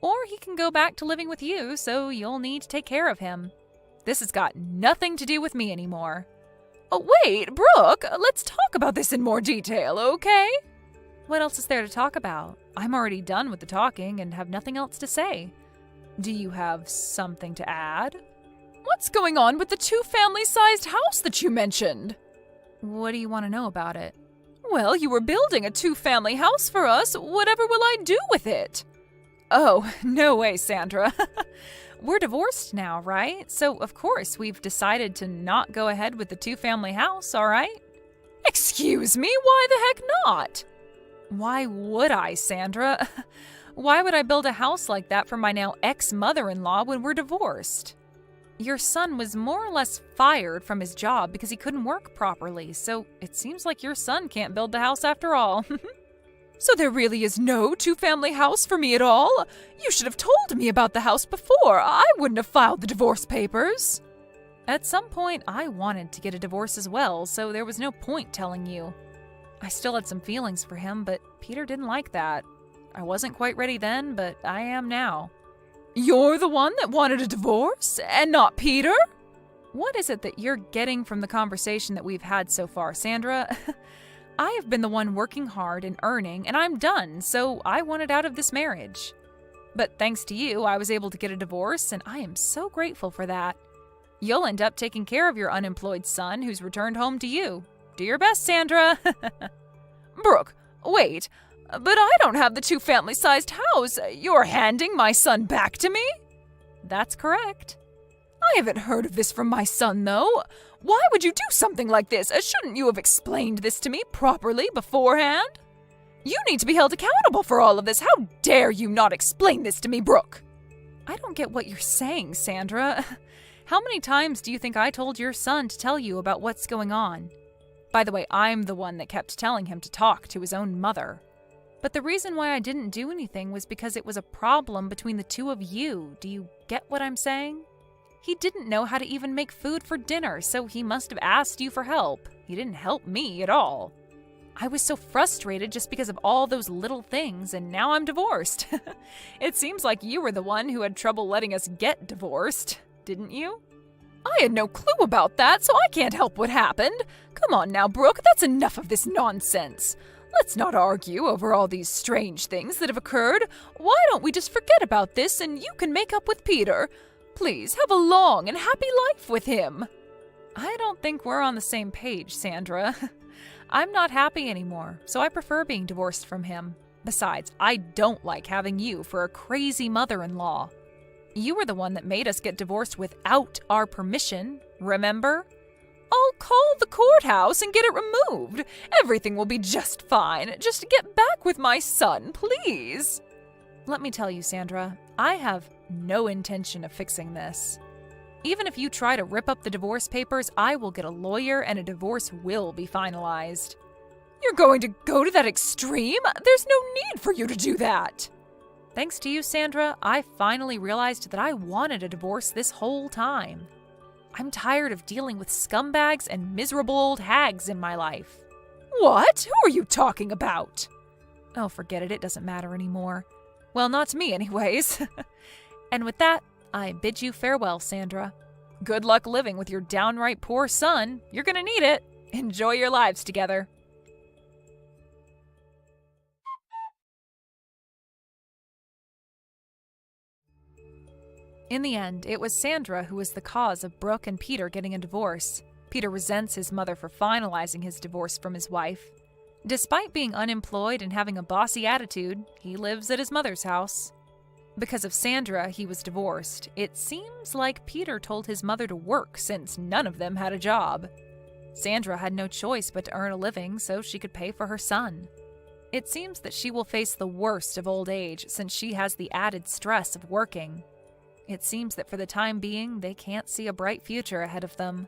or he can go back to living with you, so you'll need to take care of him. This has got nothing to do with me anymore. Oh, wait, Brooke, let's talk about this in more detail, okay? What else is there to talk about? I'm already done with the talking and have nothing else to say. Do you have something to add? What's going on with the 2-family-sized house that you mentioned? What do you want to know about it? Well, you were building a 2-family house for us. Whatever will I do with it? Oh, no way, Sandra. We're divorced now, right? So, of course, we've decided to not go ahead with the 2-family house, all right? Excuse me, why the heck not? Why would I, Sandra? Why would I build a house like that for my now ex-mother-in-law when we're divorced? Your son was more or less fired from his job because he couldn't work properly, so it seems like your son can't build the house after all. So there really is no 2-family house for me at all? You should have told me about the house before. I wouldn't have filed the divorce papers. At some point, I wanted to get a divorce as well, so there was no point telling you. I still had some feelings for him, but Peter didn't like that. I wasn't quite ready then, but I am now. You're the one that wanted a divorce, and not Peter? What is it that you're getting from the conversation that we've had so far, Sandra? I have been the one working hard and earning, and I'm done, so I wanted out of this marriage. But thanks to you, I was able to get a divorce, and I am so grateful for that. You'll end up taking care of your unemployed son who's returned home to you. Do your best, Sandra. Brooke, wait, but I don't have the 2-family-sized house. You're handing my son back to me? That's correct. I haven't heard of this from my son, though. Why would you do something like this? Shouldn't you have explained this to me properly beforehand? You need to be held accountable for all of this. How dare you not explain this to me, Brooke? I don't get what you're saying, Sandra. How many times do you think I told your son to tell you about what's going on? By the way, I'm the one that kept telling him to talk to his own mother. But the reason why I didn't do anything was because it was a problem between the two of you. Do you get what I'm saying? He didn't know how to even make food for dinner, so he must have asked you for help. He didn't help me at all. I was so frustrated just because of all those little things, and now I'm divorced. It seems like you were the one who had trouble letting us get divorced, didn't you? I had no clue about that, so I can't help what happened. Come on now, Brooke, that's enough of this nonsense. Let's not argue over all these strange things that have occurred. Why don't we just forget about this and you can make up with Peter? Please, have a long and happy life with him. I don't think we're on the same page, Sandra. I'm not happy anymore, so I prefer being divorced from him. Besides, I don't like having you for a crazy mother-in-law. You were the one that made us get divorced without our permission, remember? I'll call the courthouse and get it removed. Everything will be just fine. Just get back with my son, please. Let me tell you, Sandra, I have no intention of fixing this. Even if you try to rip up the divorce papers, I will get a lawyer and a divorce will be finalized. You're going to go to that extreme? There's no need for you to do that. Thanks to you, Sandra, I finally realized that I wanted a divorce this whole time. I'm tired of dealing with scumbags and miserable old hags in my life. What? Who are you talking about? Oh, forget it. It doesn't matter anymore. Well, not to me anyways. And with that, I bid you farewell, Sandra. Good luck living with your downright poor son. You're gonna need it. Enjoy your lives together. In the end, it was Sandra who was the cause of Brooke and Peter getting a divorce. Peter resents his mother for finalizing his divorce from his wife. Despite being unemployed and having a bossy attitude, he lives at his mother's house. Because of Sandra, he was divorced. It seems like Peter told his mother to work since none of them had a job. Sandra had no choice but to earn a living so she could pay for her son. It seems that she will face the worst of old age since she has the added stress of working. It seems that for the time being, they can't see a bright future ahead of them.